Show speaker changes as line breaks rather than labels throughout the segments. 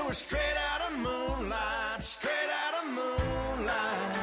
we're straight out of moonlight, straight out of moonlight.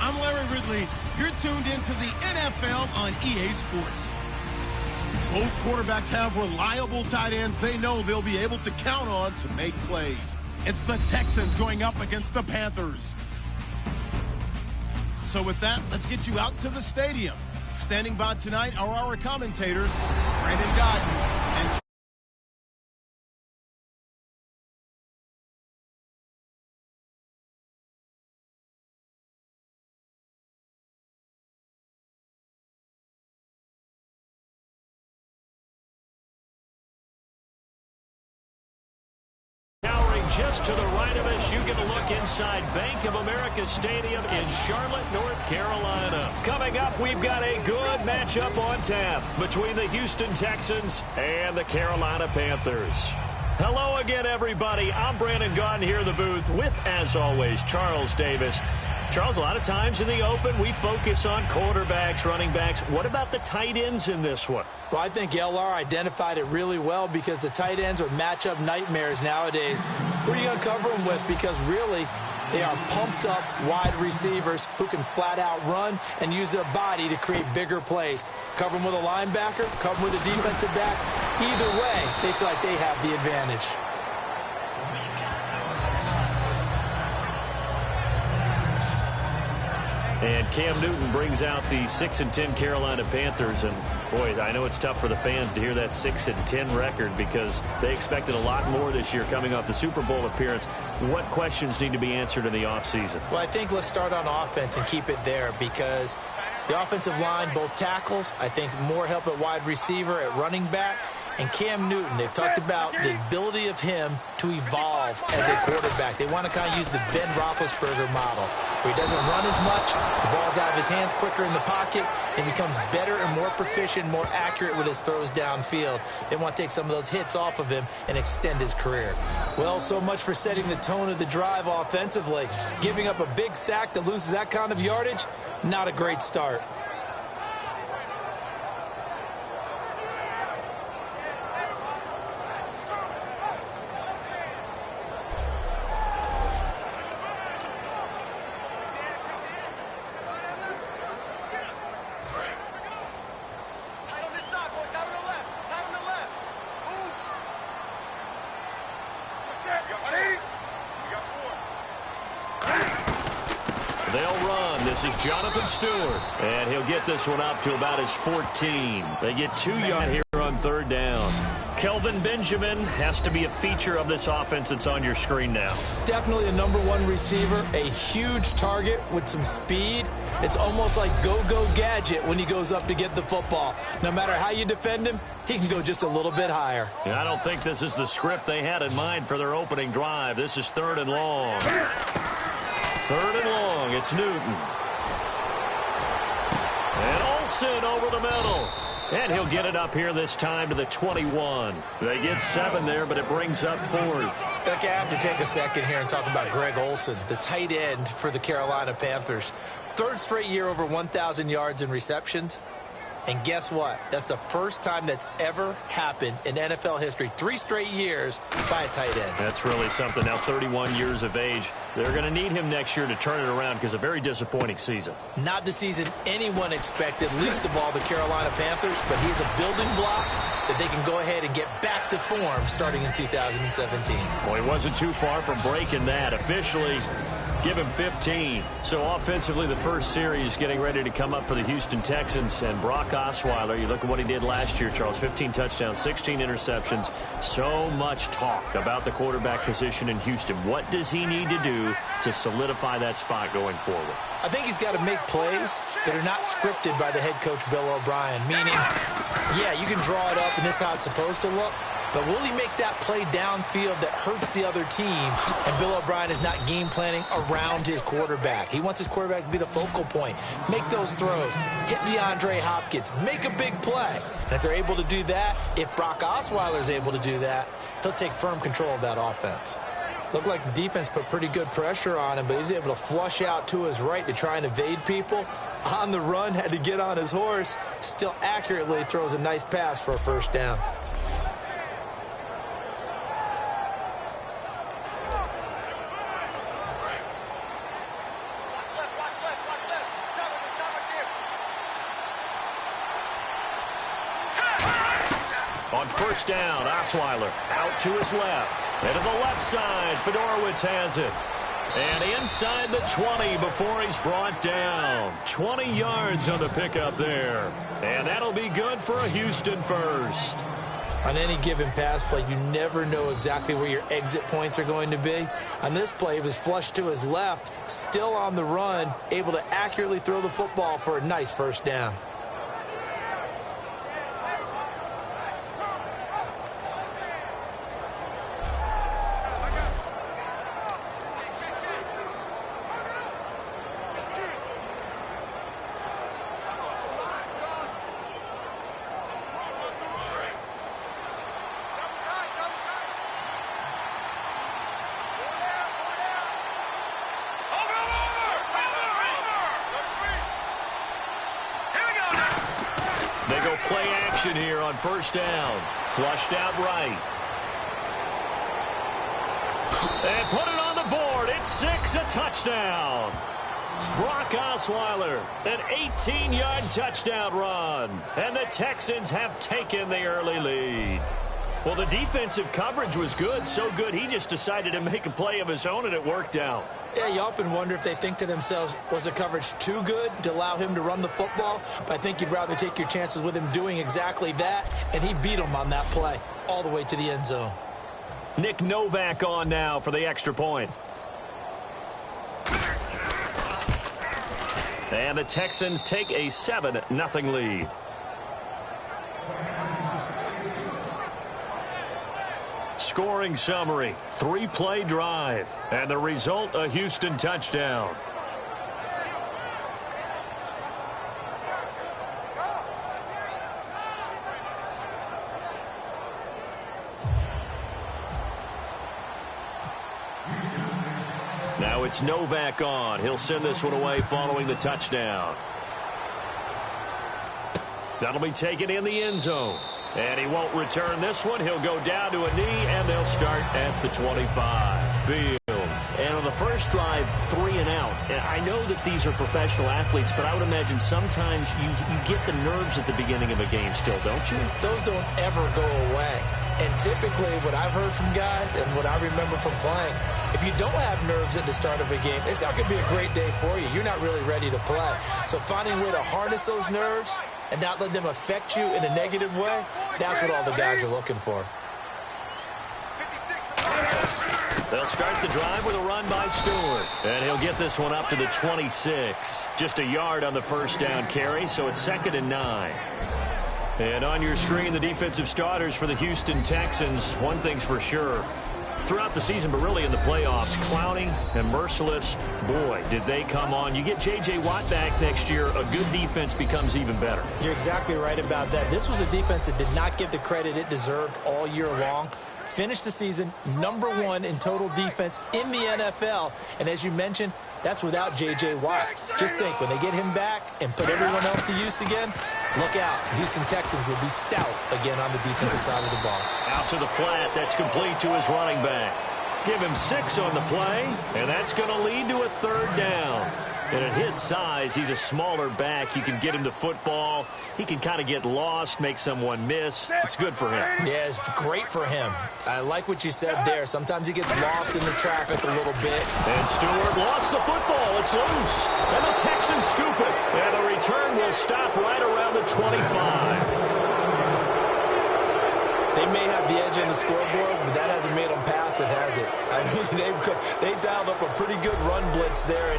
I'm Larry Ridley. You're tuned into the NFL on EA Sports. Both quarterbacks have reliable tight ends they know they'll be able to count on to make plays. It's the Texans going up against the Panthers. So with that, let's get you out to the stadium. Standing by tonight are our commentators, Brandon Godden and
just to the right of us, you get a look inside Bank of America Stadium in Charlotte, North Carolina. Coming up, we've got a good matchup on tap between the Houston Texans and the Carolina Panthers. Hello again, everybody. I'm Brandon Gaudin here in the booth with, as always, Charles Davis. Charles, a lot of times in the open, we focus on quarterbacks, running backs. What about the tight ends in this one?
Well, I think LR identified it really well because the tight ends are matchup nightmares nowadays. Who are you going to cover them with? Because really, they are pumped up wide receivers who can flat out run and use their body to create bigger plays. Cover them with a linebacker, cover them with a defensive back. Either way, they feel like they have the advantage.
And Cam Newton brings out the 6-10 Carolina Panthers. And, boy, I know it's tough for the fans to hear that 6-10 record because they expected a lot more this year coming off the Super Bowl appearance. What questions need to be answered in the offseason?
Well, I think let's start on offense and keep it there because the offensive line, both tackles, I think more help at wide receiver, at running back. And Cam Newton, they've talked about the ability of him to evolve as a quarterback. They want to kind of use the Ben Roethlisberger model, where he doesn't run as much, the ball's out of his hands quicker in the pocket, and becomes better and more proficient, more accurate with his throws downfield. They want to take some of those hits off of him and extend his career. Well, so much for setting the tone of the drive offensively. Giving up a big sack that loses that kind of yardage, not a great start.
They'll run. This is Jonathan Stewart. And he'll get this one up to about his 14. They get 2 yards here on third down. Kelvin Benjamin has to be a feature of this offense that's on your screen now.
Definitely a #1 receiver, a huge target with some speed. It's almost like go-go gadget when he goes up to get the football. No matter how you defend him, he can go just a little bit higher.
Yeah, I don't think this is the script they had in mind for their opening drive. This is 3rd and long. 3rd and long. It's Newton. And Olsen over the middle. And he'll get it up here this time to the 21. They get 7 there, but it brings up 4th.
Look, I have to take a second here and talk about Greg Olsen, the tight end for the Carolina Panthers. 3rd straight year over 1,000 yards in receptions. And guess what? That's the first time that's ever happened in NFL history. 3 straight years by a tight end.
That's really something. Now 31 years of age. They're going to need him next year to turn it around because a very disappointing season.
Not the season anyone expected, least of all the Carolina Panthers, but he's a building block that they can go ahead and get back to form starting in 2017.
Well, he wasn't too far from breaking that. Officially, Give him 15. So offensively, the first series getting ready to come up for the Houston Texans. And Brock Osweiler, you look at what he did last year, Charles, 15 touchdowns, 16 interceptions. So much talk about the quarterback position in Houston. What does he need to do to solidify that spot going forward?
I think he's got to make plays that are not scripted by the head coach, Bill O'Brien. Meaning, yeah, you can draw it up and this is how it's supposed to look. But will he make that play downfield that hurts the other team? And Bill O'Brien is not game planning around his quarterback. He wants his quarterback to be the focal point. Make those throws. Hit DeAndre Hopkins. Make a big play. And if they're able to do that, if Brock Osweiler is able to do that, he'll take firm control of that offense. Looked like the defense put pretty good pressure on him, but he's able to flush out to his right to try and evade people. On the run, had to get on his horse. Still accurately throws a nice pass for a first down.
On first down, Osweiler out to his left. And to the left side, Fedorowicz has it. And inside the 20 before he's brought down. 20 yards on the pickup there. And that'll be good for a Houston first.
On any given pass play, you never know exactly where your exit points are going to be. On this play, he was flushed to his left, still on the run, able to accurately throw the football for a nice first down.
They go play action here on first down. Flushed out right. And put it on the board. It's 6, a touchdown. Brock Osweiler, an 18-yard touchdown run. And the Texans have taken the early lead. Well, the defensive coverage was good, so good he just decided to make a play of his own, and it worked out.
Yeah, you often wonder if they think to themselves, was the coverage too good to allow him to run the football? But I think you'd rather take your chances with him doing exactly that, and he beat him on that play all the way to the end zone.
Nick Novak on now for the extra point. And the Texans take a 7-0 lead. Scoring summary, 3-play drive, and the result, a Houston touchdown. Now it's Novak on. He'll send this one away following the touchdown. That'll be taken in the end zone. And he won't return this one. He'll go down to a knee, and they'll start at the 25. Field. And on the first drive, 3 and out. And I know that these are professional athletes, but I would imagine sometimes you get the nerves at the beginning of a game still, don't you?
Those don't ever go away. And typically what I've heard from guys and what I remember from playing, if you don't have nerves at the start of a game, it's not going to be a great day for you. You're not really ready to play. So finding a way to harness those nerves and not let them affect you in a negative way, that's what all the guys are looking for.
They'll start the drive with a run by Stewart. And he'll get this one up to the 26. Just a yard on the first down carry, so it's 2nd and 9. And on your screen, the defensive starters for the Houston Texans. One thing's for sure. Throughout the season, but really in the playoffs, Clowney and Merciless, boy, did they come on. You get J.J. Watt back next year, a good defense becomes even better.
You're exactly right about that. This was a defense that did not get the credit it deserved all year long. Finished the season #1 in total defense in the NFL. And as you mentioned, that's without J.J. Watt. Just think, when they get him back and put everyone else to use again, look out. The Houston Texans will be stout again on the defensive side of the ball.
Out to the flat. That's complete to his running back. Give him 6 on the play, and that's going to lead to a 3rd down. And at his size, he's a smaller back. You can get him the football. He can kind of get lost, make someone miss. It's good for him.
Yeah, it's great for him. I like what you said there. Sometimes he gets lost in the traffic a little bit.
And Stewart lost the football. It's loose. And the Texans scoop it. And the return will stop right around the 25.
They may have the edge on the scoreboard, but that hasn't made them passive, has it? I mean, they dialed up a pretty good run blitz there.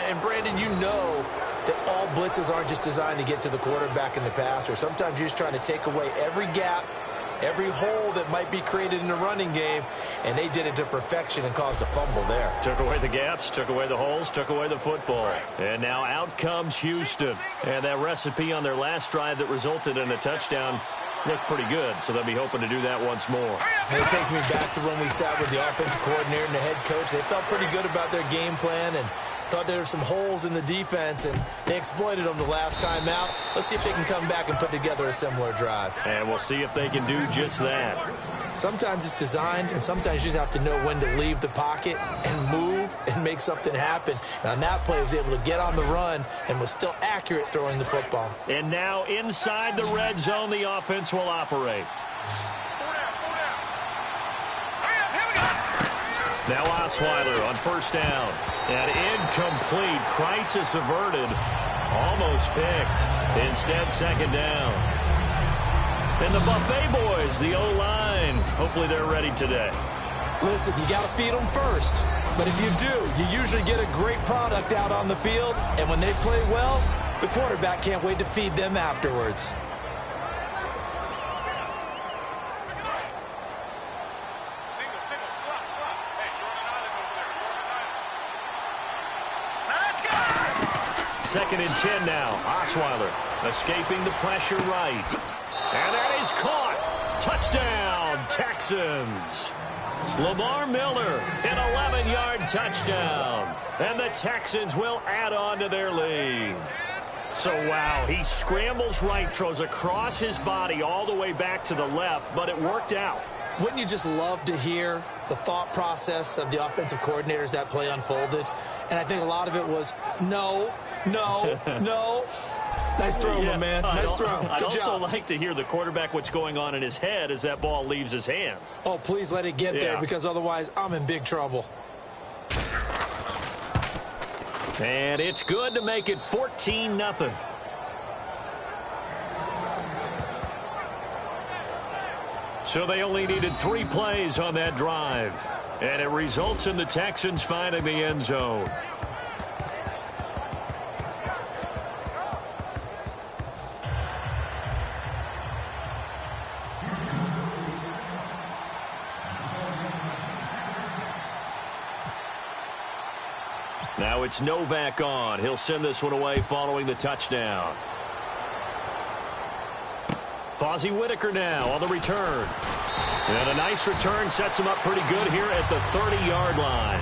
And Brandon, you know that all blitzes aren't just designed to get to the quarterback in the passer. Sometimes you're just trying to take away every gap, every hole that might be created in the running game, and they did it to perfection and caused a fumble there.
Took away the gaps, took away the holes, took away the football. And now out comes Houston. And that recipe on their last drive that resulted in a touchdown looked pretty good, so they'll be hoping to do that once more.
And it takes me back to when we sat with the offensive coordinator and the head coach. They felt pretty good about their game plan and thought there were some holes in the defense, and they exploited them the last time out. Let's see if they can come back and put together a similar drive. And
we'll see if they can do just that.
Sometimes it's designed, and sometimes you just have to know when to leave the pocket and move and make something happen. And on that play, he was able to get on the run and was still accurate throwing the football.
And now inside the red zone, the offense will operate. Now Osweiler on first down. And incomplete. Crisis averted. Almost picked. Instead, second down. And the Buffet boys, the O-line, hopefully they're ready today.
Listen, you got to feed them first. But if you do, you usually get a great product out on the field. And when they play well, the quarterback can't wait to feed them afterwards.
Second and 10 now. Osweiler escaping the pressure right. And that is caught. Touchdown, Texans. Lamar Miller, an 11-yard touchdown. And the Texans will add on to their lead. So, wow, he scrambles right, throws across his body all the way back to the left, but it worked out.
Wouldn't you just love to hear the thought process of the offensive coordinators that play unfolded? And I think a lot of it was, no. Nice throw, my man. Nice throw.
I'd also like to hear the quarterback what's going on in his head as that ball leaves his hand.
Oh, please let it get there, because otherwise I'm in big trouble.
And it's good to make it 14-0. So they only needed 3 plays on that drive. And it results in the Texans finding the end zone. Now it's Novak on. He'll send this one away following the touchdown. Fozzie Whitaker now on the return. And a nice return sets him up pretty good here at the 30-yard line.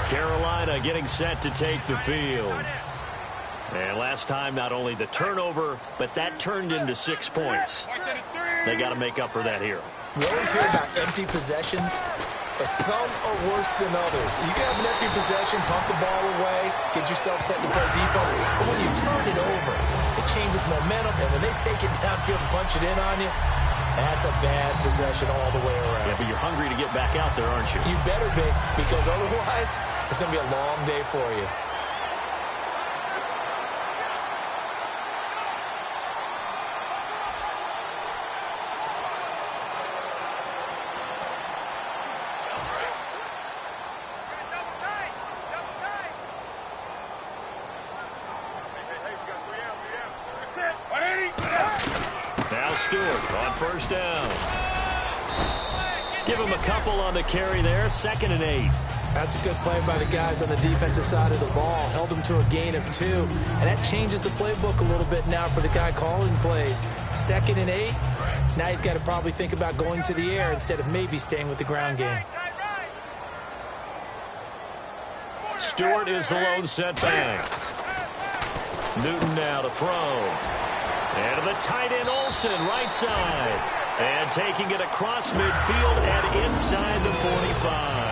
Carolina getting set to take the field. And last time, not only the turnover, but that turned into 6 points. They got to make up for that here.
We always hear about empty possessions, but some are worse than others. You can have an empty possession, pump the ball away, get yourself set to play defense, but when you turn it over, it changes momentum, and when they take it downfield and punch it in on you, that's a bad possession all the way around.
Yeah, but you're hungry to get back out there, aren't you?
You better be, because otherwise, it's going to be a long day for you.
Stewart on first down. Give him a couple on the carry there. 2nd and 8.
That's a good play by the guys on the defensive side of the ball. Held them to a gain of 2. And that changes the playbook a little bit now for the guy calling plays. 2nd and 8. Now he's got to probably think about going to the air instead of maybe staying with the ground game.
Stewart is the lone setback. Newton now to throw. And to the tight end, Olsen, right side. And taking it across midfield and inside the 45.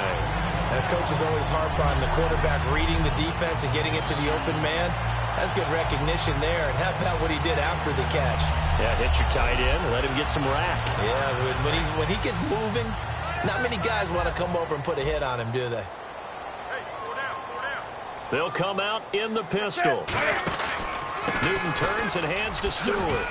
Coaches always harp on the quarterback reading the defense and getting it to the open man. That's good recognition there. And how about what he did after the catch?
Yeah, hit your tight end and let him get some rack.
Yeah, when he gets moving, not many guys want to come over and put a hit on him, do they?
They'll come out in the pistol. Newton turns and hands to Stewart.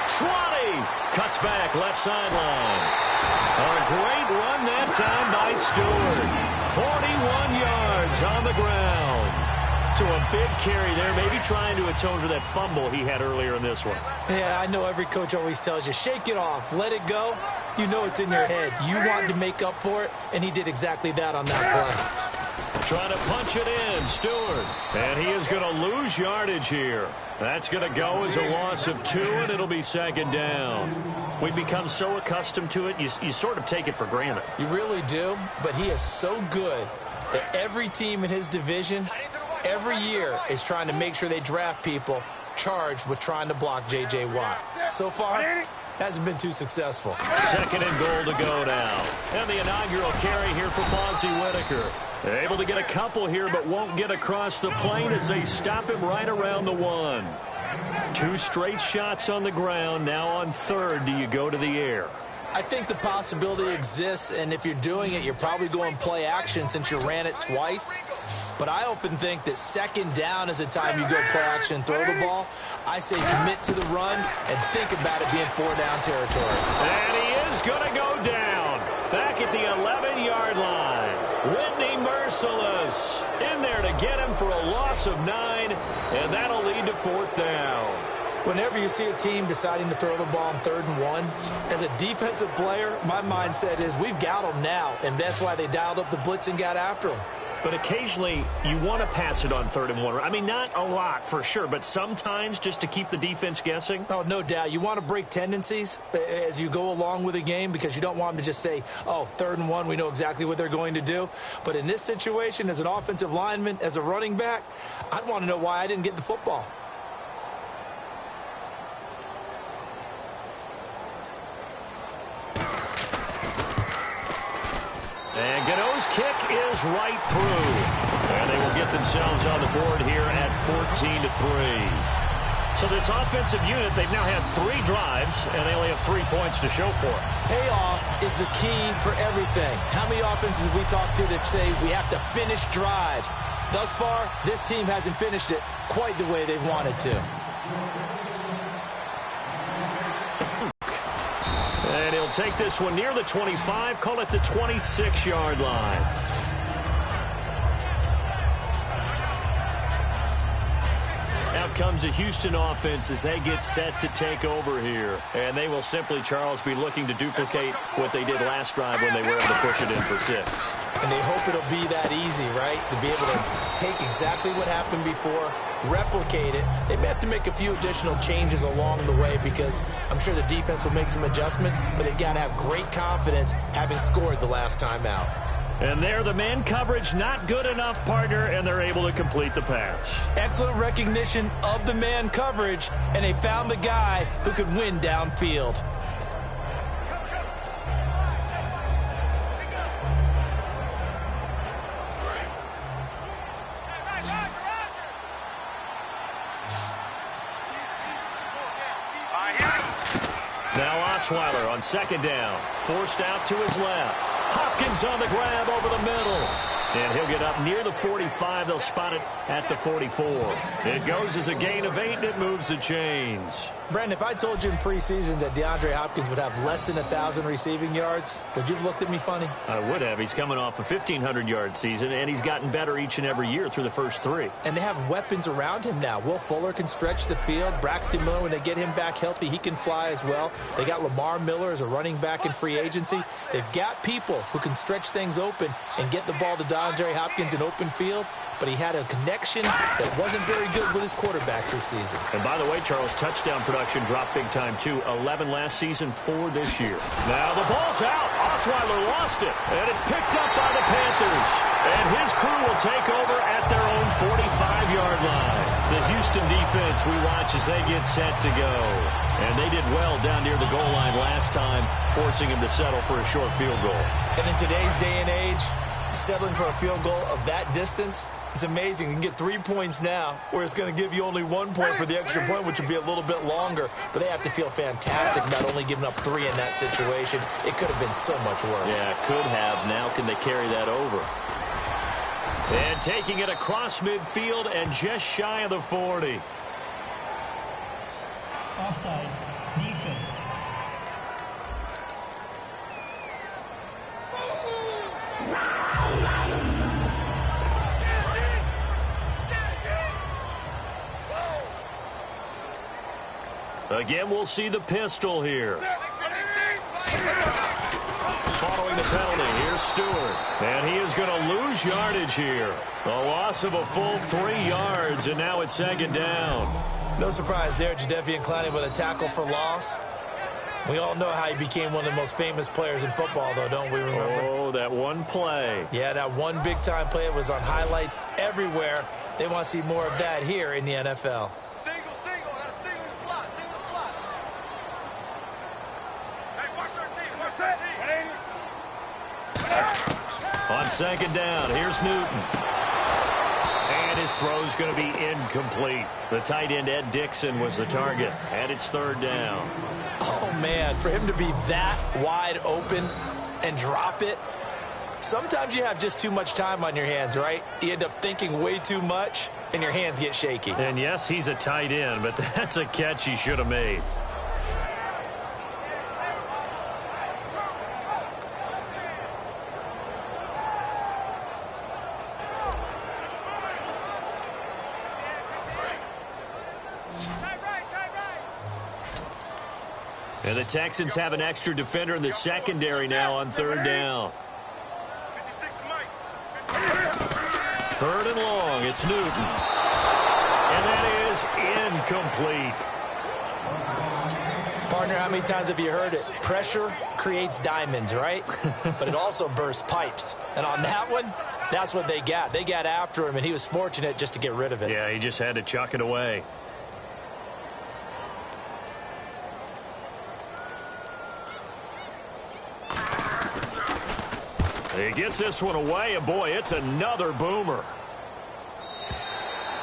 Trotty cuts back left sideline. A great run that time by Stewart. 41 yards on the ground. So a big carry there, maybe trying to atone for that fumble he had earlier in this one.
Yeah, I know every coach always tells you, shake it off, let it go. You know it's in your head. You want to make up for it, and he did exactly that on that play.
Trying to punch it in, Stewart. And he is going to lose yardage here. That's going to go as a loss of 2, and it'll be second down. We become so accustomed to it, you sort of take it for granted.
You really do, but he is so good that every team in his division, every year, is trying to make sure they draft people charged with trying to block J.J. Watt. So far, hasn't been too successful.
Second and goal to go now. And the inaugural carry here for Fozzie Whitaker. They're able to get a couple here, but won't get across the plane as they stop him right around the 1. 2 straight shots on the ground. Now on third, do you go to the air?
I think the possibility exists, and if you're doing it, you're probably going play action since you ran it twice. But I often think that second down is the time you go play action and throw the ball. I say commit to the run and think about it being 4-down territory.
And he is going to go down back at the 11-yard line. Whitney Merciless in there to get him for a loss of 9, and that'll lead to 4th down.
Whenever you see a team deciding to throw the ball on 3rd and 1, as a defensive player, my mindset is we've got them now, and that's why they dialed up the blitz and got after them.
But occasionally, you want to pass it on 3rd and 1. I mean, not a lot for sure, but sometimes just to keep the defense guessing.
Oh, no doubt. You want to break tendencies as you go along with a game because you don't want them to just say, oh, 3rd and 1, we know exactly what they're going to do. But in this situation, as an offensive lineman, as a running back, I'd want to know why I didn't get the football.
And Gano's kick is right through. And they will get themselves on the board here at 14-3. So this offensive unit, they've now had 3 drives, and they only have 3 points to show for it.
Payoff is the key for everything. How many offenses have we talked to that say we have to finish drives? Thus far, this team hasn't finished it quite the way they wanted to.
And he'll take this one near the 25, call it the 26-yard line. Out comes the Houston offense as they get set to take over here. And they will simply, Charles, be looking to duplicate what they did last drive when they were able to push it in for 6.
And they hope it'll be that easy, right? To be able to take exactly what happened before, replicate it. They may have to make a few additional changes along the way because I'm sure the defense will make some adjustments, but they've got to have great confidence having scored the last time out.
And there, the man coverage not good enough, partner, and they're able to complete the pass.
Excellent recognition of the man coverage, and they found the guy who could win downfield.
Now Osweiler on 2nd down, forced out to his left. Hopkins on the grab over the middle. And he'll get up near the 45. They'll spot it at the 44. It goes as a gain of 8, and it moves the chains.
Brandon, if I told you in preseason that DeAndre Hopkins would have less than 1,000 receiving yards, would you have looked at me funny?
I would have. He's coming off a 1,500-yard season, and he's gotten better each and every year through the first 3.
And they have weapons around him now. Will Fuller can stretch the field. Braxton Miller, when they get him back healthy, he can fly as well. They got Lamar Miller as a running back in free agency. They've got people who can stretch things open and get the ball to DeAndre Hopkins in open field. But he had a connection that wasn't very good with his quarterbacks this season.
And by the way, Charles, touchdown production dropped big time, too. 11 last season, 4 this year. Now the ball's out. Osweiler lost it. And it's picked up by the Panthers. And his crew will take over at their own 45-yard line. The Houston defense we watch as they get set to go. And they did well down near the goal line last time, forcing him to settle for a short field goal.
And in today's day and age, settling for a field goal of that distance is amazing. You can get 3 points now, where it's going to give you only 1 point for the extra point, which will be a little bit longer. But they have to feel fantastic about only giving up 3 in that situation. It could have been so much worse.
Yeah, could have. Now can they carry that over? And taking it across midfield and just shy of the 40.
Offside. Defense.
Again, we'll see the pistol here. Following the penalty, here's Stewart. And he is going to lose yardage here. A loss of a full 3 yards, and now it's second down.
No surprise there, Jadeveon Clowney with a tackle for loss. We all know how he became one of the most famous players in football, though, don't we remember?
Oh, that one play.
Yeah, that one big-time play. It was on highlights everywhere. They want to see more of that here in the NFL.
On second down, here's Newton. And his throw's going to be incomplete. The tight end, Ed Dixon, was the target. And it's third down.
Oh, man, for him to be that wide open and drop it, sometimes you have just too much time on your hands, right? You end up thinking way too much, and your hands get shaky.
And, yes, he's a tight end, but that's a catch he should have made. And the Texans have an extra defender in the secondary now on third down. Third and long, it's Newton. And that is incomplete.
Partner, how many times have you heard it? Pressure creates diamonds, right? But it also bursts pipes. And on that one, that's what they got. They got after him, and he was fortunate just to get rid of it.
Yeah, he just had to chuck it away. He gets this one away, and boy, it's another boomer.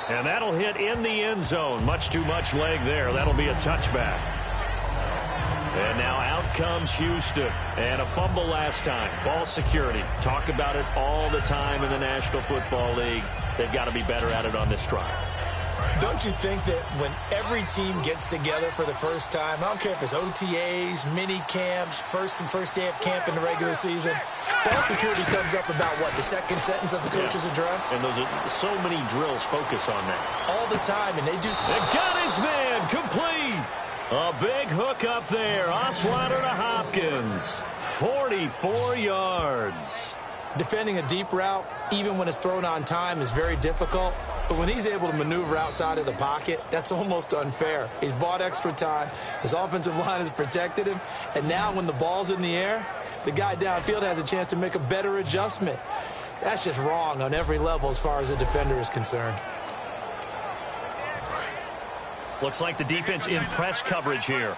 And that'll hit in the end zone. Much too much leg there. That'll be a touchback. And now out comes Houston. And a fumble last time. Ball security. Talk about it all the time in the National Football League. They've got to be better at it on this drive.
Don't you think that when every team gets together for the first time, I don't care if it's OTAs, mini camps, first day of camp in the regular season, ball security comes up about what, the second sentence of the coach's address?
And those are so many drills focus on that.
All the time, and they do.
They've got his man complete. A big hook up there. Osweiler to Hopkins. 44 yards.
Defending a deep route, even when it's thrown on time, is very difficult. But when he's able to maneuver outside of the pocket, that's almost unfair. He's bought extra time. His offensive line has protected him. And now when the ball's in the air, the guy downfield has a chance to make a better adjustment. That's just wrong on every level as far as a defender is concerned.
Looks like the defense in press coverage here.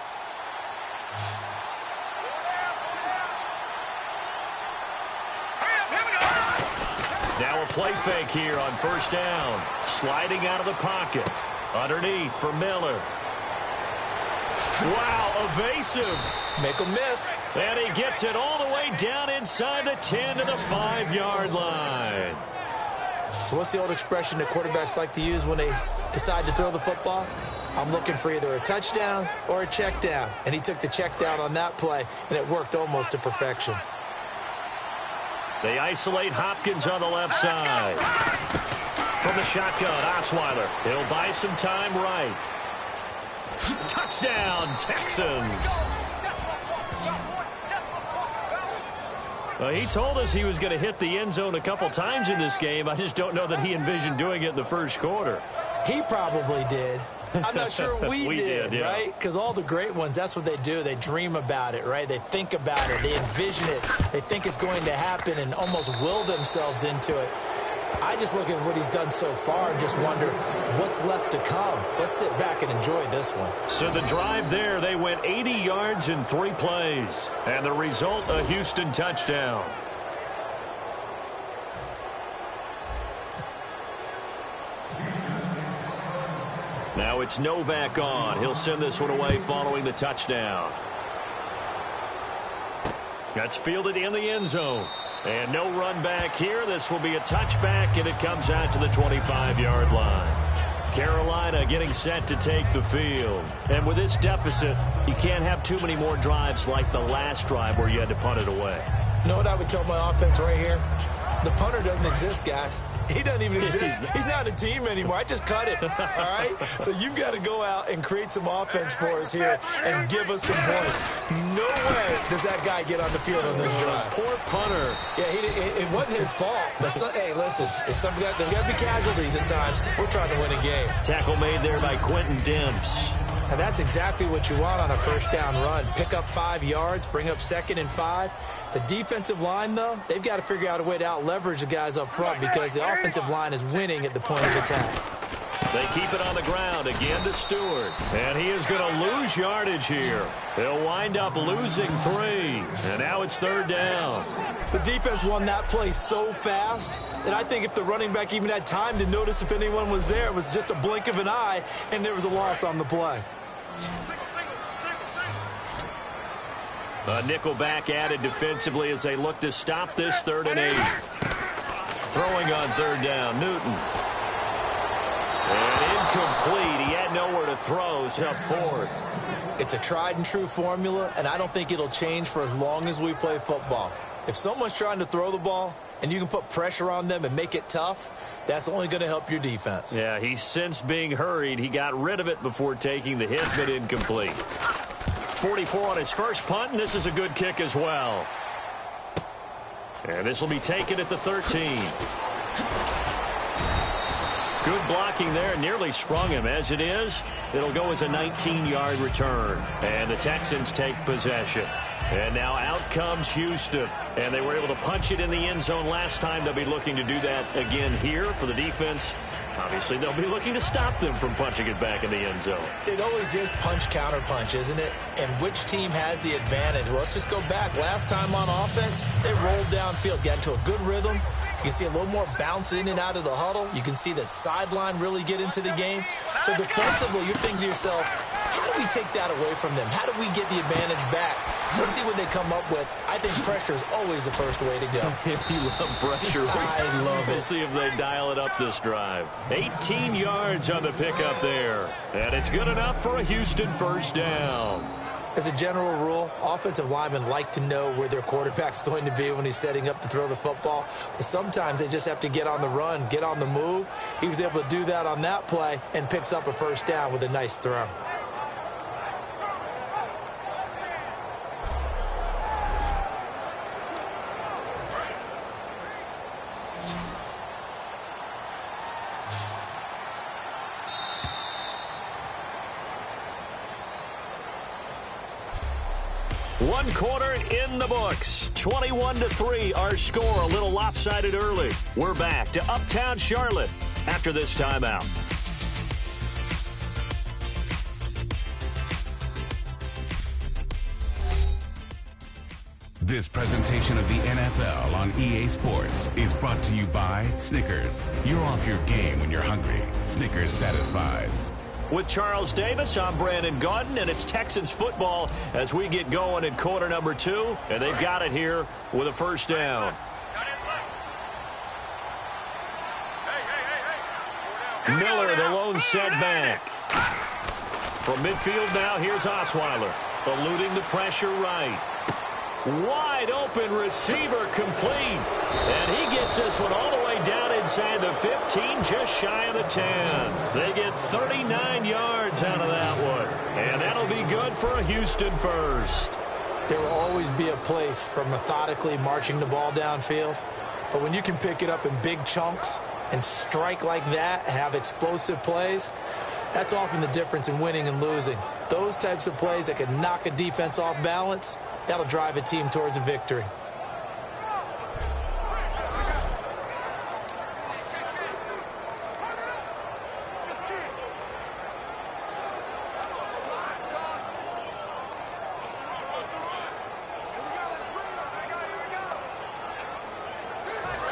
Now a play fake here on first down. Sliding out of the pocket. Underneath for Miller. Wow, evasive.
Make a miss.
And he gets it all the way down inside the 10 to the 5-yard line.
So what's the old expression that quarterbacks like to use when they decide to throw the football? I'm looking for either a touchdown or a check down. And he took the check down on that play, and it worked almost to perfection.
They isolate Hopkins on the left side. From the shotgun, Osweiler. He'll buy some time right. Touchdown, Texans. He told us he was going to hit the end zone a couple times in this game. I just don't know that he envisioned doing it in the first quarter.
He probably did. I'm not sure we did,
yeah.
right? Because all the great ones, that's what they do. They dream about it, right? They think about it. They envision it. They think it's going to happen and almost will themselves into it. I just look at what he's done so far and just wonder what's left to come. Let's sit back and enjoy this one.
So the drive there, they went 80 yards in 3 plays. And the result, a Houston touchdown. Now it's Novak on. He'll send this one away following the touchdown. That's fielded in the end zone. And no run back here. This will be a touchback, and it comes out to the 25-yard line. Carolina getting set to take the field. And with this deficit, you can't have too many more drives like the last drive where you had to punt it away.
You know what I would tell my offense right here? The punter doesn't exist, guys. He doesn't even exist. He's not a team anymore. I just cut it, all right? So you've got to go out and create some offense for us here and give us some points. No way does that guy get on the field on this drive.
Poor punter.
Yeah, it wasn't his fault. But hey, listen, if there's got to be casualties at times, we're trying to win a game.
Tackle made there by Quentin Demps.
And that's exactly what you want on a first down run. Pick up 5 yards, bring up 2nd and 5. The defensive line, though, they've got to figure out a way to out-leverage the guys up front because the offensive line is winning at the point of attack.
They keep it on the ground again to Stewart. And he is going to lose yardage here. They'll wind up losing 3. And now it's 3rd down.
The defense won that play so fast that I think if the running back even had time to notice if anyone was there, it was just a blink of an eye, and there was a loss on the play.
A nickel back added defensively as they look to stop this 3rd and 8. Throwing on 3rd down, Newton. And incomplete. He had nowhere to throw. It's up 4th.
It's a tried and true formula, and I don't think it'll change for as long as we play football. If someone's trying to throw the ball and you can put pressure on them and make it tough, that's only going to help your defense.
Yeah, he's since being hurried. He got rid of it before taking the hit, but incomplete. 44 on his first punt, and this is a good kick as well. And this will be taken at the 13. Good blocking there. Nearly sprung him. As it is, it'll go as a 19-yard return. And the Texans take possession. And now out comes Houston. And they were able to punch it in the end zone last time. They'll be looking to do that again here for the defense. Obviously, they'll be looking to stop them from punching it back in the end zone.
It always is punch, counter punch, isn't it? And which team has the advantage? Well, let's just go back. Last time on offense, they rolled downfield, got into a good rhythm. You can see a little more bounce in and out of the huddle. You can see the sideline really get into the game. So defensively, you're thinking to yourself, how do we take that away from them? How do we get the advantage back? Let's see what they come up with. I think pressure is always the first way to go.
You love pressure.
I love it.
We'll see if they dial it up this drive. 18 yards on the pickup there. And it's good enough for a Houston first down.
As a general rule, offensive linemen like to know where their quarterback's going to be when he's setting up to throw the football. But sometimes they just have to get on the run, get on the move. He was able to do that on that play and picks up a first down with a nice throw.
One quarter in the books. 21-3 our score. A little lopsided early. We're back to Uptown Charlotte after this timeout.
This presentation of the NFL on EA Sports is brought to you by Snickers. You're off your game when you're hungry. Snickers satisfies.
With Charles Davis, I'm Brandon Gaudin, and it's Texans football as we get going in quarter number 2, and they've got it here with a first down. Miller, the lone setback. From midfield now, here's Osweiler, eluding the pressure right. Wide open receiver complete. And he gets this one all the way down inside the 15, just shy of the 10. They get 39 yards out of that one. And that'll be good for a Houston first.
There will always be a place for methodically marching the ball downfield. But when you can pick it up in big chunks and strike like that, have explosive plays, that's often the difference in winning and losing. Those types of plays that can knock a defense off balance, that'll drive a team towards a victory.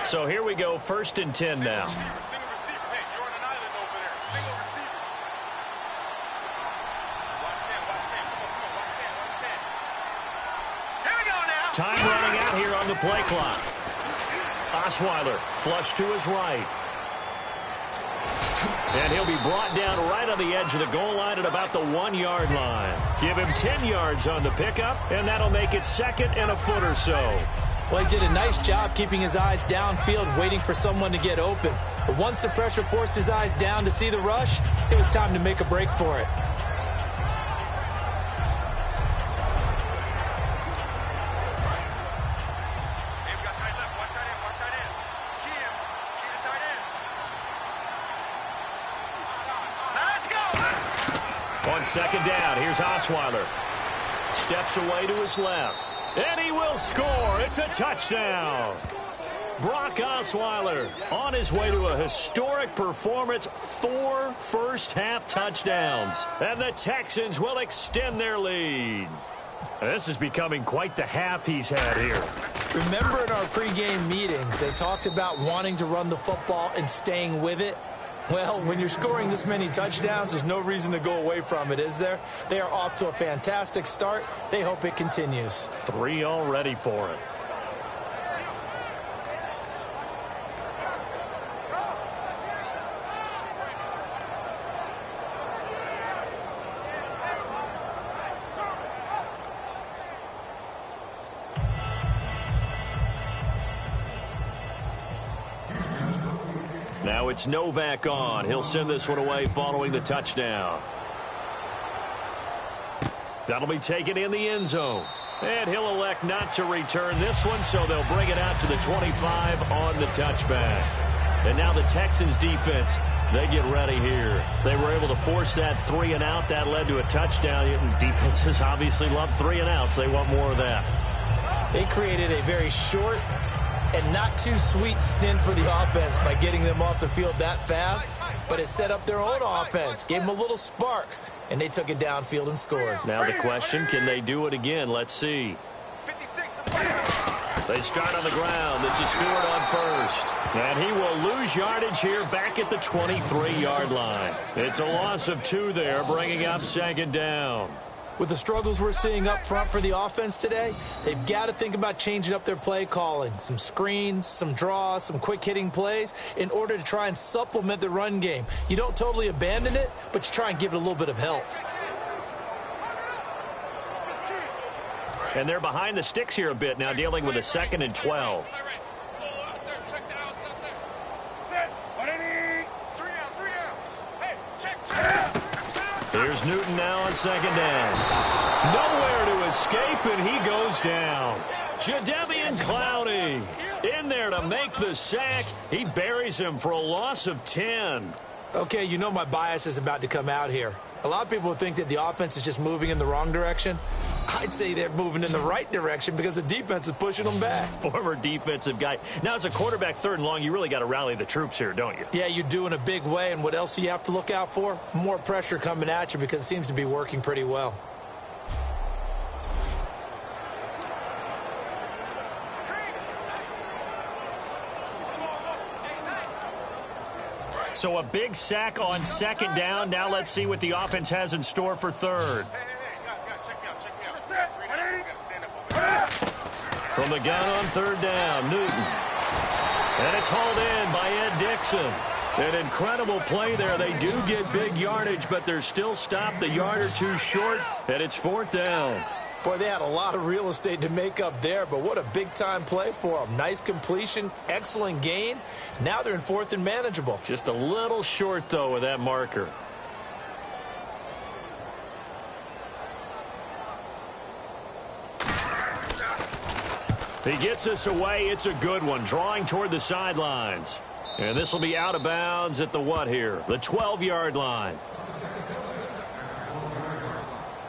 So here we go, 1st and 10 now. Time running out here on the play clock. Osweiler flush to his right. And he'll be brought down right on the edge of the goal line at about the 1-yard line. Give him 10 yards on the pickup, and that'll make it 2nd and a foot or so.
Well, he did a nice job keeping his eyes downfield, waiting for someone to get open. But once the pressure forced his eyes down to see the rush, it was time to make a break for it.
On 2nd down, here's Osweiler. Steps away to his left. And he will score. It's a touchdown. Brock Osweiler on his way to a historic performance. 4 first-half touchdowns. And the Texans will extend their lead. This is becoming quite the half he's had here.
Remember in our pregame meetings, they talked about wanting to run the football and staying with it? Well, when you're scoring this many touchdowns, there's no reason to go away from it, is there? They are off to a fantastic start. They hope it continues.
3 already for it. Now it's Novak on. He'll send this one away following the touchdown. That'll be taken in the end zone. And he'll elect not to return this one, so they'll bring it out to the 25 on the touchback. And now the Texans defense, they get ready here. They were able to force that 3 and out. That led to a touchdown. Defenses obviously love 3 and outs. They want more of that.
They created a very short and not too sweet stint for the offense by getting them off the field that fast, but it set up their own offense, gave them a little spark, and they took it downfield and scored.
Now the question, can they do it again? Let's see. They start on the ground. This is Stewart on first. And he will lose yardage here back at the 23-yard line. It's a loss of 2 there, bringing up 2nd down.
With the struggles we're seeing up front for the offense today, they've got to think about changing up their play calling. Some screens, some draws, some quick-hitting plays in order to try and supplement the run game. You don't totally abandon it, but you try and give it a little bit of help.
And they're behind the sticks here a bit now, dealing with a 2nd and 12. Here's Newton now on 2nd down. Nowhere to escape, and he goes down. Jadeveon Clowney in there to make the sack. He buries him for a loss of 10.
Okay, you know my bias is about to come out here. A lot of people think that the offense is just moving in the wrong direction. I'd say they're moving in the right direction because the defense is pushing them back.
Former defensive guy. Now, as a quarterback 3rd and long, you really got to rally the troops here, don't you?
Yeah, you do in a big way. And what else do you have to look out for? More pressure coming at you because it seems to be working pretty well.
So a big sack on 2nd down. Now let's see what the offense has in store for 3rd. From the gun on 3rd down, Newton. And it's hauled in by Ed Dixon. An incredible play there. They do get big yardage, but they're still stopped a yard or 2 short, and it's 4th down.
Boy, they had a lot of real estate to make up there, but what a big-time play for them. Nice completion, excellent gain. Now they're in 4th and manageable.
Just a little short, though, with that marker. He gets us away. It's a good one, drawing toward the sidelines. And this will be out of bounds at the what here? The 12-yard line.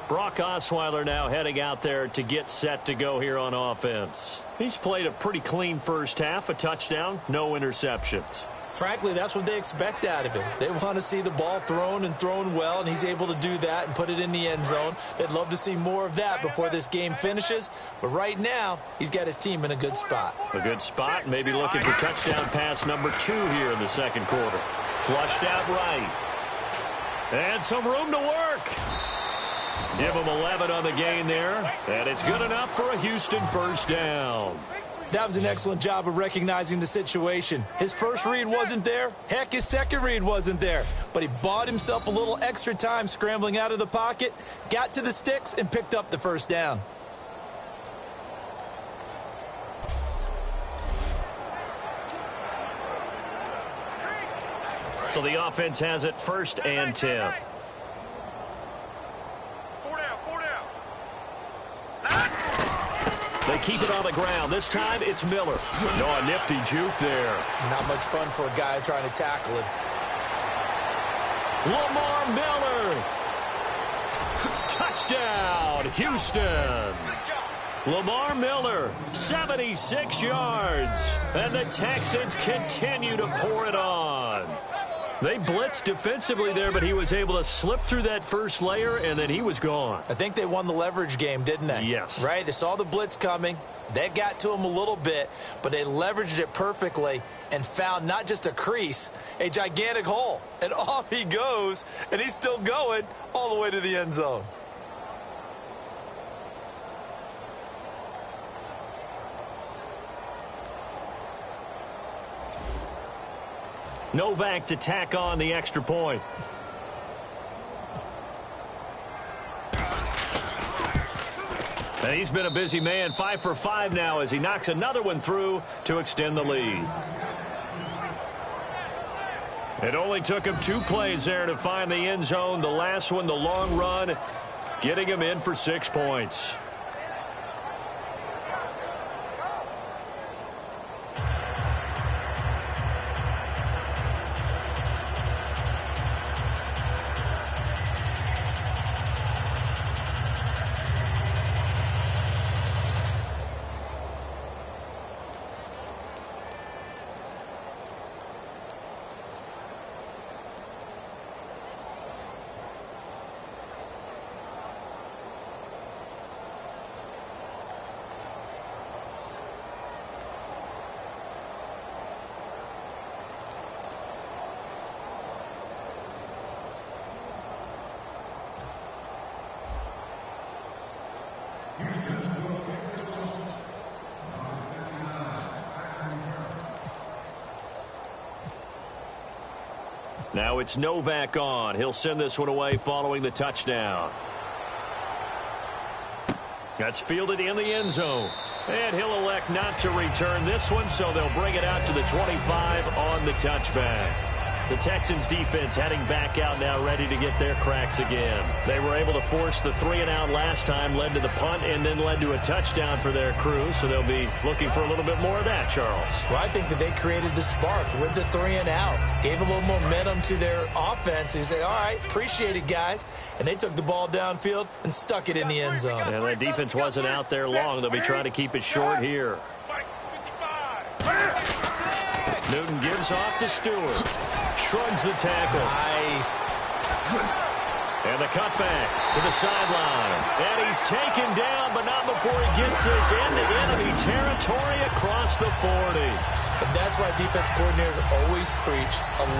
Brock Osweiler now heading out there to get set to go here on offense. He's played a pretty clean first half, a touchdown, no interceptions.
Frankly, that's what they expect out of him. They want to see the ball thrown and thrown well, and he's able to do that and put it in the end zone. They'd love to see more of that before this game finishes. But right now, he's got his team in a good spot.
A good spot, maybe looking for touchdown pass number 2 here in the second quarter. Flushed out right. And some room to work. Give him 11 on the gain there. And it's good enough for a Houston first down.
That was an excellent job of recognizing the situation. His first read wasn't there. Heck, his second read wasn't there. But he bought himself a little extra time scrambling out of the pocket, got to the sticks, and picked up the first down.
So the offense has it 1st and 10. They keep it on the ground. This time it's Miller. No, a nifty juke there.
Not much fun for a guy trying to tackle him.
Lamar Miller. Touchdown, Houston. Lamar Miller, 76 yards. And the Texans continue to pour it on. They blitzed defensively there, but he was able to slip through that first layer, and then he was gone.
I think they won the leverage game, didn't they?
Yes.
Right? They saw the blitz coming. They got to him a little bit, but they leveraged it perfectly and found not just a crease, a gigantic hole. And off he goes, and he's still going all the way to the end zone.
Novak to tack on the extra point. And he's been a busy man, 5 for 5 now as he knocks another one through to extend the lead. It only took him 2 plays there to find the end zone. The last one, the long run, getting him in for 6 points. Now it's Novak on. He'll send this one away following the touchdown. That's fielded in the end zone. And he'll elect not to return this one, so they'll bring it out to the 25 on the touchback. The Texans defense heading back out now, ready to get their cracks again. They were able to force the 3-and-out last time, led to the punt, and then led to a touchdown for their crew. So they'll be looking for a little bit more of that, Charles.
Well, I think that they created the spark with the 3-and-out. Gave a little momentum to their offense. Who said, all right, appreciate it, guys. And they took the ball downfield and stuck it in the end zone.
And that defense wasn't out there long. They'll be trying to keep it short here. Newton gives off to Stewart. Shrugs the tackle.
Nice.
And the cutback to the sideline. And he's taken down, but not before he gets this into enemy territory across the 40.
And that's why defense coordinators always preach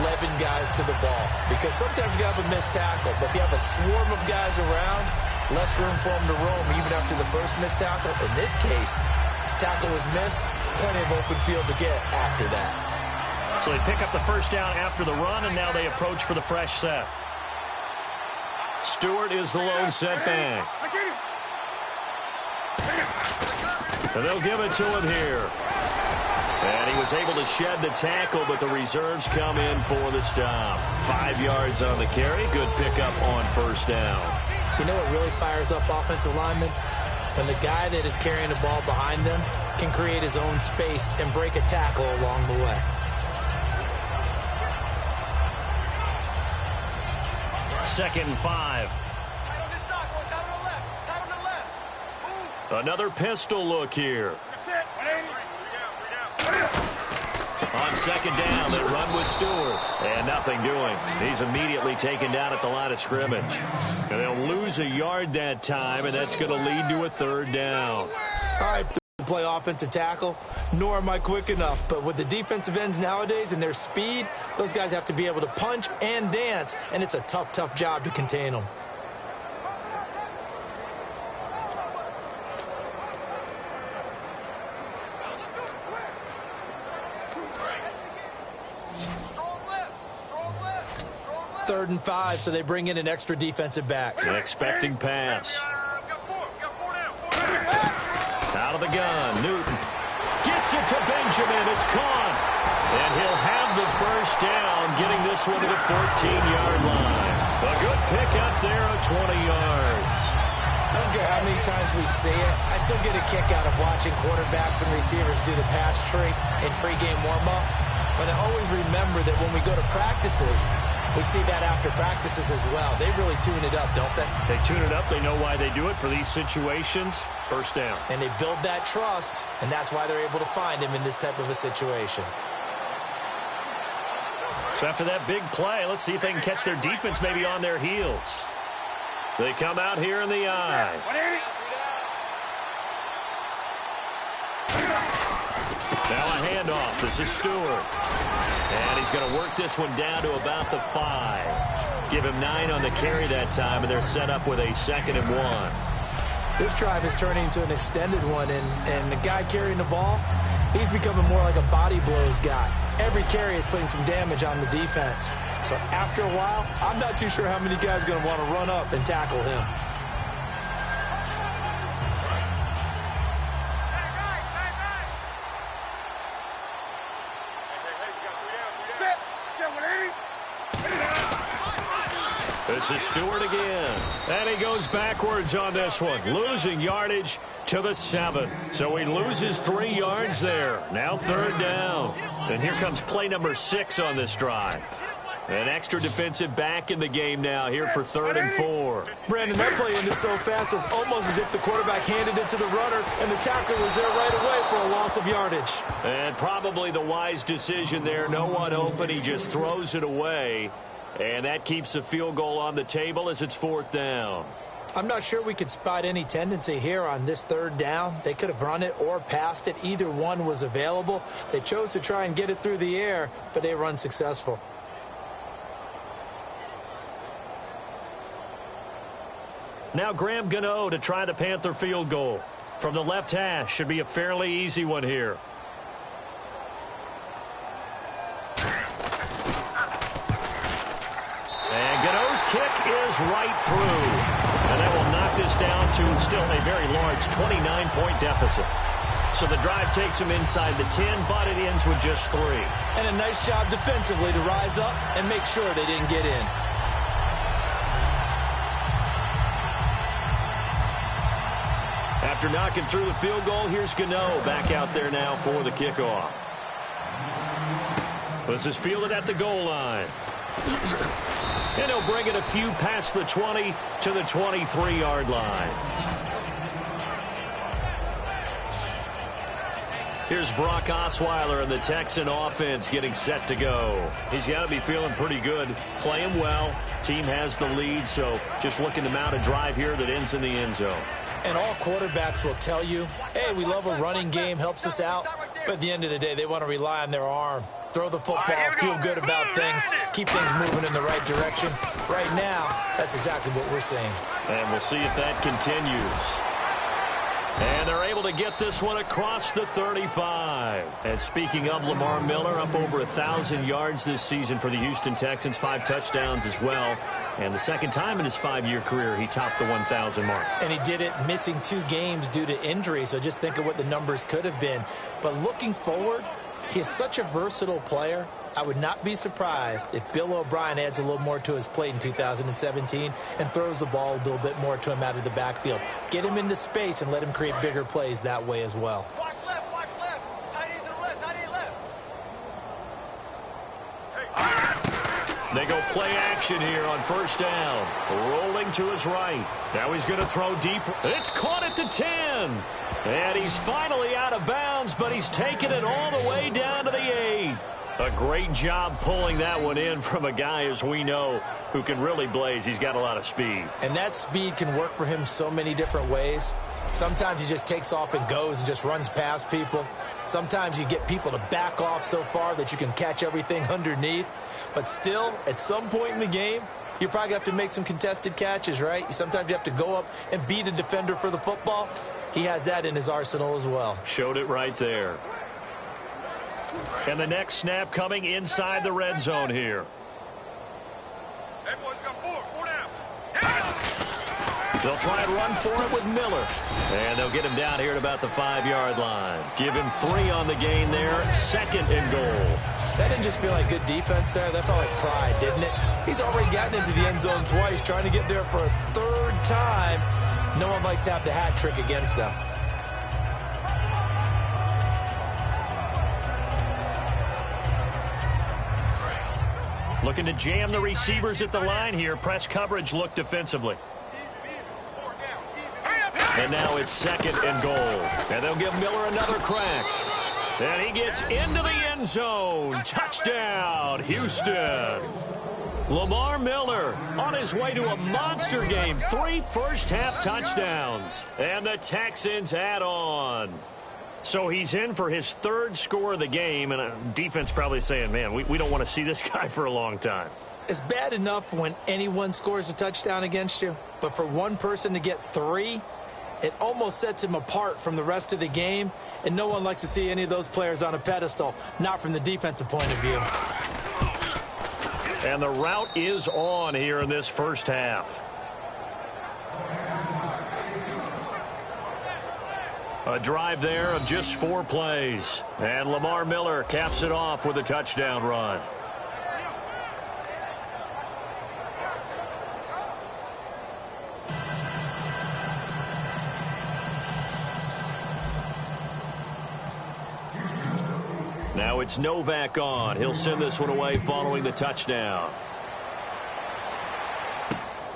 11 guys to the ball. Because sometimes you have a missed tackle, but if you have a swarm of guys around, less room for them to roam even after the first missed tackle. In this case, tackle was missed, plenty of open field to get after that.
So they pick up the first down after the run, and now they approach for the fresh set. Stewart is the lone setback. And they'll give it to him here. And he was able to shed the tackle, but the reserves come in for the stop. 5 yards on the carry. Good pickup on first down.
You know what really fires up offensive linemen? When the guy that is carrying the ball behind them can create his own space and break a tackle along the way.
Second and 5. Another pistol look here. On second down, they run with Stewart. And nothing doing. He's immediately taken down at the line of scrimmage. And they'll lose a yard that time, and that's going to lead to a third down.
All right, play offensive tackle, nor am I quick enough. But with the defensive ends nowadays and their speed, those guys have to be able to punch and dance, and it's a tough, tough job to contain them. Third and 5, so they bring in an extra defensive back.
An expecting pass. Out of the gun, Newton gets it to Benjamin. It's caught. And he'll have the first down, getting this one to the 14-yard line. A good pick up there of 20 yards.
I don't care how many times we see it. I still get a kick out of watching quarterbacks and receivers do the pass tree in pregame warm-up. But I always remember that when we go to practices, we see that after practices as well. They really tune it up, don't they?
They tune it up. They know why they do it for these situations. First down.
And they build that trust, and that's why they're able to find him in this type of a situation.
So after that big play, let's see if they can catch their defense maybe on their heels. They come out here in the eye. Now a handoff. This is Stewart. And he's going to work this one down to about the 5. Give him 9 on the carry that time, and they're set up with a 2nd and 1.
This drive is turning into an extended one, and the guy carrying the ball, he's becoming more like a body blows guy. Every carry is putting some damage on the defense. So after a while, I'm not too sure how many guys are going to want to run up and tackle him.
This is Stewart again. And he goes backwards on this one, losing yardage to the 7. So he loses 3 yards there. Now third down. And here comes play number 6 on this drive. An extra defensive back in the game now here for 3rd and 4.
Brandon, that play ended so fast, it's almost as if the quarterback handed it to the runner and the tackler was there right away for a loss of yardage.
And probably the wise decision there. No one open. He just throws it away. And that keeps the field goal on the table as it's 4th down.
I'm not sure we could spot any tendency here on this 3rd down. They could have run it or passed it. Either one was available. They chose to try and get it through the air, but they were unsuccessful.
Now Graham Gano to try the Panther field goal. From the left hash, should be a fairly easy one here. And Gano's kick is right through. And that will knock this down to still a very large 29-point deficit. So the drive takes him inside the 10, but it ends with just 3.
And a nice job defensively to rise up and make sure they didn't get in.
After knocking through the field goal, here's Gano back out there now for the kickoff. This is fielded at the goal line. And he'll bring it a few past the 20 to the 23-yard line. Here's Brock Osweiler and the Texan offense getting set to go. He's got to be feeling pretty good, playing well. Team has the lead, so just looking to mount a drive here that ends in the end zone.
And all quarterbacks will tell you, hey, we love a running game, helps us out. But at the end of the day, they want to rely on their arm. Throw the football, feel good about things, keep things moving in the right direction. Right now, that's exactly what we're seeing.
And we'll see if that continues. And they're able to get this one across the 35. And speaking of Lamar Miller, up over 1,000 yards this season for the Houston Texans, 5 touchdowns as well. And the second time in his 5-year career, he topped the 1,000 mark.
And he did it missing 2 games due to injury, so just think of what the numbers could have been. But looking forward, he is such a versatile player. I would not be surprised if Bill O'Brien adds a little more to his plate in 2017 and throws the ball a little bit more to him out of the backfield. Get him into space and let him create bigger plays that way as well.
Watch left, watch left. Tight end to the left, tight end left.
They go play action here on first down. Rolling to his right. Now he's going to throw deep. It's caught at the 10. And he's finally out of bounds, but he's taken it all the way down to the 8. A great job pulling that one in from a guy, as we know, who can really blaze. He's got a lot of speed.
And that speed can work for him so many different ways. Sometimes he just takes off and goes and just runs past people. Sometimes you get people to back off so far that you can catch everything underneath. But still, at some point in the game, you probably have to make some contested catches, right? Sometimes you have to go up and beat a defender for the football. He has that in his arsenal as well. Showed it right there. And the next snap coming inside the red zone here.
Everyone's got four down.
They'll try and run for it with Miller. And they'll get him down here at about the 5-yard line. Give him 3 on the gain there. 2nd and goal.
That didn't just feel like good defense there. That felt like pride, didn't it? He's already gotten into the end zone twice, trying to get there for a 3rd time. No one likes to have the hat trick against them.
Looking to jam the receivers at the line here. Press coverage look defensively. And now it's 2nd and goal. And they'll give Miller another crack. And he gets into the end zone. Touchdown, Houston. Lamar Miller on his way to a monster game. 3 first-half touchdowns. And the Texans add on. So he's in for his 3rd score of the game, and defense probably saying, man, we don't want to see this guy for a long time.
It's bad enough when anyone scores a touchdown against you, but for one person to get 3, it almost sets him apart from the rest of the game, and no one likes to see any of those players on a pedestal, not from the defensive point of view.
And the route is on here in this first half. A drive there of just 4 plays. And Lamar Miller caps it off with a touchdown run. Now it's Novak on. He'll send this one away following the touchdown.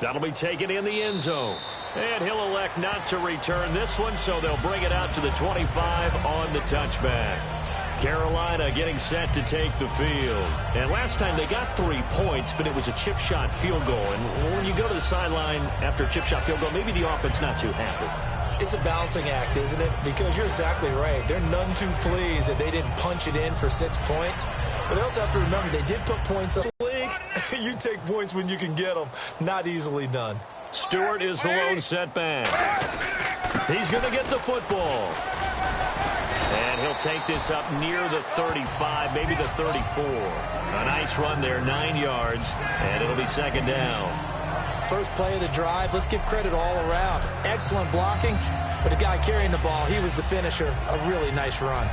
That'll be taken in the end zone. And he'll elect not to return this one, so they'll bring it out to the 25 on the touchback. Carolina getting set to take the field. And last time they got 3 points, but it was a chip shot field goal. And when you go to the sideline after a chip shot field goal, maybe the offense not too happy.
It's a balancing act, isn't it? Because you're exactly right. They're none too pleased that they didn't punch it in for 6 points. But they also have to remember they did put points up. You take points when you can get them. Not easily done.
Stewart is the lone setback. He's going to get the football. And he'll take this up near the 35, maybe the 34. A nice run there, 9 yards, and it'll be 2nd down.
First play of the drive, let's give credit all around. Excellent blocking, but the guy carrying the ball, he was the finisher. A really nice run.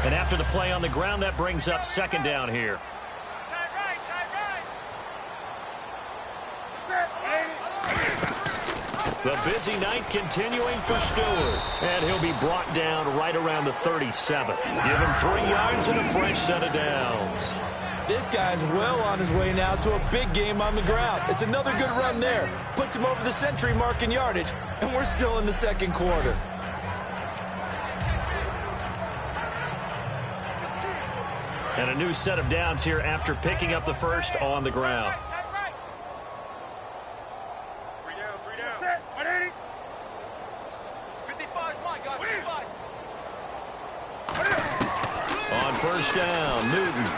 And after the play on the ground, that brings up 2nd down here. The busy night continuing for Stewart. And he'll be brought down right around the 37. Give him 3 yards and a fresh set of downs.
This guy's well on his way now to a big game on the ground. It's another good run there. Puts him over the century mark in yardage. And we're still in the 2nd quarter.
And a new set of downs here after picking up the first on the ground.
3 down. Set. 180. 55 is mine, guys. 55.
On first down, Newton.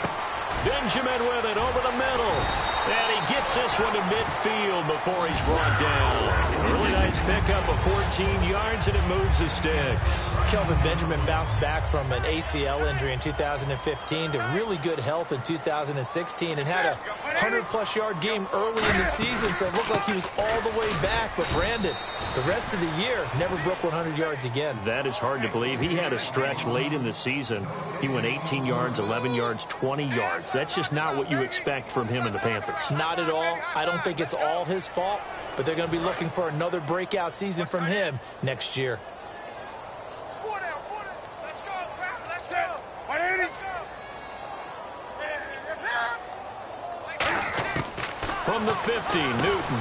Benjamin with it over the middle. And he gets this one to midfield before he's brought down. Really nice pickup of 14 yards, and it moves the sticks.
Kelvin Benjamin bounced back from an ACL injury in 2015 to really good health in 2016 and had a 100-plus yard game early in the season, so it looked like he was all the way back. But Brandon, the rest of the year, never broke 100 yards again.
That is hard to believe. He had a stretch late in the season. He went 18 yards, 11 yards, 20 yards. That's just not what you expect from him and the Panthers.
Not at all. I don't think it's all his fault, but they're going to be looking for another breakout season from him next year.
4 down. Let's go. Let's go. 180.
From the 50, Newton.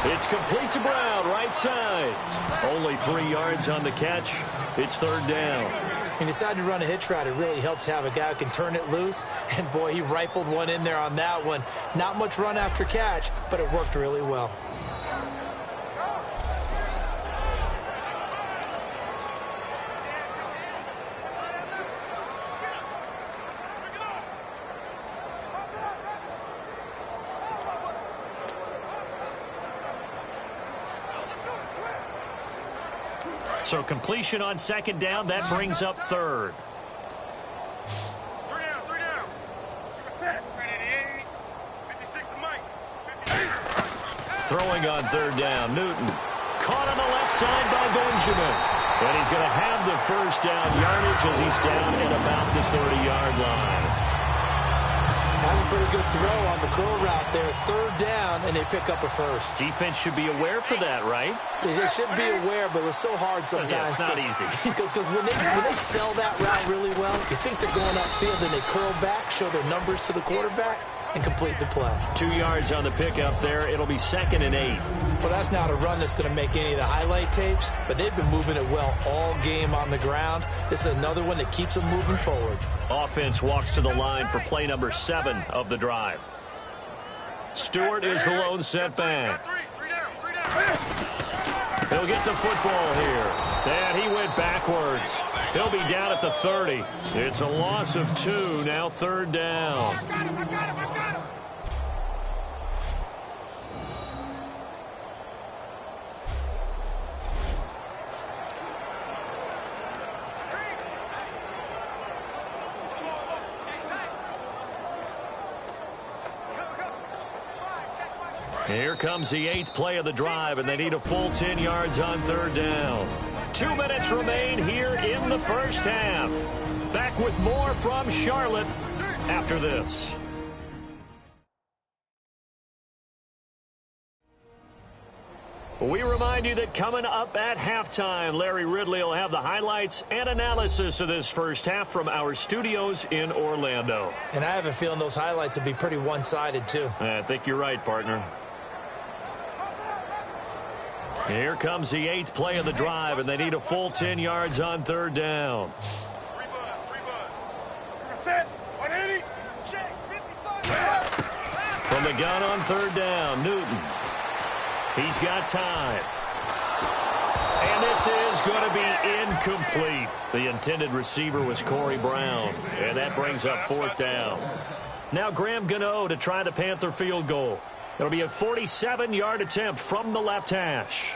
It's complete to Brown, right side. Only 3 yards on the catch. It's third down.
He decided to run a hitch route. It really helps to have a guy who can turn it loose. And, boy, he rifled one in there on that one. Not much run after catch, but it worked really well.
So completion on second down, that brings up third.
Three down.
Throwing on third down, Newton. Caught on the left side by Benjamin. And he's going to have the first down yardage as he's down at about the 30-yard line.
That's a pretty good throw on the curl route there. Third down, and they pick up a first.
Defense should be aware for that, right?
They should be aware, but it's so hard sometimes.
Yeah, it's not easy.
Because when they sell that route really well, you think they're going upfield, and they curl back, show their numbers to the quarterback, and complete the play. 2
yards on the pickup there. It'll be 2nd and 8.
Well, that's not a run that's going to make any of the highlight tapes, but they've been moving it well all game on the ground. This is another one that keeps them moving forward.
Offense walks to the line for play number 7 of the drive. Stewart is the lone setback. He'll get the football here. And he went backwards. He'll be down at the 30. It's a loss of 2, now third down.
I got him.
Here comes the 8th play of the drive, and they need a full 10 yards on third down. 2 minutes remain here in the first half. Back with more from Charlotte after this. We remind you that coming up at halftime, Larry Ridley will have the highlights and analysis of this first half from our studios in Orlando.
And I have a feeling those highlights will be pretty one-sided, too.
I think you're right, partner. Here comes the 8th play of the drive, and they need a full 10 yards on third down. From the gun on third down, Newton. He's got time. And this is going to be incomplete. The intended receiver was Corey Brown, and that brings up 4th down. Now Graham Gano to try the Panther field goal. It'll be a 47-yard attempt from the left hash.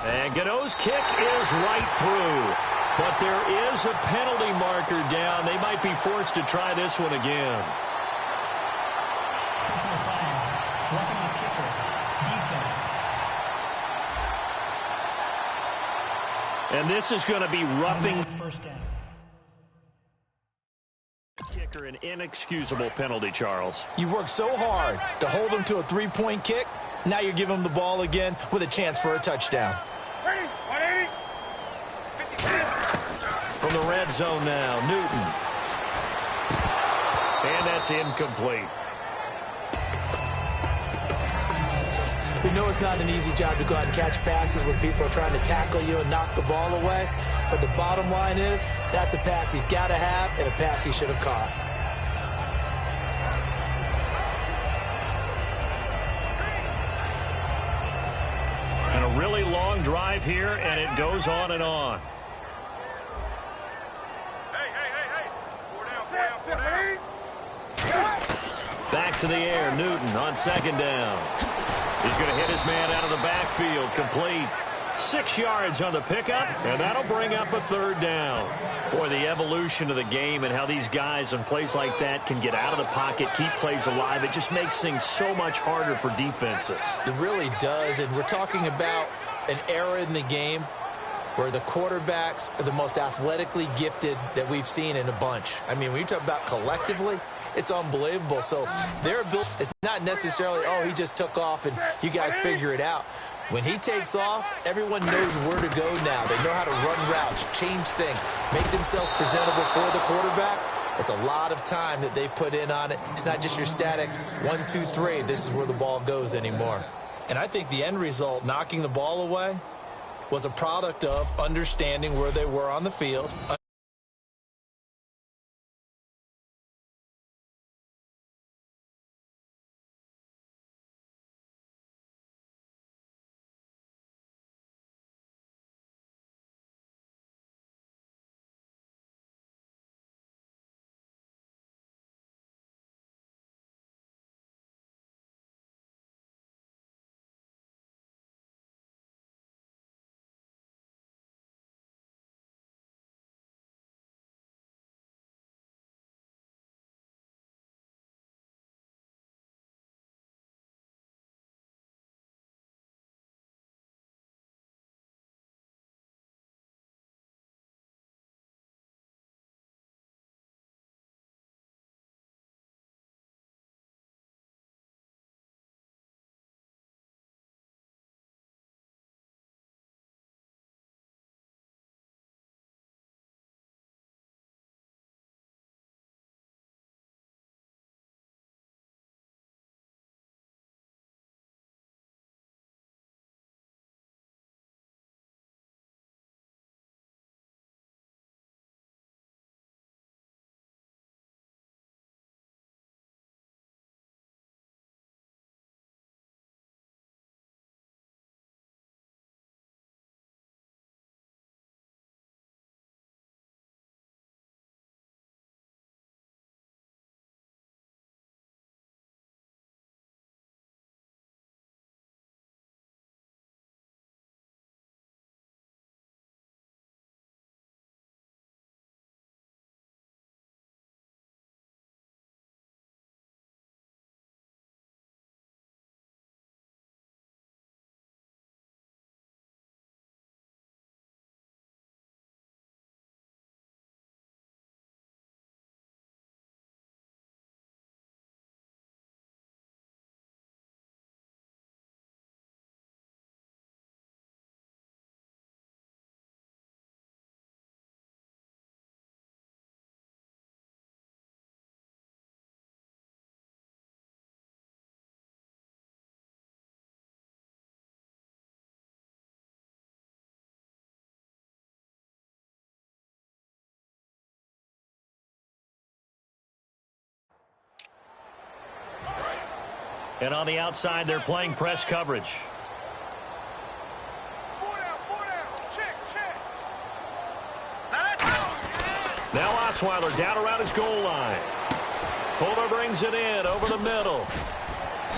And Gano's kick is right through. But there is a penalty marker down. They might be forced to try this one again.
Personal flag. Roughing the kicker. Defense.
And this is going to be roughing.
First down.
Kicker, an inexcusable penalty, Charles.
You've worked so hard to hold them to a three-point kick. Now you're giving them the ball again with a chance for a touchdown.
From the red zone now, Newton. And that's incomplete.
We know it's not an easy job to go out and catch passes when people are trying to tackle you and knock the ball away. But the bottom line is, that's a pass he's got to have and a pass he should have caught.
And a really long drive here, and it goes on and on. Back to the air, Newton on second down. He's going to hit his man out of the backfield, complete. 6 yards on the pickup, and that'll bring up a third down. Boy, the evolution of the game and how these guys on plays like that can get out of the pocket, keep plays alive, it just makes things so much harder for defenses.
It really does, and we're talking about an era in the game where the quarterbacks are the most athletically gifted that we've seen in a bunch. I mean, when you talk about collectively, it's unbelievable. So their ability is not necessarily, oh, he just took off and you guys figure it out. When he takes off, everyone knows where to go now. They know how to run routes, change things, make themselves presentable for the quarterback. It's a lot of time that they put in on it. It's not just your static 1, 2, 3. This is where the ball goes anymore. And I think the end result, knocking the ball away, was a product of understanding where they were on the field.
And on the outside, they're playing press coverage. Now Osweiler down around his goal line. Fuller brings it in over the middle.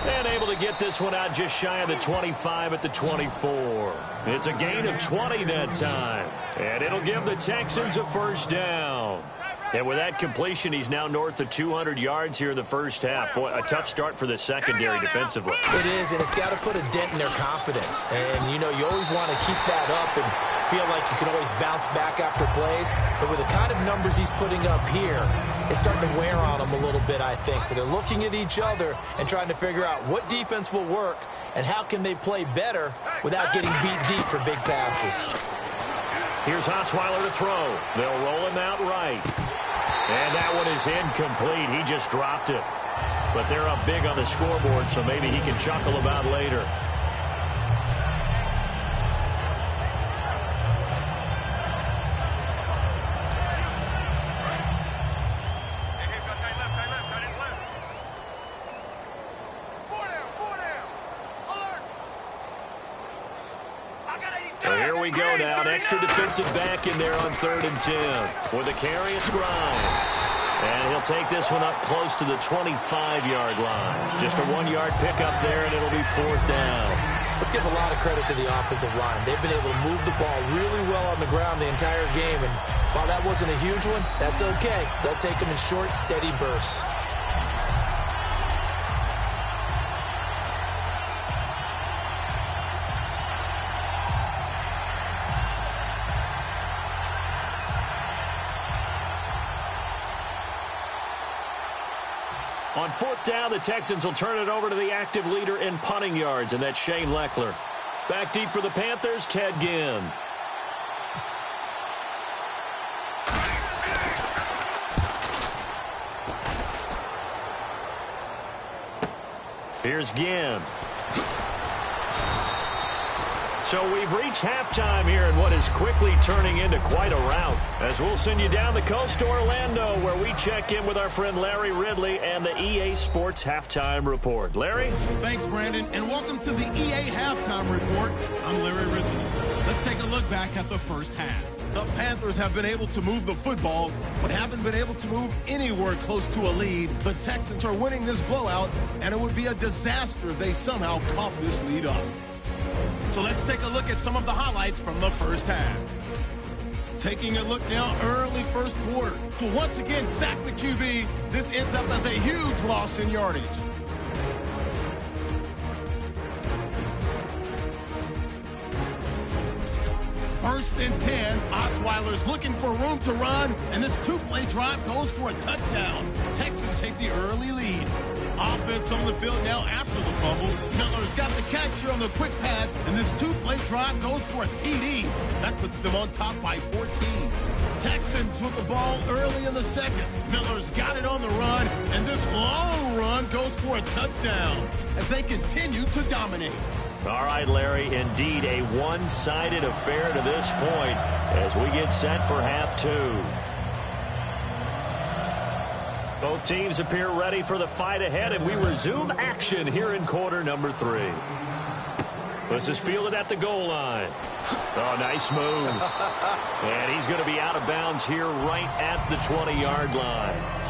And able to get this one out just shy of the 25 at the 24. It's a gain of 20 that time. And it'll give the Texans a first down. And with that completion, he's now north of 200 yards here in the first half. Boy, a tough start for the secondary defensively.
It is, and it's got to put a dent in their confidence. And, you know, you always want to keep that up and feel like you can always bounce back after plays. But with the kind of numbers he's putting up here, it's starting to wear on them a little bit, I think. So they're looking at each other and trying to figure out what defense will work and how can they play better without getting beat deep for big passes.
Here's Osweiler to throw. They'll roll him out right. And that one is incomplete. He just dropped it. But they're up big on the scoreboard, so maybe he can chuckle about later. So here we go now. An extra defensive back in there on 3rd and 10. With a carry, it's Grimes. And he'll take this one up close to the 25-yard line. Just a 1-yard pickup there, and it'll be 4th down.
Let's give a lot of credit to the offensive line. They've been able to move the ball really well on the ground the entire game. And while that wasn't a huge one, that's okay. They'll take them in short, steady bursts.
On 4th down, the Texans will turn it over to the active leader in punting yards, and that's Shane Lechler. Back deep for the Panthers, Ted Ginn. Here's Ginn. So we've reached halftime here in what is quickly turning into quite a rout, as we'll send you down the coast to Orlando, where we check in with our friend Larry Ridley and the EA Sports Halftime Report. Larry?
Thanks, Brandon, and welcome to the EA Halftime Report. I'm Larry Ridley. Let's take a look back at the first half. The Panthers have been able to move the football, but haven't been able to move anywhere close to a lead. The Texans are winning this blowout, and it would be a disaster if they somehow cough this lead up. So let's take a look at some of the highlights from the first half. Taking a look now, early first quarter. To once again sack the QB, this ends up as a huge loss in yardage. First and 10, Osweiler's looking for room to run, and this two-play drive goes for a touchdown. Texans take the early lead. Offense on the field now after the fumble. Miller's got the catch here on the quick pass, and this two-play drive goes for a TD. That puts them on top by 14. Texans with the ball early in the second. Miller's got it on the run, and this long run goes for a touchdown as they continue to dominate.
All right, Larry, indeed a one-sided affair to this point as we get set for half two. Both teams appear ready for the fight ahead, and we resume action here in quarter number 3. This is fielded at the goal line. Oh, nice move. And he's going to be out of bounds here right at the 20-yard line.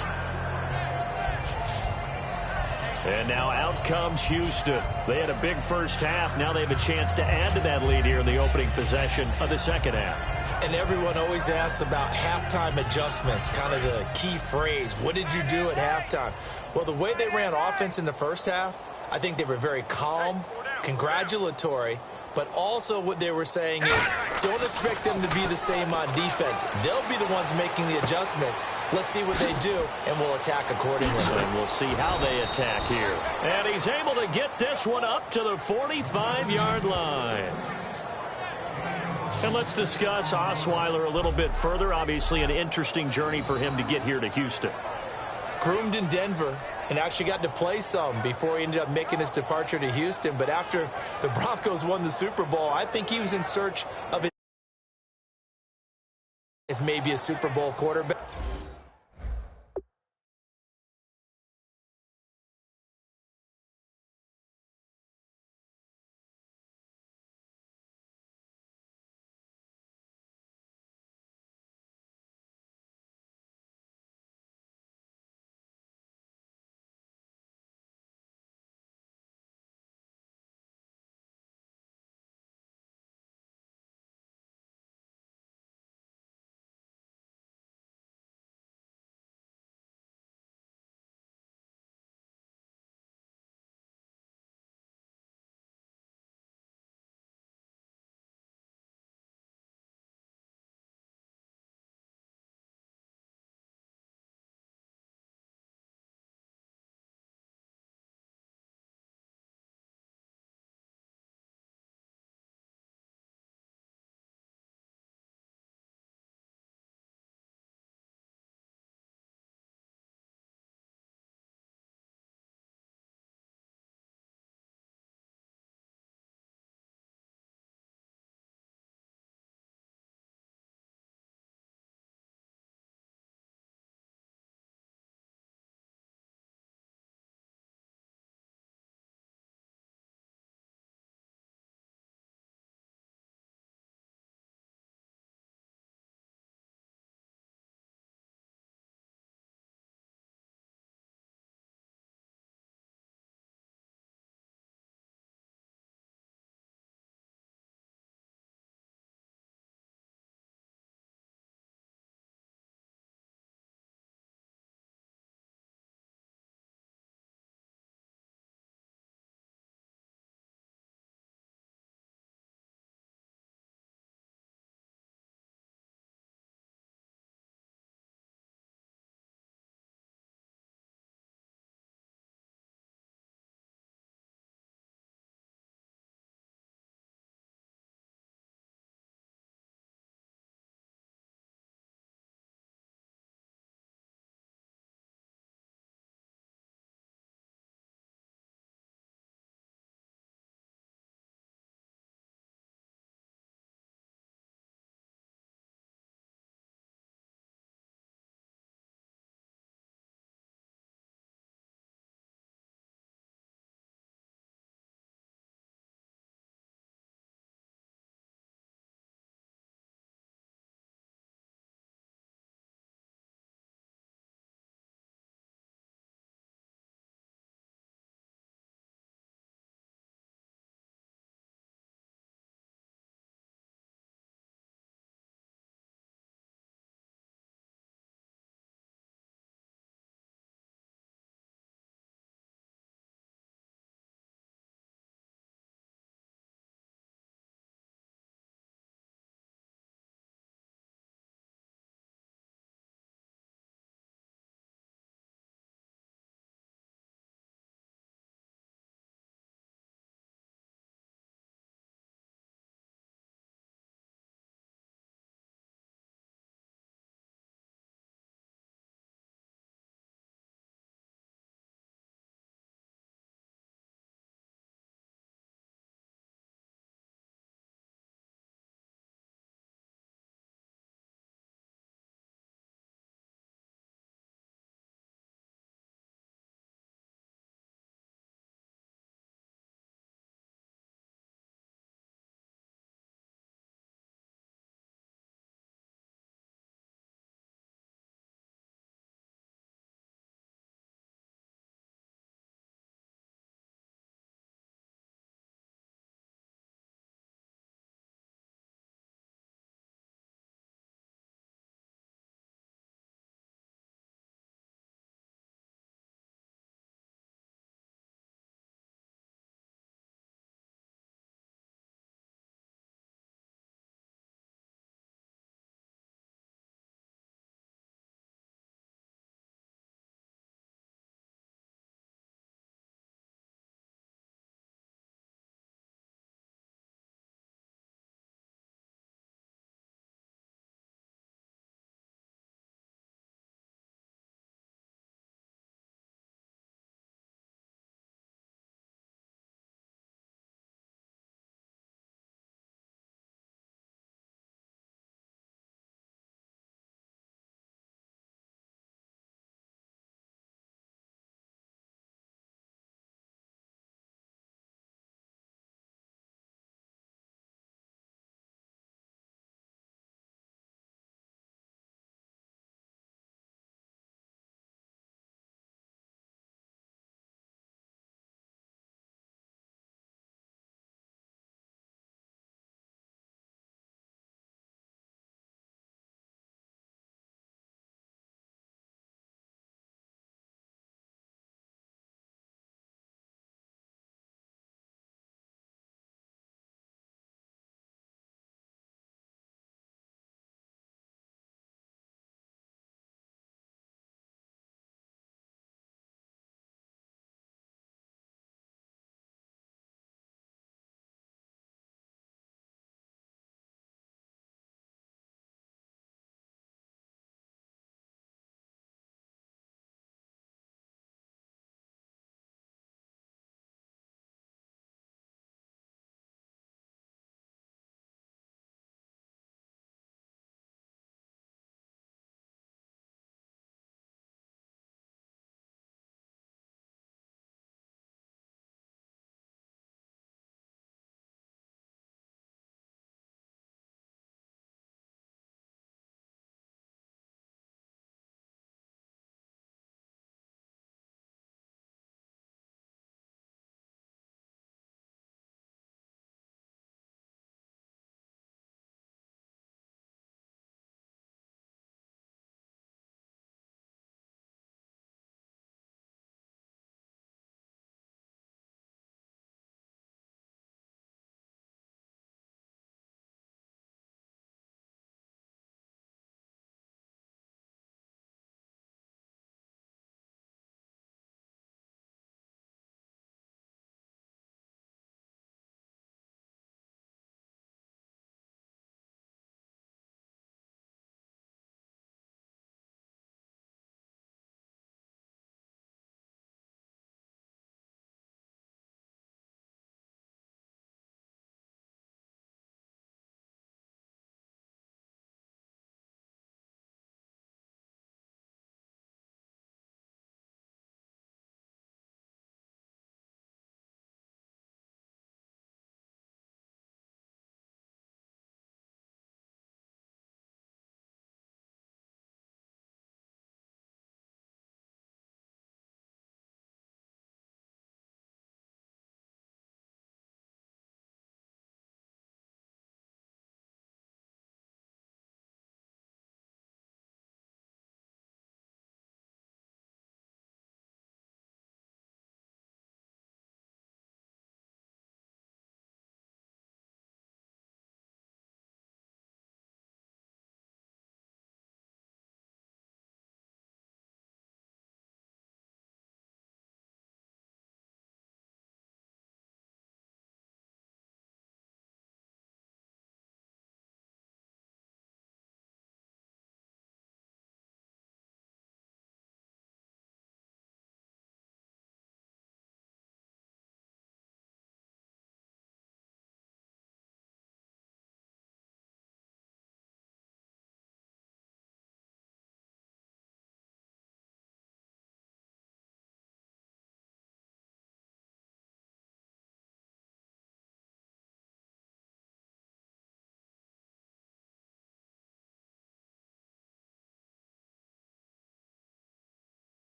And now out comes Houston. They had a big first half. Now they have a chance to add to that lead here in the opening possession of the second half.
And everyone always asks about halftime adjustments, kind of the key phrase. What did you do at halftime? Well, the way they ran offense in the first half, I think they were very calm, congratulatory, but also what they were saying is don't expect them to be the same on defense. They'll be the ones making the adjustments. Let's see what they do, and we'll attack accordingly.
And we'll see how they attack here. And he's able to get this one up to the 45-yard line. And let's discuss Osweiler a little bit further. Obviously, an interesting journey for him to get here to Houston.
Groomed in Denver and actually got to play some before he ended up making his departure to Houston. But after the Broncos won the Super Bowl, I think he was in search of it as maybe a Super Bowl quarterback.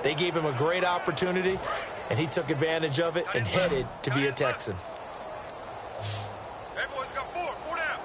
They gave him a great opportunity, and he took advantage of it and headed to be a Texan.
Everyone's got four down.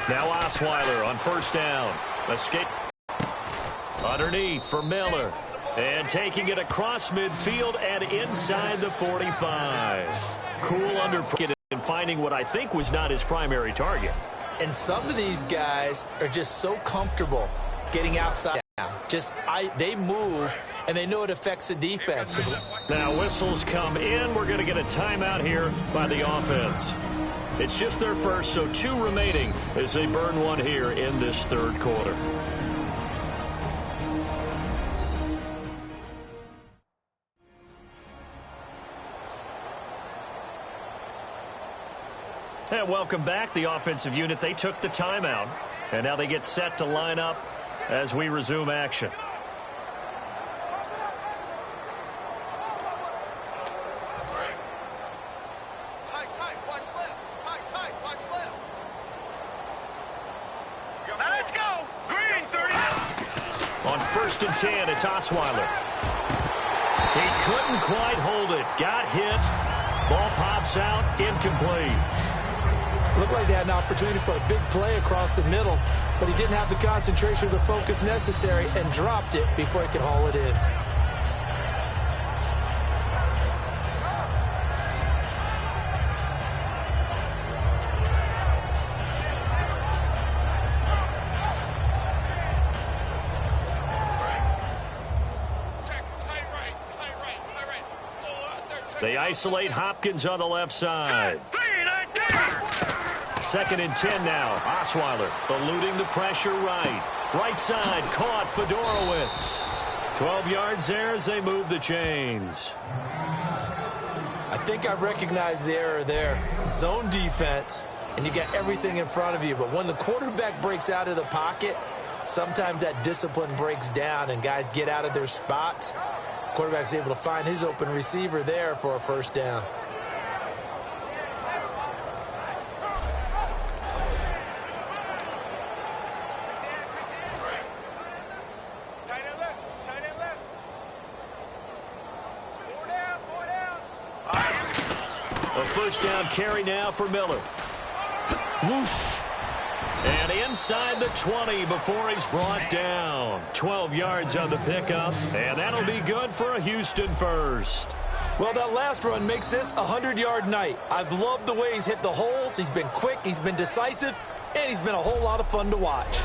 Now Osweiler on first down. Escape. Underneath for Miller. And taking it across midfield and inside the 45. Cool under and finding what I think was not his primary target.
And some of these guys are just so comfortable getting outside now. They move, and they know it affects the defense.
Now whistles come in. We're going to get a timeout here by the offense. It's just their first, so 2 remaining as they burn one here in this third quarter. And welcome back, the offensive unit. They took the timeout, and now they get set to line up as we resume action. First and 10, it's Osweiler. He couldn't quite hold it. Got hit. Ball pops out. Incomplete.
Looked like they had an opportunity for a big play across the middle, but he didn't have the concentration or the focus necessary and dropped it before he could haul it in.
They isolate Hopkins on the left side. Second and 10 now. Osweiler eluding the pressure right. Right side caught Fedorowicz. 12 yards there as they move the chains.
I think I recognize the error there. Zone defense, and you got everything in front of you. But when the quarterback breaks out of the pocket, sometimes that discipline breaks down and guys get out of their spots. Quarterback's able to find his open receiver there for a first down.
A first down carry now for Miller. Whoosh. And inside the 20 before he's brought down. 12 yards on the pickup, and that'll be good for a Houston first.
Well, that last run makes this a 100-yard night. I've loved the way he's hit the holes. He's been quick, he's been decisive, and he's been a whole lot of fun to watch.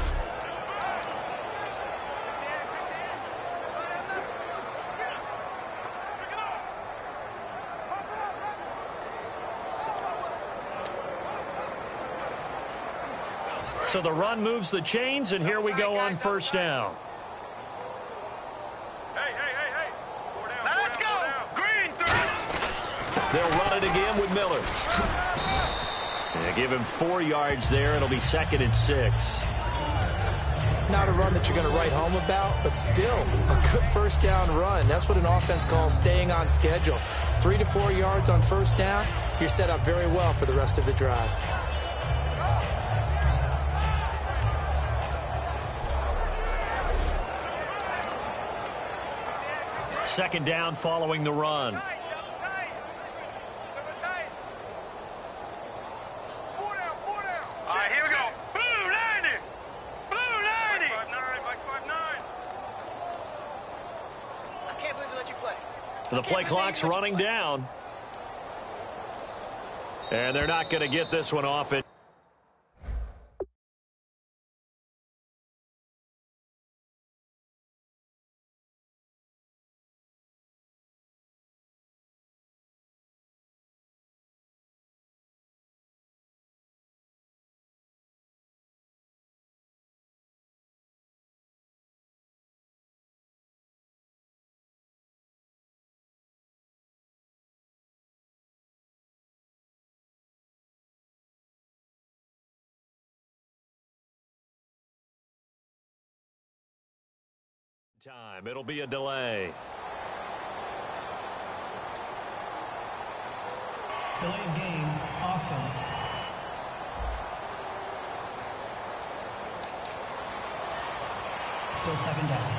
So the run moves the chains, and here we go on first down.
Hey. Now let's go. Green 30.
They'll run it again with Miller. And give him 4 yards there. It'll be second and 6.
Not a run that you're going to write home about, but still a good first down run. That's what an offense calls staying on schedule. 3 to 4 yards on first down. You're set up very well for the rest of the drive.
second down following the run.
All right, here we go. Blue 90. Blue 90. 5'9".
I can't believe they let you play.
The play clock's running down. And they're not going to get this one off it. Time. It'll be a delay.
Delay of game, offense. Still second down.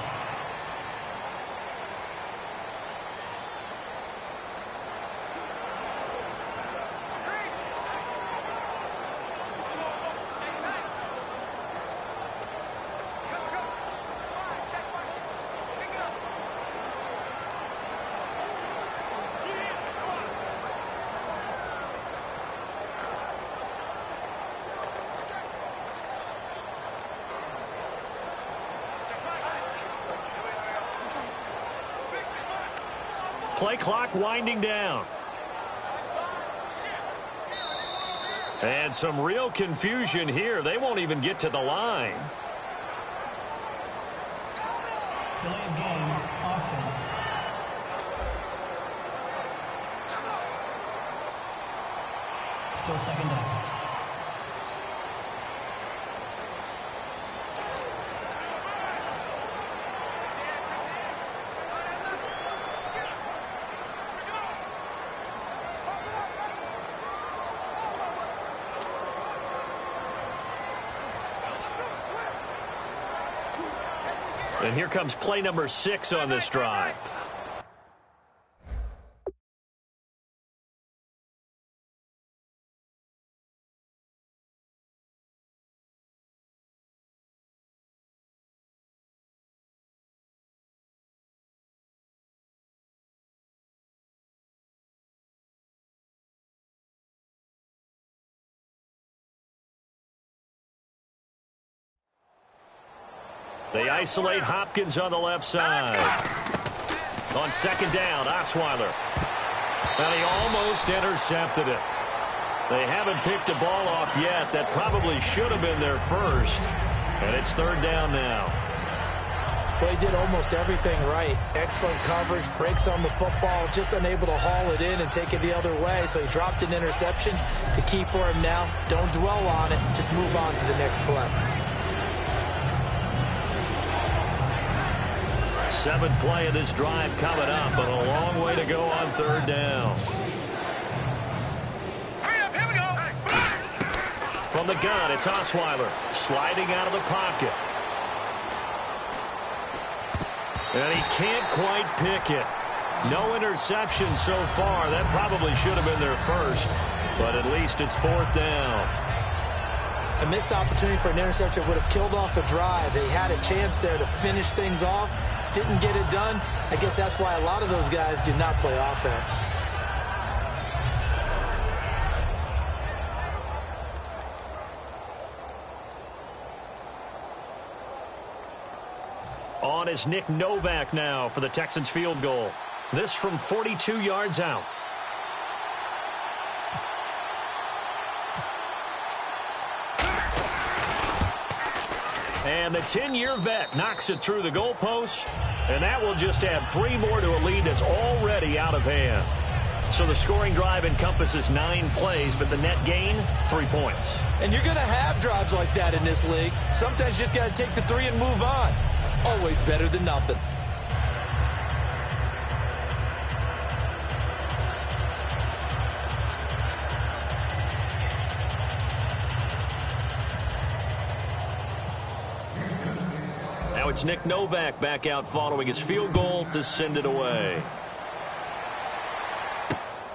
Play clock winding down. And some real confusion here. They won't even get to the line.
Delay of game, offense. Still second down.
And here comes play number 6 on this drive. They isolate Hopkins on the left side. On second down, Osweiler. And he almost intercepted it. They haven't picked a ball off yet. That probably should have been their first. And it's third down now.
Well, he did almost everything right. Excellent coverage, breaks on the football, just unable to haul it in and take it the other way. So he dropped an interception. The key for him now, don't dwell on it. Just move on to the next play.
7th play of this drive coming up, but a long way to go on third down.
Hurry up, here we go.
From the gun, it's Osweiler sliding out of the pocket. And he can't quite pick it. No interception so far. That probably should have been their first, but at least it's fourth down.
A missed opportunity for an interception would have killed off a drive. They had a chance there to finish things off. Didn't get it done. I guess that's why a lot of those guys do not play offense.
On is Nick Novak now for the Texans field goal. This from 42 yards out. And the 10-year vet knocks it through the goalpost, and that will just add 3 more to a lead that's already out of hand. So the scoring drive encompasses 9 plays, but the net gain, 3 points.
And you're going to have drives like that in this league. Sometimes you just got to take the 3 and move on. Always better than nothing.
it's Nick Novak back out following his field goal to send it away.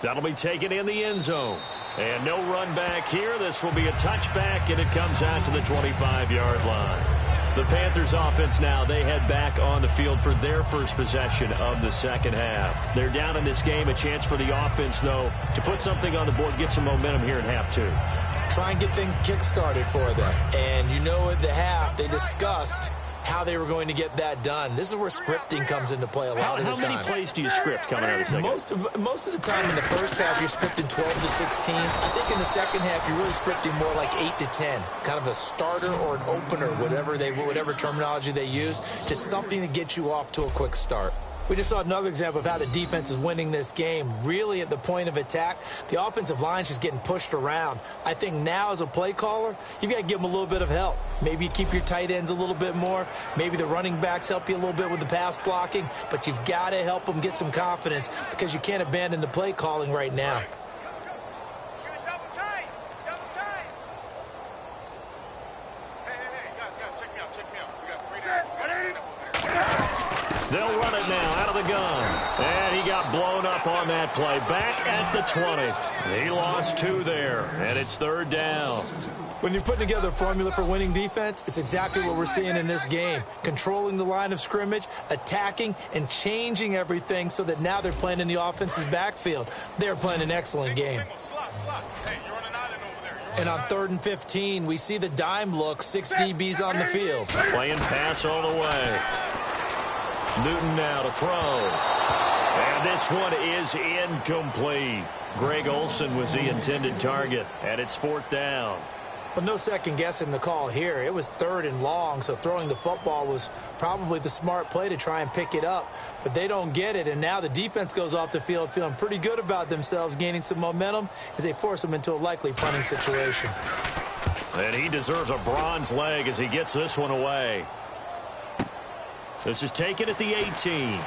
That'll be taken in the end zone. And no run back here. This will be a touchback, and it comes out to the 25-yard line. The Panthers offense now, they head back on the field for their first possession of the second half. They're down in this game. A chance for the offense, though, to put something on the board, get some momentum here in half two.
Try and get things kick-started for them. And you know at the half, they discussed how they were going to get that done. This is where scripting comes into play a lot of the time.
How many plays do you script coming out of the second?
Most of the time in the first half, you're scripting 12 to 16. I think in the second half, you're really scripting more like 8 to 10. Kind of a starter or an opener, whatever terminology they use. Just something to get you off to a quick start. We just saw another example of how the defense is winning this game. Really at the point of attack, the offensive line is just getting pushed around. I think now as a play caller, you've got to give them a little bit of help. Maybe you keep your tight ends a little bit more. Maybe the running backs help you a little bit with the pass blocking. But you've got to help them get some confidence because you can't abandon the play calling right now.
They'll run it now out of the gun. And he got blown up on that play. Back at the 20. He lost 2 there, and it's third down.
When you're putting together a formula for winning defense, it's exactly what we're seeing in this game. Controlling the line of scrimmage, attacking, and changing everything so that now they're playing in the offense's backfield. They're playing an excellent game. And on 3rd and 15, we see the dime look, 6 DBs on the field.
Playing pass all the way. Newton now to throw. And this one is incomplete. Greg Olsen was the intended target, and it's 4th down.
Well, no second guessing the call here. It was 3rd and long, so throwing the football was probably the smart play to try and pick it up. But they don't get it, and now the defense goes off the field feeling pretty good about themselves, gaining some momentum as they force them into a likely punting situation.
And he deserves a bronze leg as he gets this one away. This is taken at the 18.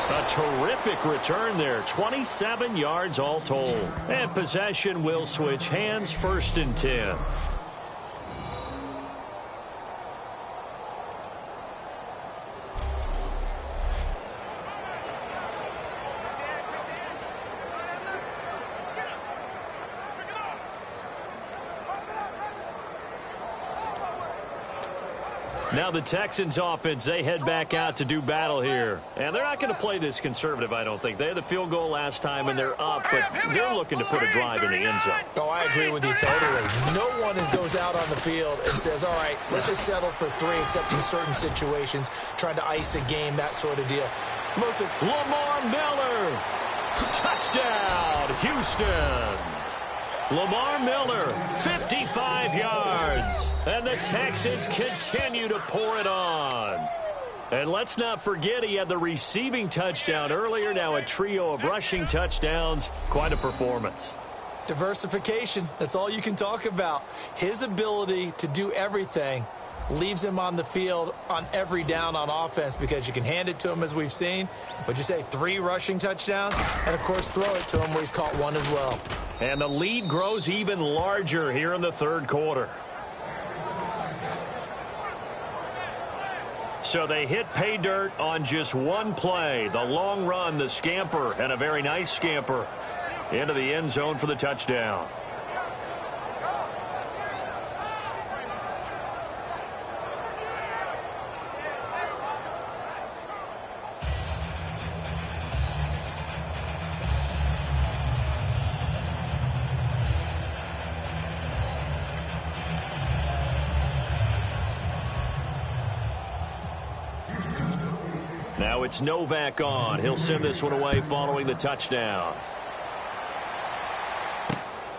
A terrific return there. 27 yards all told. And possession will switch hands, 1st and 10. Now the Texans offense, they head back out to do battle here. And they're not going to play this conservative, I don't think. They had the field goal last time, and they're up, but they're looking to put a drive in the end zone.
Oh, I agree with you totally. No one goes out on the field and says, all right, let's just settle for 3, except in certain situations, trying to ice a game, that sort of deal.
Lamar Miller. Touchdown, Houston. Lamar Miller, 55 yards. And the Texans continue to pour it on. And let's not forget he had the receiving touchdown earlier. Now a trio of rushing touchdowns. Quite a performance.
Diversification. That's all you can talk about. His ability to do everything leaves him on the field on every down on offense because you can hand it to him, as we've seen. Would you say 3 rushing touchdowns? And, of course, throw it to him where he's caught 1 as well.
And the lead grows even larger here in the 3rd quarter. So they hit pay dirt on just 1 play. The long run, the scamper, and a very nice scamper into the end zone for the touchdown. Now it's Novak on. He'll send this one away following the touchdown.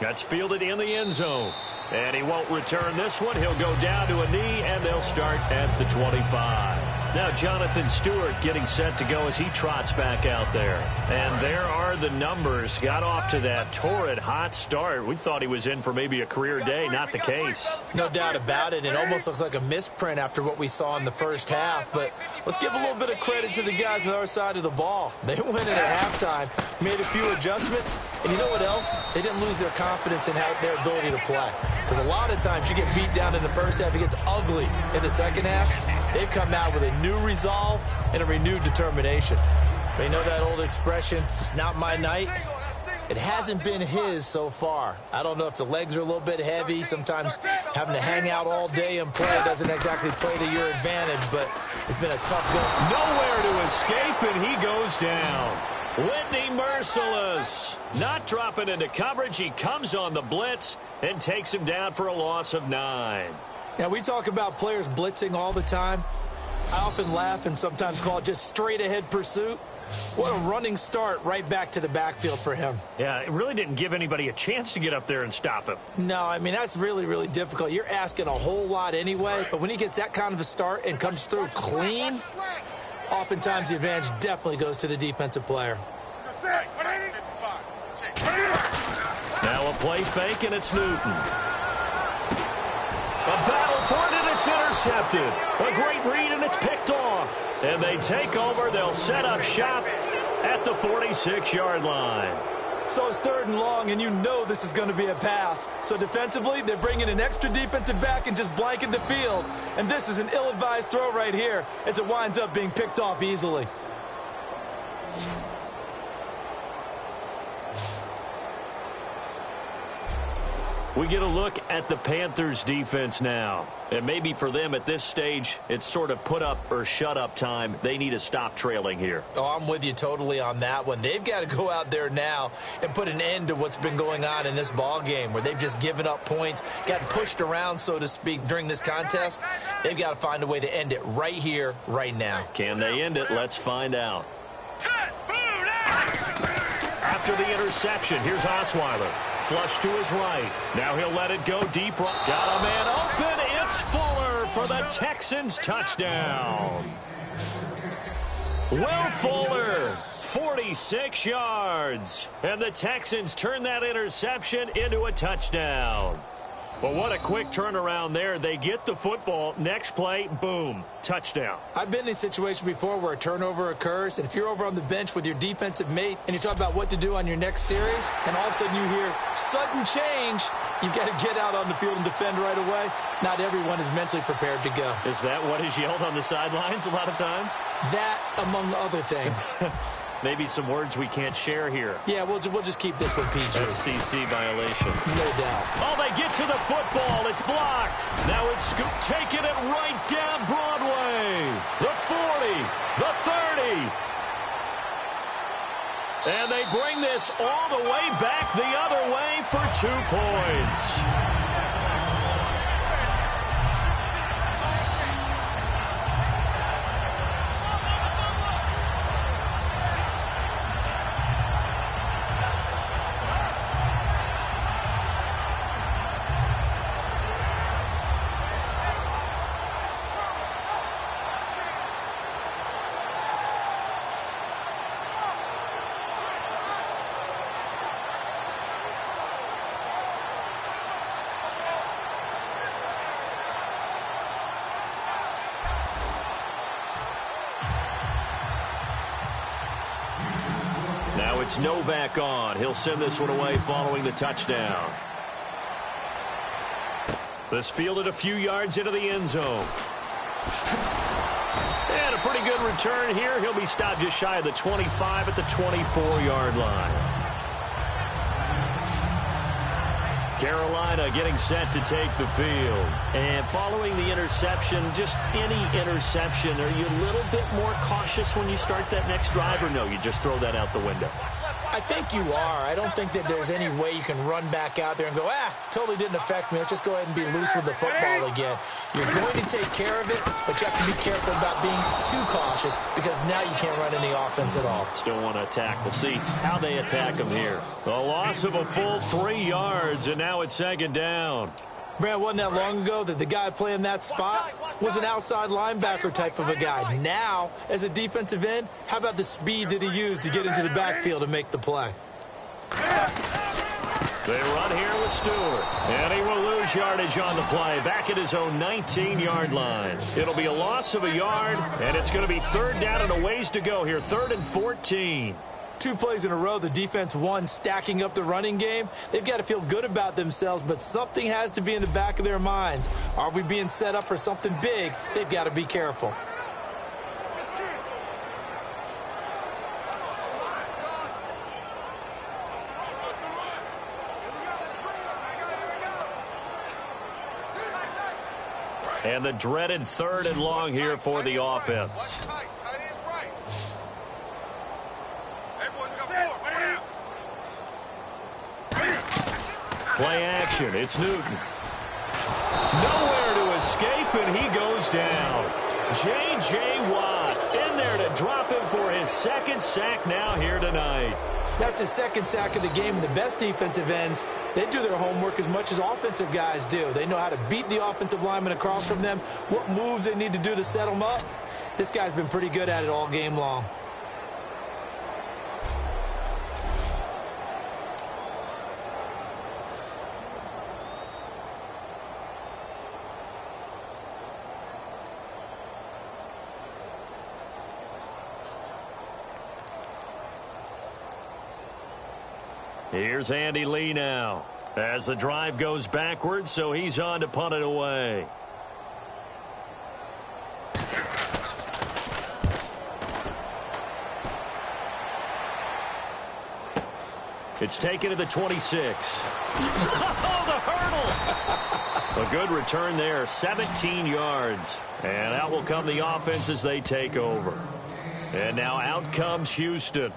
That's fielded in the end zone. And he won't return this one. He'll go down to a knee, and they'll start at the 25. Now Jonathan Stewart getting set to go as he trots back out there. And there are the numbers. Got off to that torrid hot start. We thought he was in for maybe a career day. Not the case.
No doubt about it. It almost looks like a misprint after what we saw in the first half. But let's give a little bit of credit to the guys on our side of the ball. They went in at halftime, made a few adjustments. And you know what else? They didn't lose their confidence in their ability to play. Because a lot of times you get beat down in the first half. It gets ugly in the second half. They've come out with a new resolve and a renewed determination. But you know that old expression, it's not my night? It hasn't been his so far. I don't know if the legs are a little bit heavy. Sometimes having to hang out all day and play doesn't exactly play to your advantage, but it's been a tough go.
Nowhere to escape, and he goes down. Whitney Merciless not dropping into coverage. He comes on the blitz and takes him down for a loss of 9.
Now, we talk about players blitzing all the time. I often laugh and sometimes call it just straight-ahead pursuit. What a running start right back to the backfield for him.
Yeah, it really didn't give anybody a chance to get up there and stop him.
No, I mean, that's really, really difficult. You're asking a whole lot anyway, but when he gets that kind of a start and comes through clean, oftentimes the advantage definitely goes to the defensive player.
Now a play fake, and it's Newton. A battle for it, and it's intercepted. A great read, and it's picked off. And they take over. They'll set up shop at the 46-yard line.
So it's 3rd and long, and you know this is going to be a pass. So defensively, they're bringing an extra defensive back and just blanket the field. And this is an ill-advised throw right here as it winds up being picked off easily.
We get a look at the Panthers defense now. And maybe for them at this stage, it's sort of put up or shut up time. They need to stop trailing here.
Oh, I'm with you totally on that one. They've got to go out there now and put an end to what's been going on in this ball game where they've just given up points, gotten pushed around, so to speak, during this contest. They've got to find a way to end it right here, right now.
Can they end it? Let's find out. After the interception, here's Osweiler. Flush to his right. Now he'll let it go deep. Got a man open. It's Fuller for the Texans touchdown. Will Fuller, 46 yards. And the Texans turn that interception into a touchdown. Well, what a quick turnaround there. They get the football. Next play, boom, touchdown.
I've been in a situation before where a turnover occurs, and if you're over on the bench with your defensive mate and you talk about what to do on your next series, and all of a sudden you hear sudden change, you've got to get out on the field and defend right away. Not everyone is mentally prepared to go.
Is that what is yelled on the sidelines a lot of times?
That, among other things.
Maybe some words we can't share here.
Yeah, we'll just keep this one PG.
FCC violation.
No doubt.
Oh, they get to the football. It's blocked. Now it's Scoop taking it right down Broadway. The 40, the 30. And they bring this all the way back the other way for 2 points. Now it's Novak on. He'll send this one away following the touchdown. This fielded a few yards into the end zone. And a pretty good return here. He'll be stopped just shy of the 25 at the 24-yard line. Carolina getting set to take the field. And following the interception, just any interception, are you a little bit more cautious when you start that next drive, or no, you just throw that out the window?
I think you are. I don't think that there's any way you can run back out there and go, totally didn't affect me. Let's just go ahead and be loose with the football again. You're going to take care of it, but you have to be careful about being too cautious because now you can't run any offense at all.
Still want to attack. We'll see how they attack him here. The loss of a full 3 yards, and now it's 2nd down.
Brad, wasn't that long ago that the guy playing that spot was an outside linebacker type of a guy. Now, as a defensive end, how about the speed that he used to get into the backfield and make the play?
They run here with Stewart, and he will lose yardage on the play, back at his own 19-yard line. It'll be a loss of a yard, and it's going to be third down and a ways to go here, 3rd and 14.
2 plays in a row, the defense won, stacking up the running game. They've got to feel good about themselves, but something has to be in the back of their minds. Are we being set up for something big? They've got to be careful.
And the dreaded 3rd and long here for the offense. Play action. It's Newton. Nowhere to escape, and he goes down. J.J. Watt in there to drop him for his 2nd sack now here tonight.
That's his 2nd sack of the game. And the best defensive ends, they do their homework as much as offensive guys do. They know how to beat the offensive lineman across from them, what moves they need to do to set them up. This guy's been pretty good at it all game long.
Here's Andy Lee now as the drive goes backwards, so he's on to punt it away. It's taken to the 26. Oh, the hurdle! A good return there, 17 yards. And out will come the offense as they take over. And now out comes Houston.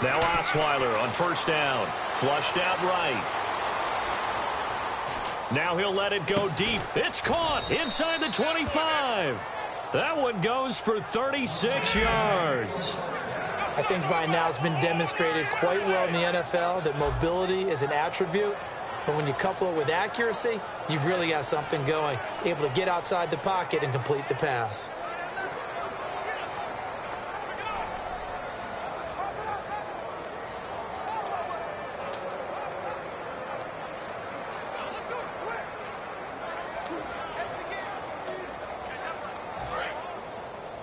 Now Osweiler on 1st down. Flushed out right. Now he'll let it go deep. It's caught inside the 25. That one goes for 36 yards.
I think by now it's been demonstrated quite well in the NFL that mobility is an attribute. But when you couple it with accuracy, you've really got something going. Able to get outside the pocket and complete the pass.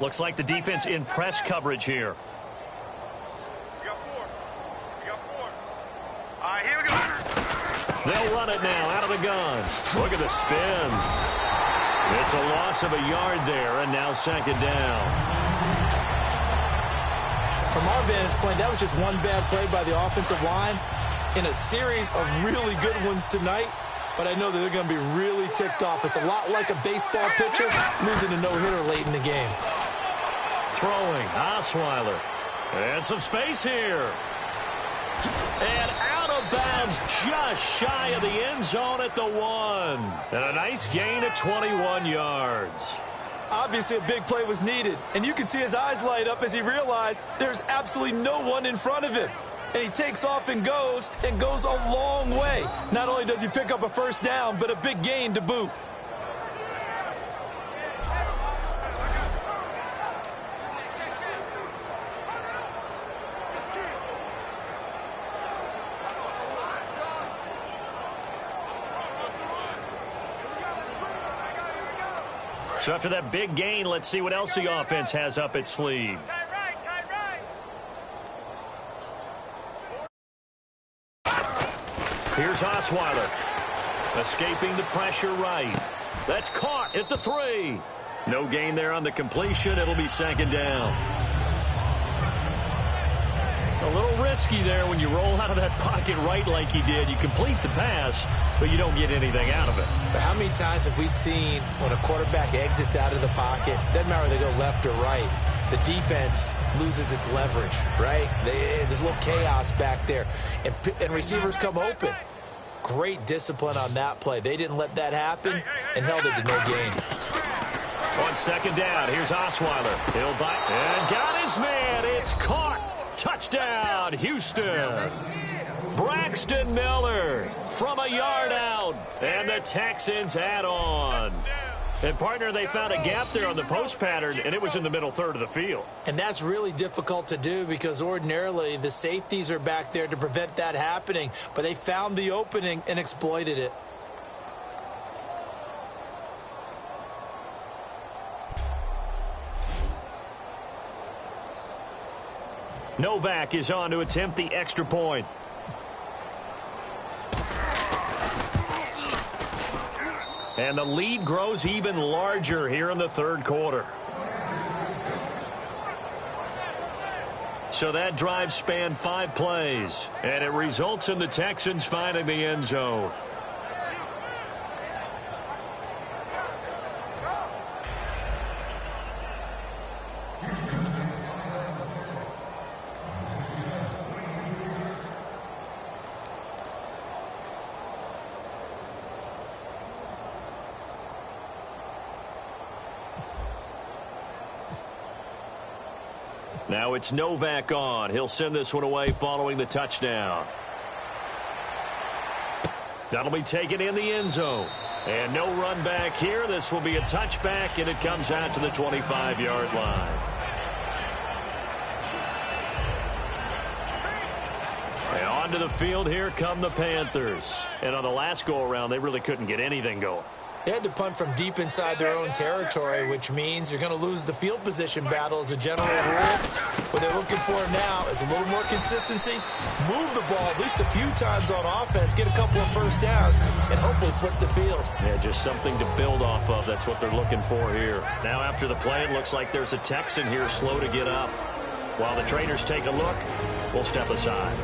Looks like the defense in press coverage here.
Here we go.
They'll run it now out of the gun. Look at the spin. It's a loss of a yard there, and now 2nd down.
From our vantage point, that was just one bad play by the offensive line in a series of really good ones tonight. But I know that they're going to be really ticked off. It's a lot like a baseball pitcher losing a no-hitter late in the game.
Throwing, Osweiler. And some space here. And out of bounds, just shy of the end zone at the 1. And a nice gain of 21 yards.
Obviously, a big play was needed. And you can see his eyes light up as he realized there's absolutely no one in front of him. And he takes off and goes a long way. Not only does he pick up a 1st down, but a big gain to boot.
So after that big gain, let's see what else the offense has up its sleeve. Here's Osweiler. Escaping the pressure right. That's caught at the 3. No gain there on the completion. It'll be 2nd down. A little risky there when you roll out of that pocket right like he did. You complete the pass, but you don't get anything out of it.
But how many times have we seen when a quarterback exits out of the pocket, doesn't matter whether they go left or right, the defense loses its leverage, right? There's a little chaos back there, and receivers come open. Great discipline on that play. They didn't let that happen and held it to no gain.
On second down, here's Osweiler. He'll bite and got his man. It's caught. Touchdown, Houston. Braxton Miller from a yard out, and the Texans add on. And, partner, they found a gap there on the post pattern, and it was in the middle third of the field.
And that's really difficult to do because ordinarily the safeties are back there to prevent that happening. But they found the opening and exploited it.
Novak is on to attempt the extra point. And the lead grows even larger here in the third quarter. So that drive spanned 5 plays, and it results in the Texans finding the end zone. Now it's Novak on. He'll send this one away following the touchdown. That'll be taken in the end zone. And no run back here. This will be a touchback, and it comes out to the 25-yard line. And onto the field, here come the Panthers. And on the last go-around, they really couldn't get anything going.
They had to punt from deep inside their own territory, which means you're going to lose the field position battle as a general rule. What they're looking for now is a little more consistency, move the ball at least a few times on offense, get a couple of first downs, and hopefully flip the field.
Yeah, just something to build off of. That's what they're looking for here. Now after the play, it looks like there's a Texan here slow to get up. While the trainers take a look, we'll step aside.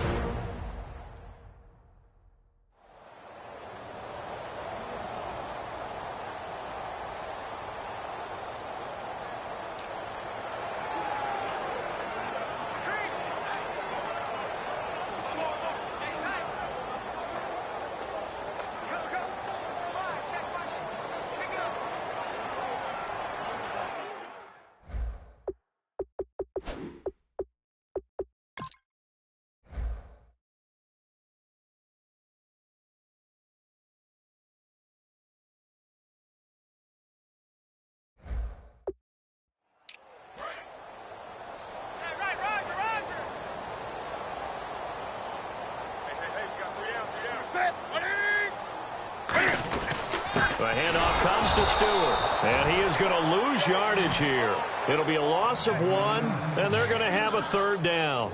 The handoff comes to Stewart, and he is going to lose yardage here. It'll be a loss of 1, and they're going to have a third down.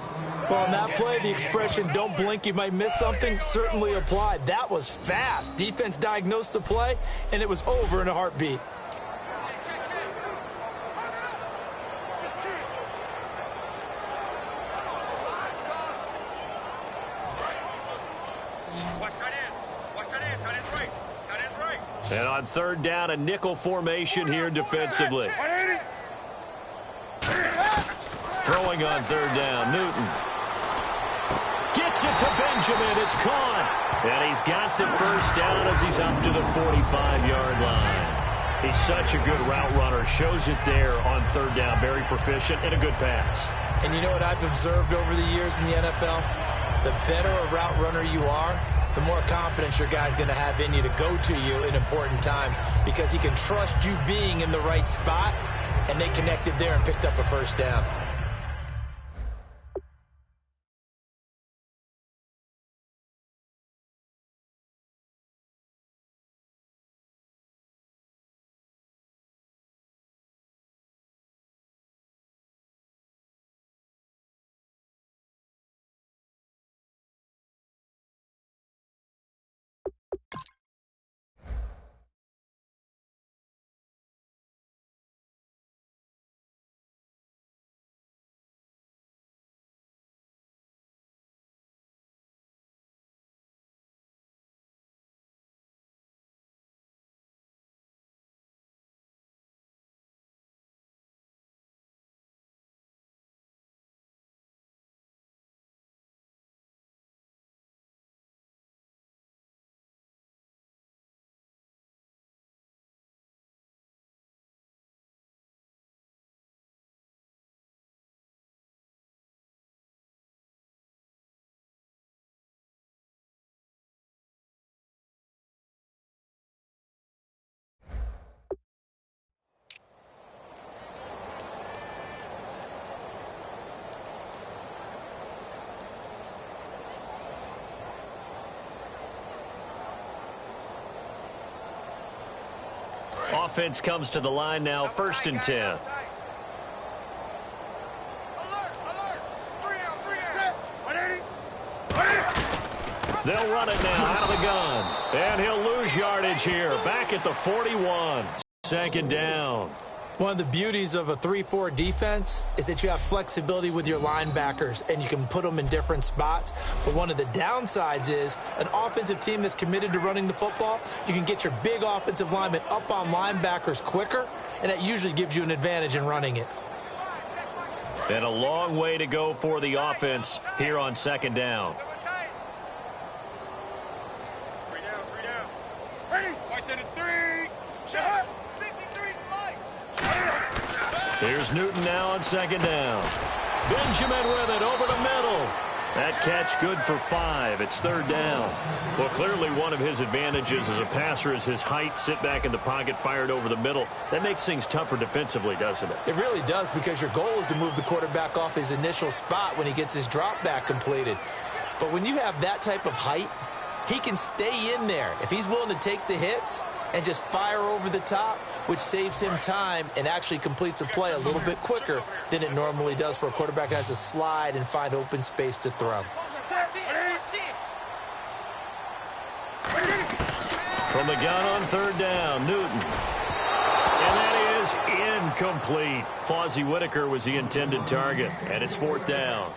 Well, on that play, the expression, don't blink, you might miss something, certainly applied. That was fast. Defense diagnosed the play, and it was over in a heartbeat.
And on third down, a nickel formation here defensively. Throwing on third down, Newton. Gets it to Benjamin. It's caught. And he's got the first down as he's up to the 45-yard line. He's such a good route runner. Shows it there on third down. Very proficient and a good pass.
And you know what I've observed over the years in the NFL? The better a route runner you are, the more confidence your guy's going to have in you to go to you in important times because he can trust you being in the right spot, and they connected there and picked up a first down.
Offense comes to the line now, 1st and 10.
Alert, alert. 3 out. 180.
They'll run it now out of the gun. And he'll lose yardage here. Back at the 41. 2nd down.
One of the beauties of a 3-4 defense is that you have flexibility with your linebackers, and you can put them in different spots. But one of the downsides is an offensive team that's committed to running the football, you can get your big offensive linemen up on linebackers quicker, and that usually gives you an advantage in running it.
And a long way to go for the offense here on 2nd down.
3 down. Ready? 3. Shot.
Here's Newton now on 2nd down. Benjamin with it over the middle. That catch good for 5. It's 3rd down. Well, clearly one of his advantages as a passer is his height. Sit back in the pocket, fired over the middle. That makes things tougher defensively, doesn't it?
It really does, because your goal is to move the quarterback off his initial spot when he gets his drop back completed. But when you have that type of height, he can stay in there. If he's willing to take the hits and just fire over the top, which saves him time and actually completes a play a little bit quicker than it normally does for a quarterback that has to slide and find open space to throw.
From the gun on 3rd down, Newton. And that is incomplete. Fozzie Whitaker was the intended target, and it's 4th down.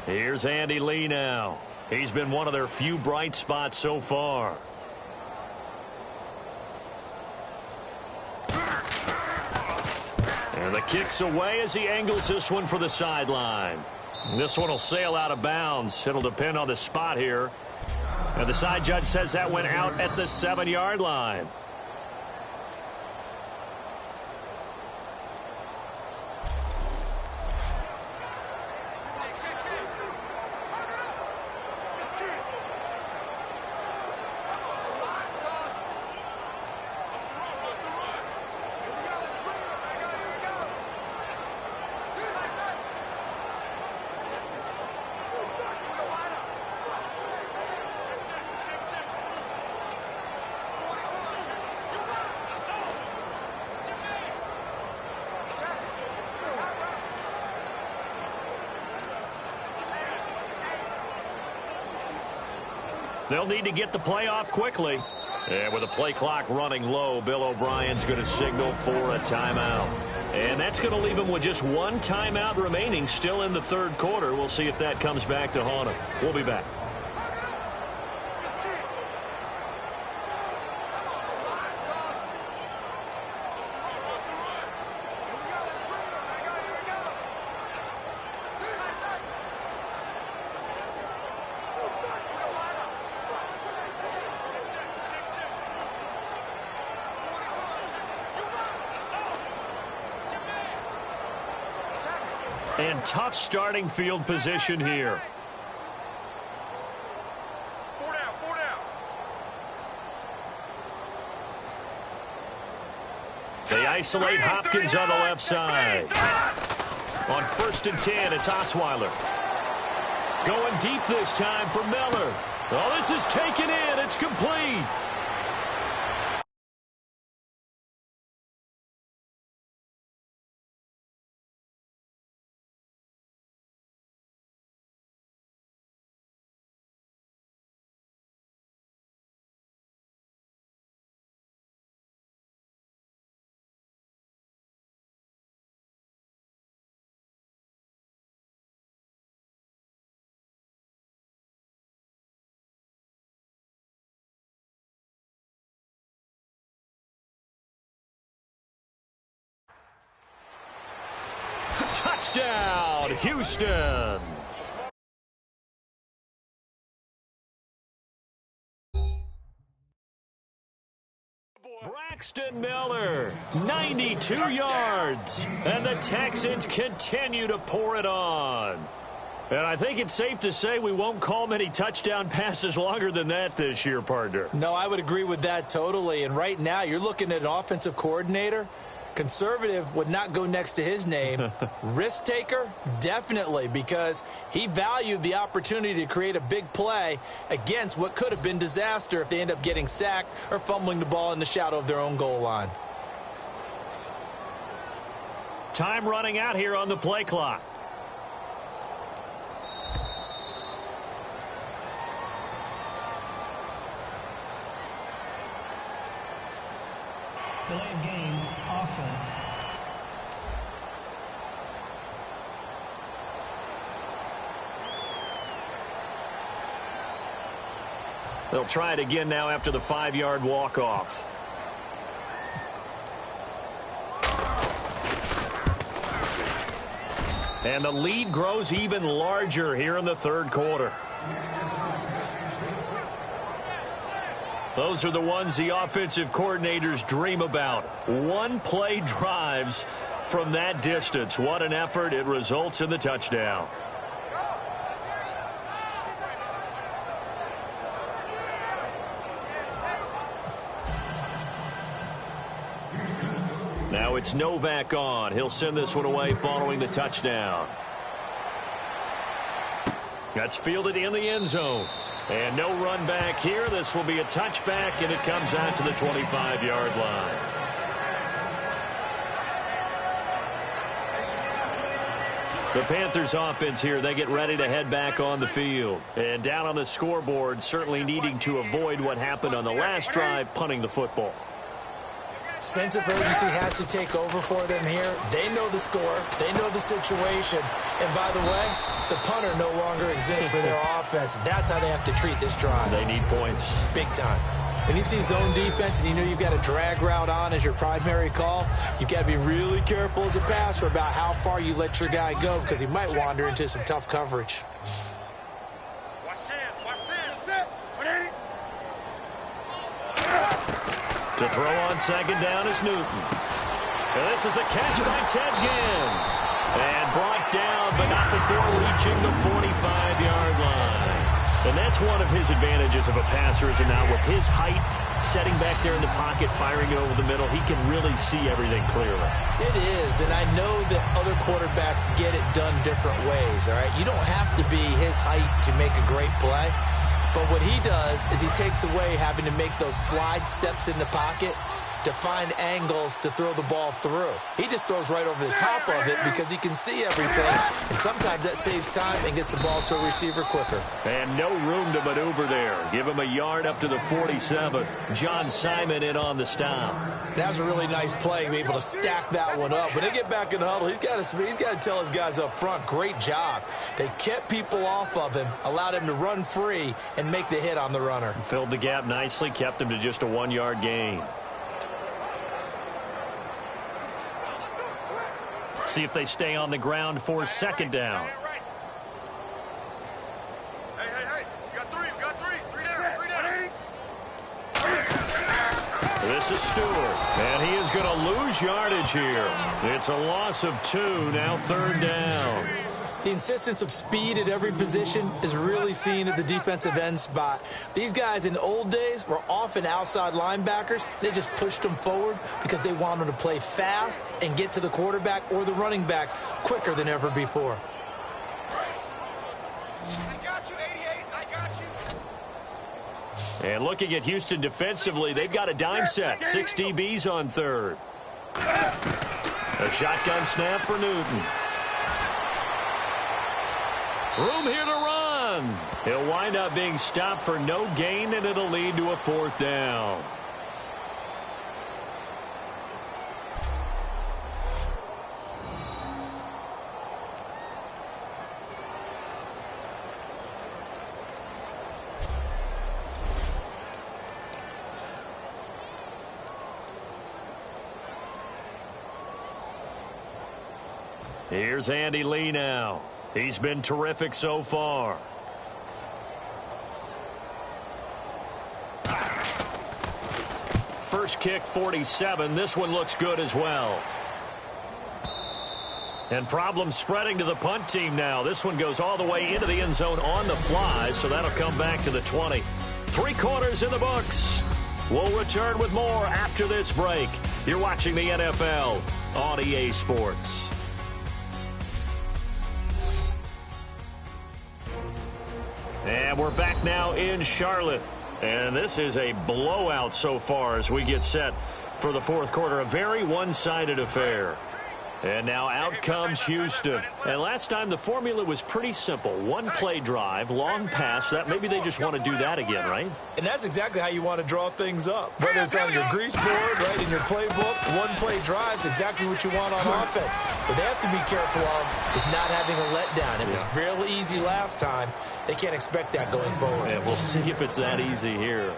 Here's Andy Lee now. He's been one of their few bright spots so far. And the kick's away as he angles this one for the sideline. This one will sail out of bounds. It'll depend on the spot here. And the side judge says that went out at the 7-yard line. They'll need to get the play off quickly. And with the play clock running low, Bill O'Brien's going to signal for a timeout. And that's going to leave him with just 1 timeout remaining still in the 3rd quarter. We'll see if that comes back to haunt him. We'll be back. And tough starting field position here.
4 down.
They isolate Hopkins on the left side. On 1st and 10, it's Osweiler. Going deep this time for Miller. Oh, this is taken in. It's complete. Touchdown, Houston. Braxton Miller, 92 yards. And the Texans continue to pour it on. And I think it's safe to say we won't call many touchdown passes longer than that this year, partner.
No, I would agree with that totally. And right now, you're looking at an offensive coordinator Conservative would not go next to his name. Risk taker, definitely, because he valued the opportunity to create a big play against what could have been disaster if they end up getting sacked or fumbling the ball in the shadow of their own goal line.
Time running out here on the play clock.
Delay of game, offense.
They'll try it again now after the 5-yard walk-off. And the lead grows even larger here in the third quarter. Those are the ones the offensive coordinators dream about. One-play drives from that distance. What an effort. It results in the touchdown. Now it's Novak on. He'll send this one away following the touchdown. That's fielded in the end zone. And no run back here. This will be a touchback, and it comes out to the 25-yard line. The Panthers offense here, they get ready to head back on the field. And down on the scoreboard, certainly needing to avoid what happened on the last drive, punting the football.
Sense of urgency has to take over for them here. They know the score. They know the situation. And by the way, the punter no longer exists for their offense. That's how they have to treat this drive.
They need points.
Big time. When you see zone defense and you know you've got a drag route on as your primary call, you've got to be really careful as a passer about how far you let your guy go because he might wander into some tough coverage.
To throw on second down is Newton. And this is a catch by Ted Ginn. And brought down, but not before reaching the 45-yard line. And that's one of his advantages of a passer, is now with his height, setting back there in the pocket, firing it over the middle, he can really see everything clearly.
It is, and I know that other quarterbacks get it done different ways, all right? You don't have to be his height to make a great play. But what he does is he takes away having to make those slide steps in the pocket to find angles to throw the ball through. He just throws right over the top of it because he can see everything. And sometimes that saves time and gets the ball to a receiver quicker.
And no room to maneuver there. Give him a yard up to the 47. John Simon in on the stop.
That was a really nice play to be able to stack that one up. When they get back in the huddle, he's got to tell his guys up front, great job. They kept people off of him, allowed him to run free and make the hit on the runner.
Filled the gap nicely, kept him to just a 1-yard gain. See if they stay on the ground for second down.
Hey, we got three. Three down.
This is Stewart, and he is going to lose yardage here. It's a loss of 2, now third down.
The insistence of speed at every position is really seen at the defensive end spot. These guys in the old days were often outside linebackers. They just pushed them forward because they wanted to play fast and get to the quarterback or the running backs quicker than ever before.
I got you, 88. I got you.
And looking at Houston defensively, they've got a dime set. 6 DBs on third. A shotgun snap for Newton. Room here to run. He'll wind up being stopped for no gain, and it'll lead to a fourth down. Here's Andy Lee now. He's been terrific so far. First kick, 47. This one looks good as well. And problems spreading to the punt team now. This one goes all the way into the end zone on the fly, so that'll come back to the 20. 3 quarters in the books. We'll return with more after this break. You're watching the NFL on EA Sports. And we're back now in Charlotte. And this is a blowout so far as we get set for the fourth quarter. A very one-sided affair. And now out comes Houston. And last time the formula was pretty simple. One-play drive, long pass. That maybe they just want to do that again, right?
And that's exactly how you want to draw things up. Whether it's on your grease board, right, in your playbook, one-play drive's exactly what you want on offense. What they have to be careful of is not having a letdown. It was real easy last time. They can't expect that going forward.
Yeah, we'll see if it's that easy here.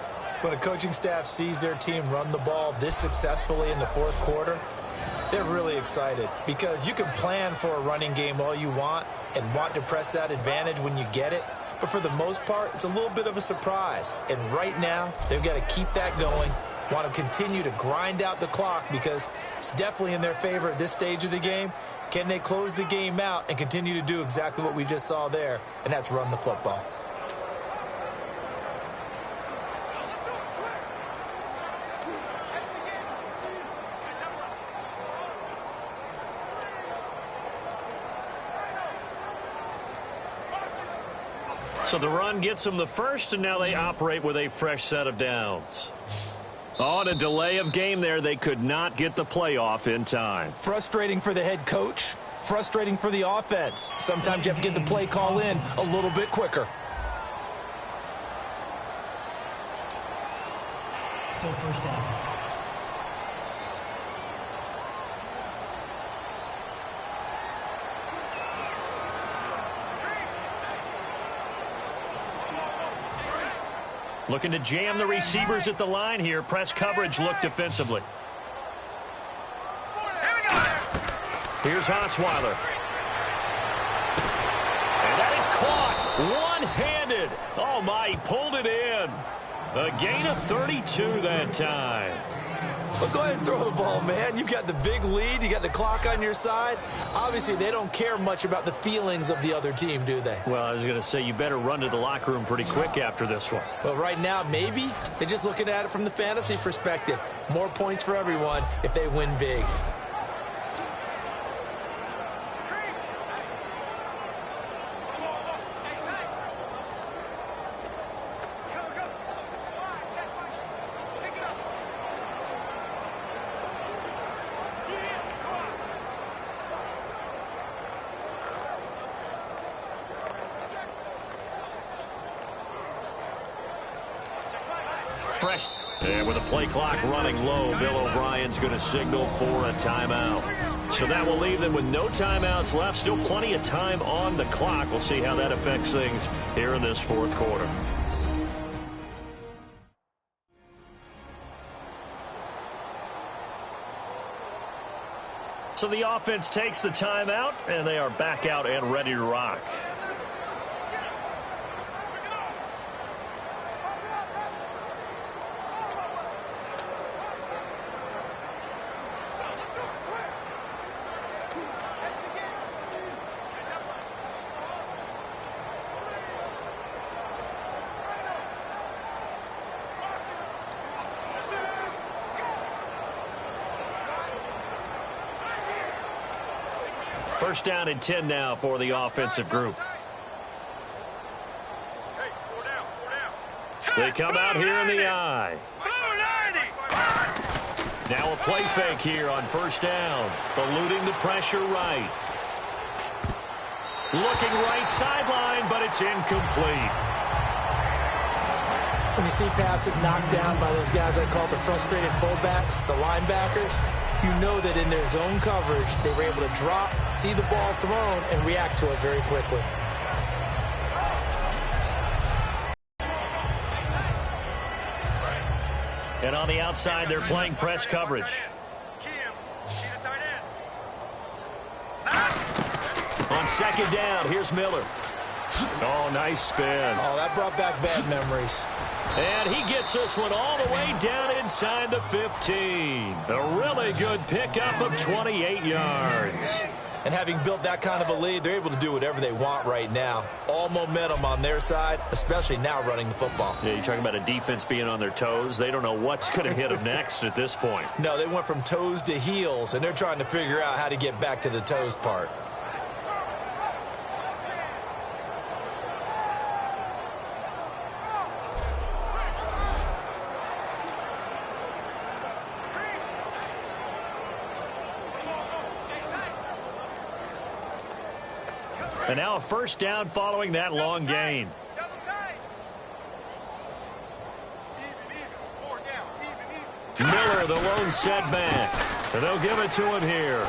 When a coaching staff sees their team run the ball this successfully in the fourth quarter, they're really excited because you can plan for a running game all you want and want to press that advantage when you get it. But for the most part, it's a little bit of a surprise. And right now, they've got to keep that going, want to continue to grind out the clock because it's definitely in their favor at this stage of the game. Can they close the game out and continue to do exactly what we just saw there, and that's run the football?
So the run gets them the first, and now they operate with a fresh set of downs. On a delay of game there, they could not get the playoff in time.
Frustrating for the head coach, frustrating for the offense. Sometimes you have to get the play call in a little bit quicker.
Still first down.
Looking to jam the receivers at the line here. Press coverage look defensively. Here's Osweiler. And that is caught one-handed. Oh, my, he pulled it in. A gain of 32 that time.
Well, go ahead and throw the ball, man. You've got the big lead. You got the clock on your side. Obviously, they don't care much about the feelings of the other team, do they?
Well, I was going to say, you better run to the locker room pretty quick after this one.
Well, right now, maybe. They're just looking at it from the fantasy perspective. More points for everyone if they win big.
Fresh. And with the play clock running low, Bill O'Brien's going to signal for a timeout. So that will leave them with no timeouts left. Still plenty of time on the clock. We'll see how that affects things here in this fourth quarter. So the offense takes the timeout, and they are back out and ready to rock. First down and 10 now for the offensive group. They come out here in the eye. Now a play fake here on first down. Eluding the pressure right. Looking right sideline, but it's incomplete.
When you see passes knocked down by those guys I call the frustrated fullbacks, the linebackers, you know that in their zone coverage, they were able to drop, see the ball thrown, and react to it very quickly.
And on the outside, they're playing press coverage. On second down, here's Miller. Oh, nice spin.
Oh, that brought back bad memories.
And he gets this one all the way down inside the 15. A really good pickup of 28 yards.
And having built that kind of a lead, they're able to do whatever they want right now. All momentum on their side, especially now running the football.
Yeah, you're talking about a defense being on their toes. They don't know what's going to hit them next at this point.
No, they went from toes to heels, and they're trying to figure out how to get back to the toes part.
And now a first down following that long gain. Miller, the lone setback. And they'll give it to him here.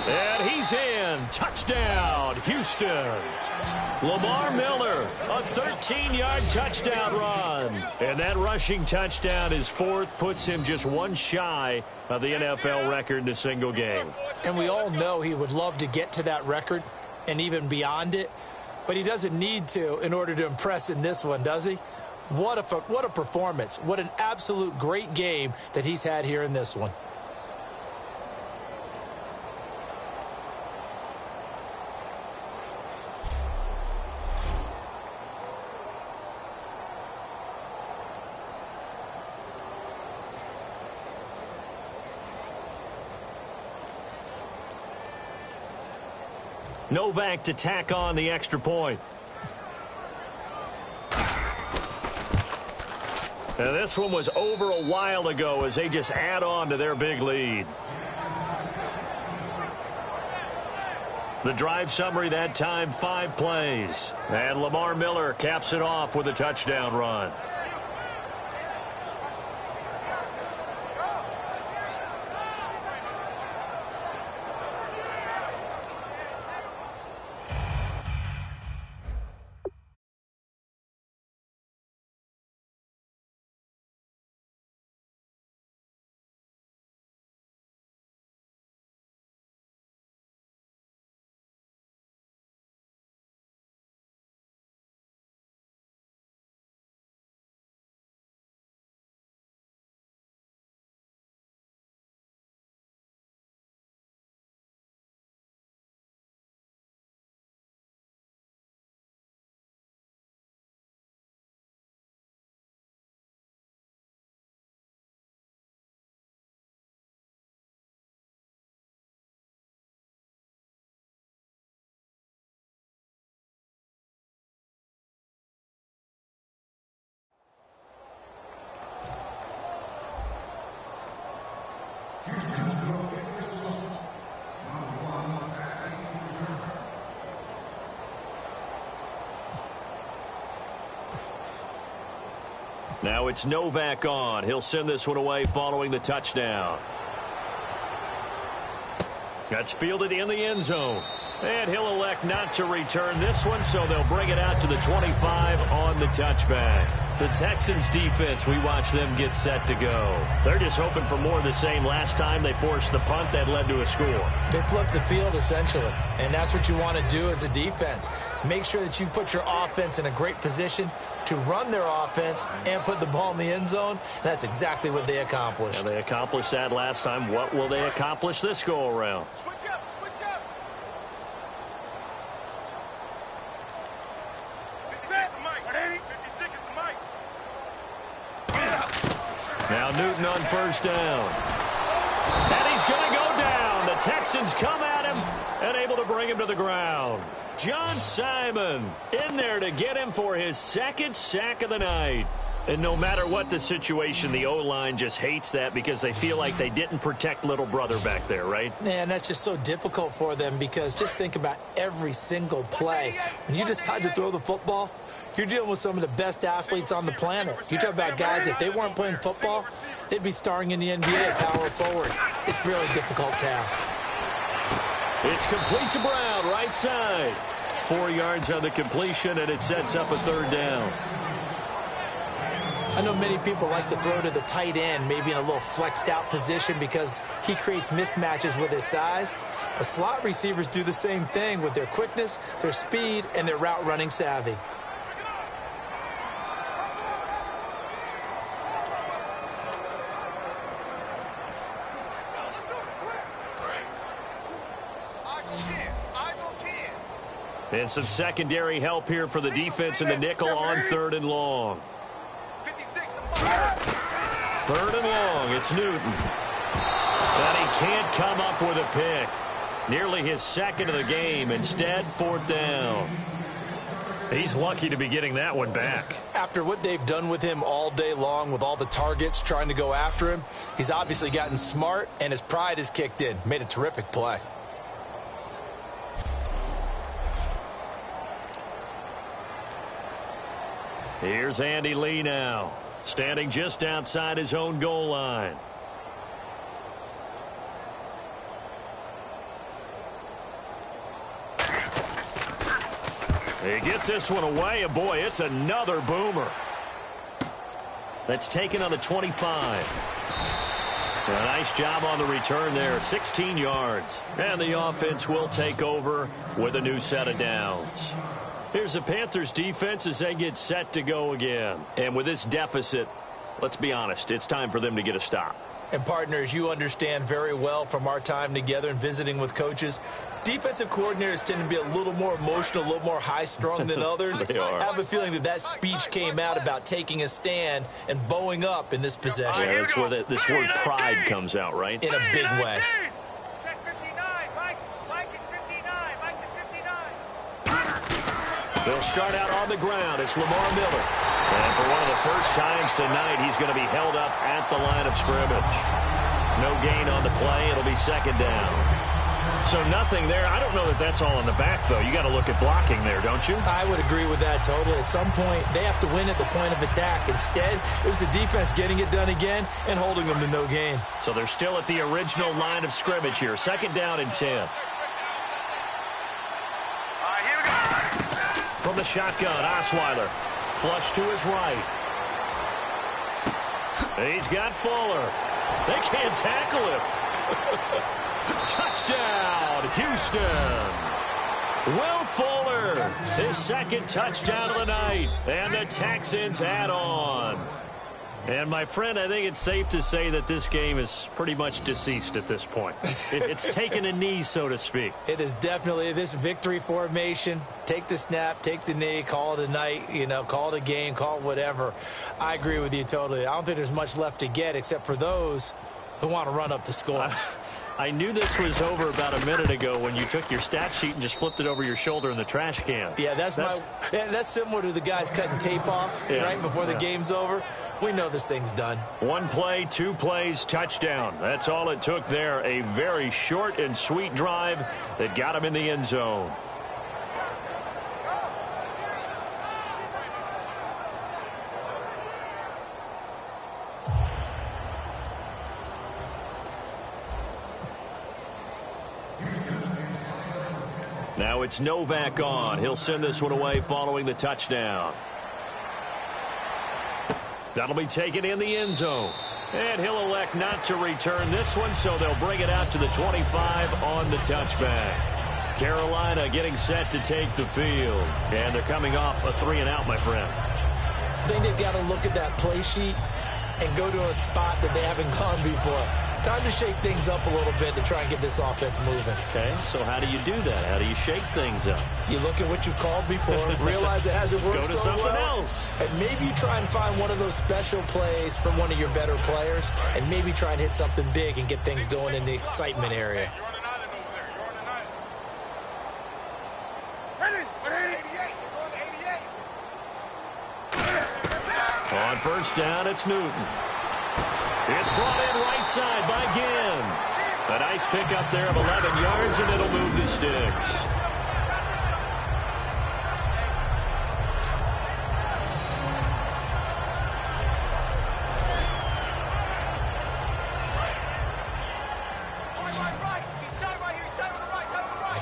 And he's in. Touchdown, Houston. Lamar Miller, a 13-yard touchdown run. And that rushing touchdown, his fourth, puts him just one shy of the NFL record in a single game.
And we all know he would love to get to that record and even beyond it. But he doesn't need to in order to impress in this one, does he? What a performance. What an absolute great game that he's had here in this one.
Novak to tack on the extra point. And this one was over a while ago as they just add on to their big lead. The drive summary that time, 5 plays. And Lamar Miller caps it off with a touchdown run. Now it's Novak on. He'll send this one away following the touchdown. That's fielded in the end zone. And he'll elect not to return this one, so they'll bring it out to the 25 on the touchback. The Texans defense, we watch them get set to go. They're just hoping for more of the same. Last time they forced the punt that led to a score.
They flipped the field, essentially. And that's what you want to do as a defense. Make sure that you put your offense in a great position to run their offense and put the ball in the end zone. And that's exactly what they accomplished.
Now they accomplished that last time. What will they accomplish this go-around?
Switch up, switch up. 56 is the mic. 56 is the mic.
Now Newton on first down. And he's going to go down. The Texans come at him and able to bring him to the ground. John Simon in there to get him for his second sack of the night. And no matter what the situation, the O-line just hates that because they feel like they didn't protect little brother back there, right?
Man, that's just so difficult for them because just think about every single play. When you decide to throw the football, you're dealing with some of the best athletes on the planet. You talk about guys, if they weren't playing football, they'd be starring in the NBA at power forward. It's a really difficult task.
It's complete to Brown, right side. 4 yards on the completion, and it sets up a third down.
I know many people like to throw to the tight end, maybe in a little flexed out position because he creates mismatches with his size. The slot receivers do the same thing with their quickness, their speed, and their route running savvy.
And some secondary help here for the defense in the nickel on 3rd and long. 3rd and long, it's Newton. And he can't come up with a pick. Nearly his 2nd of the game. Instead, 4th down. He's lucky to be getting that one back.
After what they've done with him all day long with all the targets trying to go after him, he's obviously gotten smart and his pride has kicked in. Made a terrific play.
Here's Andy Lee now, standing just outside his own goal line. He gets this one away, and boy, it's another boomer. That's taken on the 25. A nice job on the return there, 16 yards. And the offense will take over with a new set of downs. Here's the Panthers defense as they get set to go again. And with this deficit, let's be honest, it's time for them to get a stop.
And partners, you understand very well from our time together and visiting with coaches, defensive coordinators tend to be a little more emotional, a little more high-strung than others.
They are.
I have a feeling that speech came out about taking a stand and bowing up in this possession.
Yeah, that's where this word pride comes out, right?
In a big way.
Check 59. Mike is 59. Mike is 59.
They'll start out on the ground. It's Lamar Miller. And for one of the first times tonight, he's going to be held up at the line of scrimmage. No gain on the play. It'll be 2nd down. So nothing there. I don't know that that's all in the back, though. You got to look at blocking there, don't you?
I would agree with that totally. At some point, they have to win at the point of attack. Instead, it was the defense getting it done again and holding them to no gain.
So they're still at the original line of scrimmage here. 2nd down and 10.
Here we go.
From the shotgun, Osweiler. Flush to his right. He's got Fuller. They can't tackle him. Touchdown, Houston. Will Fuller, his 2nd touchdown of the night. And the Texans add on. And, my friend, I think it's safe to say that this game is pretty much deceased at this point. It's taken a knee, so to speak.
It is definitely this victory formation. Take the snap, take the knee, call it a night, call it a game, call it whatever. I agree with you totally. I don't think there's much left to get except for those who want to run up the score.
I knew this was over about a minute ago when you took your stat sheet and just flipped it over your shoulder in the trash can.
Yeah, that's similar to the guys cutting tape off right before the game's over. We know this thing's done. 1 play, 2 plays, touchdown. That's all it took there. A very short and sweet drive that got him in the end zone. Now it's Novak on. He'll send this one away following the touchdown. That'll be taken in the end zone. And he'll elect not to return this one, so they'll bring it out to the 25 on the touchback. Carolina getting set to take the field. And they're coming off a 3-and-out, my friend. I think they've got to look at that play sheet and go to a spot that they haven't gone before. Time to shake things up a little bit to try and get this offense moving.
Okay, so how do you do that? How do you shake things up?
You look at what you've called before, realize it hasn't worked so well.
Go to something else.
And maybe you try and find one of those special plays from one of your better players, and maybe try and hit something big and get things going in the excitement area.
You're on an island over there. You're on an island. Ready? 88. They're going to 88.
On first down, it's Newton. It's brought in right side by Ginn. A nice pickup there of 11 yards, and it'll move the sticks.
Right. He's tied right here. He's tied on the right. Tied on the right.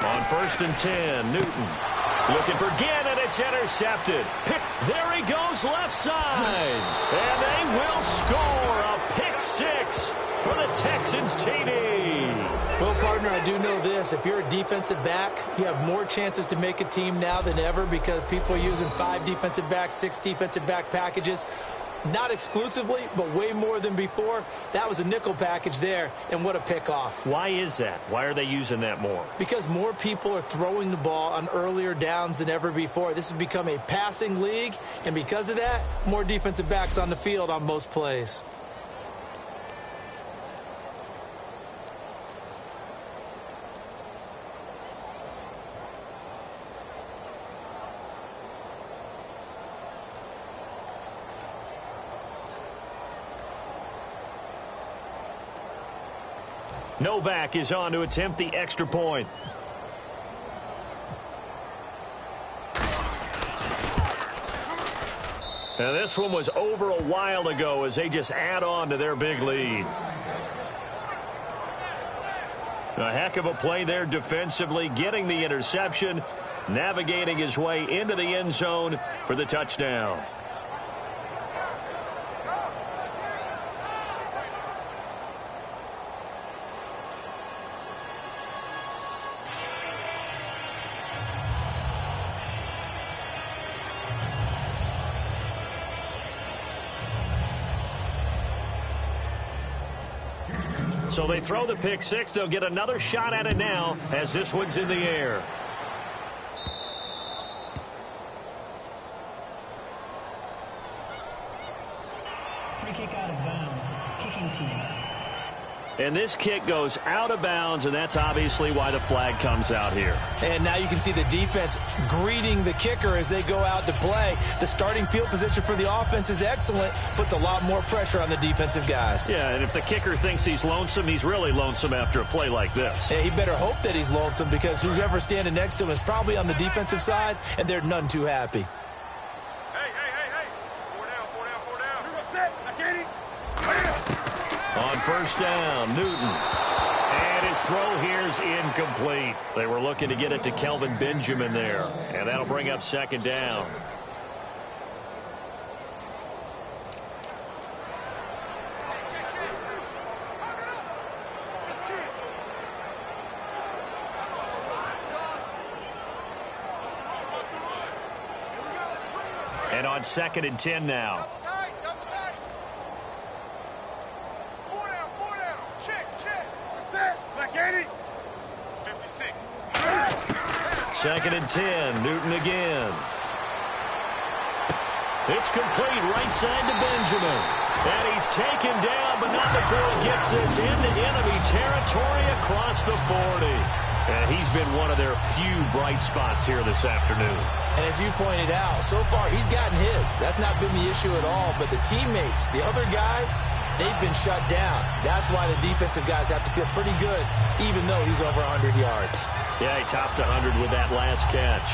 On 1st and 10, Newton looking for Ginn, and it's intercepted. There he goes, left side. And they will score a pick 6 for the Texans TD.
Well, partner, I do know this. If you're a defensive back, you have more chances to make a team now than ever because people are using 5 defensive backs, 6 defensive back packages. Not exclusively, but way more than before. That was a nickel package there, and what a pickoff.
Why is that? Why are they using that more?
Because more people are throwing the ball on earlier downs than ever before. This has become a passing league, and because of that, more defensive backs on the field on most plays.
Novak is on to attempt the extra point. Now this one was over a while ago as they just add on to their big lead. A heck of a play there defensively, getting the interception, navigating his way into the end zone for the touchdown. So they throw the pick six. They'll get another shot at it now as this one's in the air.
Free kick out of bounds. Kicking team.
And this kick goes out of bounds, and that's obviously why the flag comes out here.
And now you can see the defense greeting the kicker as they go out to play. The starting field position for the offense is excellent, puts a lot more pressure on the defensive guys.
Yeah, and if the kicker thinks he's lonesome, he's really lonesome after a play like this.
Hey, he better hope that he's lonesome because who's ever standing next to him is probably on the defensive side, and they're none too happy.
Hey. 4 down.
On first down, Newton. And his throw here's incomplete. They were looking to get it to Kelvin Benjamin there. And that'll bring up second down. And on 2nd and 10 now.
Double tight. 4 down. Check. 56.
2nd and 10, Newton again. It's complete right side to Benjamin. And he's taken down, but not before he gets this into enemy territory across the 40. And he's been one of their few bright spots here this afternoon.
And as you pointed out, so far he's gotten his. That's not been the issue at all. But the teammates, the other guys, they've been shut down. That's why the defensive guys have to feel pretty good, even though he's over 100 yards.
Yeah, he topped 100 with that last catch.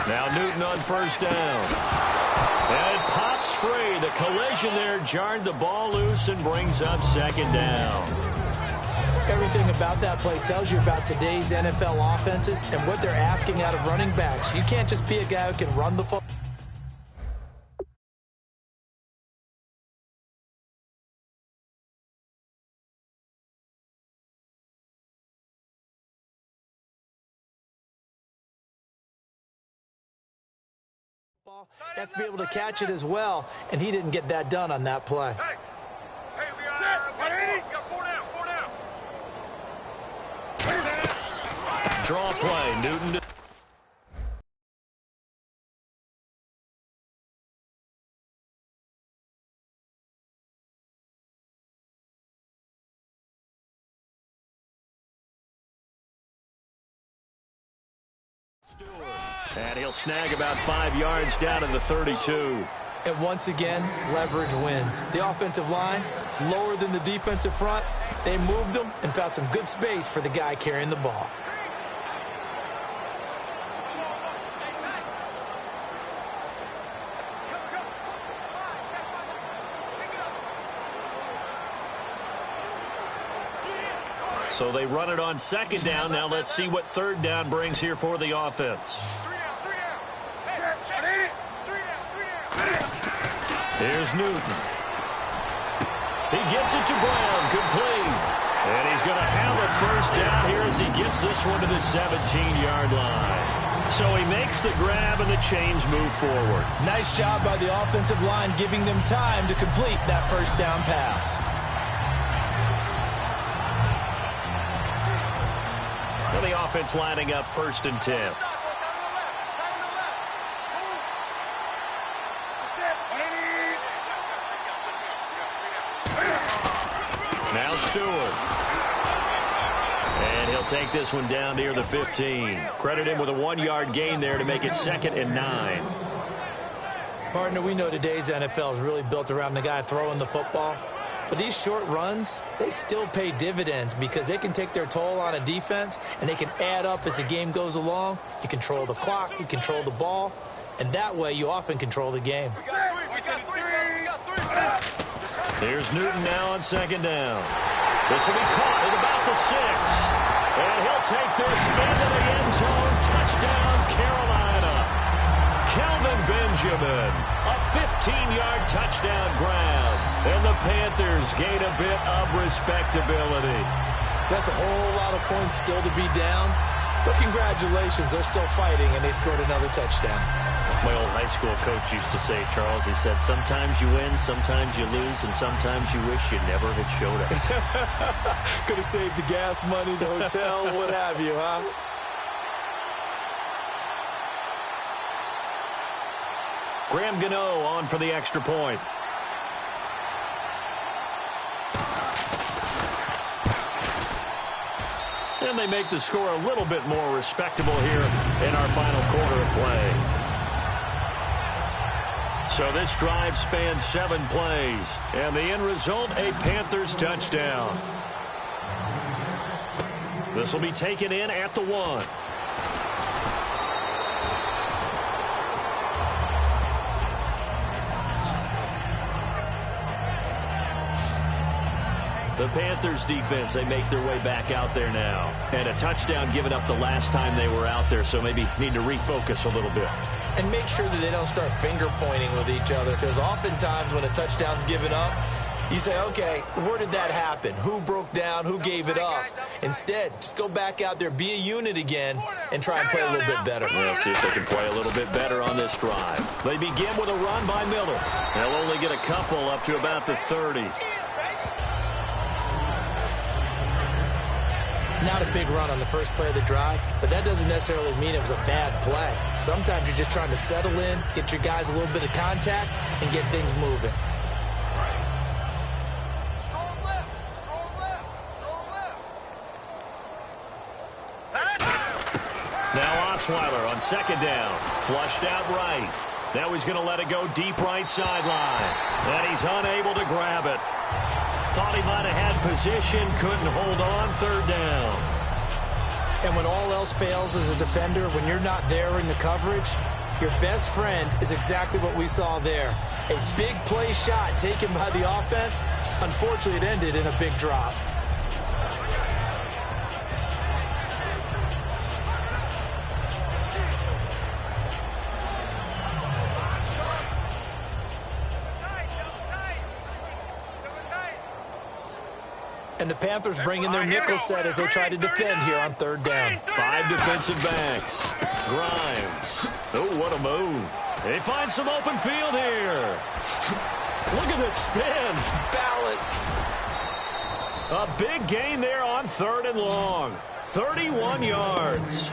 Now Newton on first down. And it pops free. The collision there jarred the ball loose and brings up second down.
Everything about that play tells you about today's NFL offenses and what they're asking out of running backs. You can't just be a guy who can run the football. You have to be able to catch it as well, and he didn't get that done on that play.
Hey, we got 4 down.
Draw play, Newton. And he'll snag about 5 yards down in the 32.
And once again, leverage wins. The offensive line, lower than the defensive front. They moved them and found some good space for the guy carrying the ball.
So they run it on second down. Now let's see what third down brings here for the offense. Here's Newton. He gets it to Brown, complete. And he's going to have a first down here as he gets this one to the 17-yard line. So he makes the grab and the chains move forward.
Nice job by the offensive line giving them time to complete that first down pass.
And the offense lining up 1st and 10. Now Stewart. And he'll take this one down near the 15. Credit him with a 1-yard gain there to make it 2nd and 9.
Partner, we know today's NFL is really built around the guy throwing the football. But these short runs, they still pay dividends because they can take their toll on a defense and they can add up as the game goes along. You control the clock, you control the ball, and that way you often control the game.
Here's Newton now on 2nd down. This will be caught at about the 6. And he'll take this into the end zone. Touchdown, Carolina. Kelvin Benjamin. A 15-yard touchdown grab. And the Panthers gain a bit of respectability.
That's a whole lot of points still to be down. But congratulations, they're still fighting, and they scored another touchdown.
My old high school coach used to say, Charles, he said, sometimes you win, sometimes you lose, and sometimes you wish you never had showed up.
Could have saved the gas money, the hotel, what have you, huh?
Graham Gano on for the extra point. And they make the score a little bit more respectable here in our final quarter of play. So this drive spans 7 plays. And the end result, a Panthers touchdown. This will be taken in at the 1. The Panthers defense, they make their way back out there now. And a touchdown given up the last time they were out there, so maybe need to refocus a little bit.
And make sure that they don't start finger-pointing with each other, because oftentimes when a touchdown's given up, you say, okay, where did that happen? Who broke down? Who gave it up? Instead, just go back out there, be a unit again, and try and play a little bit better.
We'll see if they can play a little bit better on this drive. They begin with a run by Miller. They'll only get a couple up to about the 30.
Not a big run on the first play of the drive, but that doesn't necessarily mean it was a bad play. Sometimes you're just trying to settle in, get your guys a little bit of contact, and get things moving.
Strong left, strong left, strong left.
Now Osweiler on 2nd down. Flushed out right. Now he's going to let it go deep right sideline. And he's unable to grab it. Thought he might have had position, couldn't hold on, 3rd down.
And when all else fails as a defender, when you're not there in the coverage, your best friend is exactly what we saw there. A big play shot taken by the offense. Unfortunately, it ended in a big drop. And the Panthers bring in their nickel set as they try to defend here on 3rd down.
5 defensive backs. Grimes. Oh, what a move. They find some open field here. Look at this spin.
Balance.
A big gain there on 3rd and long. 31 yards.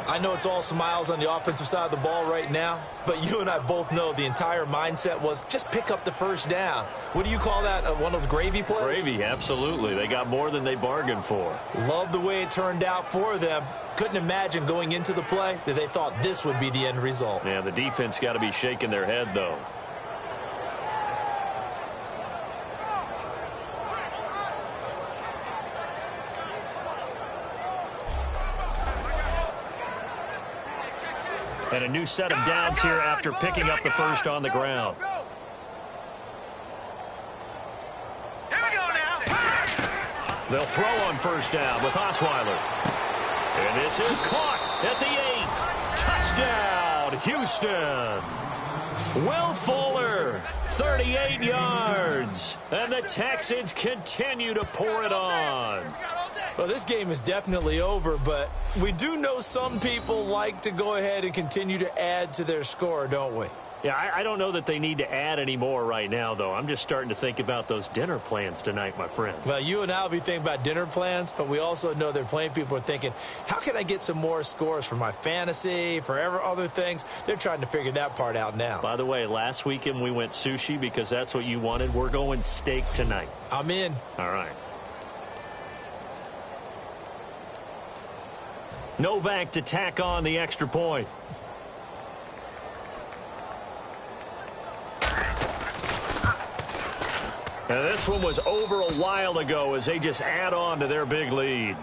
I know it's all smiles on the offensive side of the ball right now, but you and I both know the entire mindset was just pick up the first down. What do you call that, one of those gravy plays?
Gravy, absolutely. They got more than they bargained for.
Love the way it turned out for them. Couldn't imagine going into the play that they thought this would be the end result.
Yeah, the defense got to be shaking their head, though. And a new set of downs here after picking up the first on the ground.
Here we go now.
They'll throw on first down with Osweiler. And this is caught at the 8. Touchdown, Houston. Will Fuller, 38 yards. And the Texans continue to pour it on.
Well, this game is definitely over, but we do know some people like to go ahead and continue to add to their score, don't we?
Yeah, I don't know that they need to add any more right now, though. I'm just starting to think about those dinner plans tonight, my friend.
Well, you and I will be thinking about dinner plans, but we also know there are plenty of people are thinking, how can I get some more scores for my fantasy, for other things? They're trying to figure that part out now.
By the way, last weekend we went sushi because that's what you wanted. We're going steak tonight.
I'm in.
All right. Novak to tack on the extra point. And this one was over a while ago as they just add on to their big lead.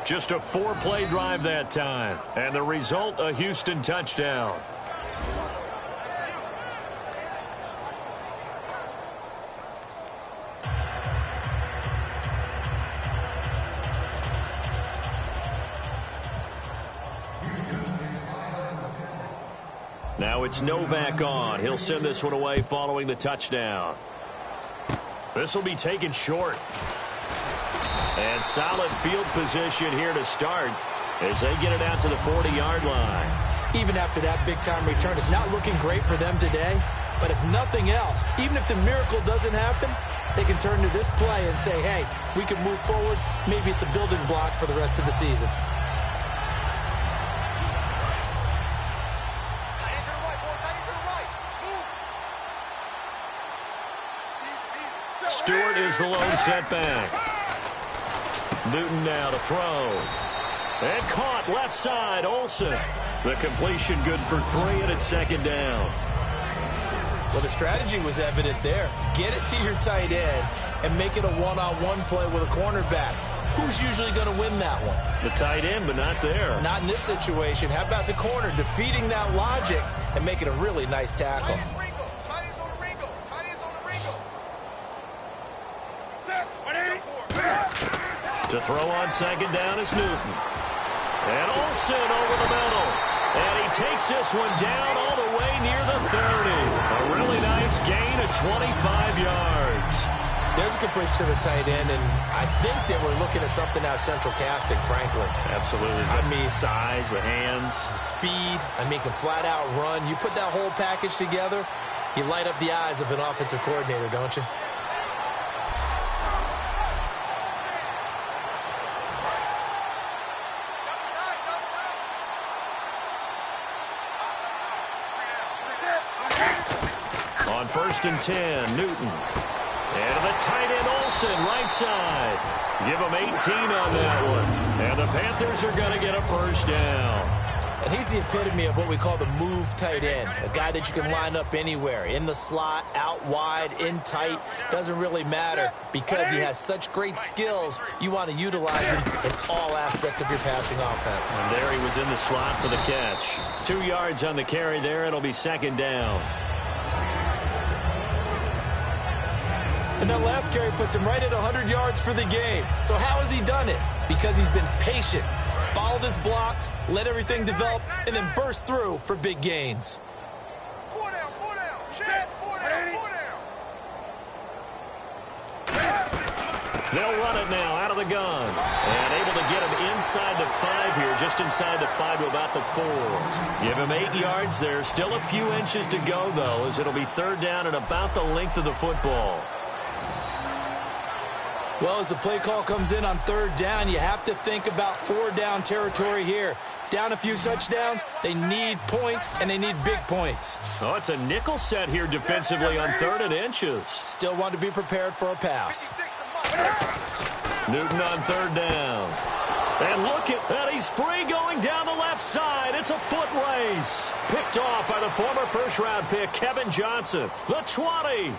Just a 4-play drive that time. And the result, a Houston touchdown. Now it's Novak on. He'll send this one away following the touchdown. This will be taken short. And solid field position here to start as they get it out to the 40-yard line.
Even after that big-time return, it's not looking great for them today. But if nothing else, even if the miracle doesn't happen, they can turn to this play and say, hey, we can move forward. Maybe it's a building block for the rest of the season.
Stewart is the lone setback. Newton now to throw. And caught left side, Olsen. The completion good for 3, and it's second down.
Well, the strategy was evident there. Get it to your tight end and make it a one-on-one play with a cornerback. Who's usually going to win that one?
The tight end, but not there.
Not in this situation. How about the corner defeating that logic and making a really nice tackle?
To throw on second down is Newton. And Olsen over the middle. And he takes this one down all the way near the 30. A really nice gain of 25 yards.
There's a good bridge to the tight end, and I think they were looking at something out of central casting, frankly.
Absolutely.
I mean,
size, the hands.
Speed. I mean, can flat out run. You put that whole package together, you light up the eyes of an offensive coordinator, don't you?
On 1st and 10, Newton. And the tight end Olsen, right side. Give him 18 on that one. And the Panthers are going to get a first down.
And he's the epitome of what we call the move tight end. A guy that you can line up anywhere. In the slot, out wide, in tight. Doesn't really matter because he has such great skills. You want to utilize him in all aspects of your passing offense.
And there he was in the slot for the catch. 2 yards on the carry there. It'll be second down.
And that last carry puts him right at 100 yards for the game. So how has he done it? Because he's been patient, followed his blocks, let everything develop, and then burst through for big gains.
Four down, check, four down.
They'll run it now out of the gun. And able to get him inside the 5 here, just inside the 5 to about the 4. Give him 8 yards there. Still a few inches to go, though, as it'll be third down and about the length of the football.
Well, as the play call comes in on third down, you have to think about 4-down territory here. Down a few touchdowns, they need points, and they need big points.
Oh, it's a nickel set here defensively on 3rd and inches.
Still want to be prepared for a pass.
Newton on 3rd down. And look at that, he's free going down the left side. It's a foot race. Picked off by the former first-round pick, Kevin Johnson. The 20.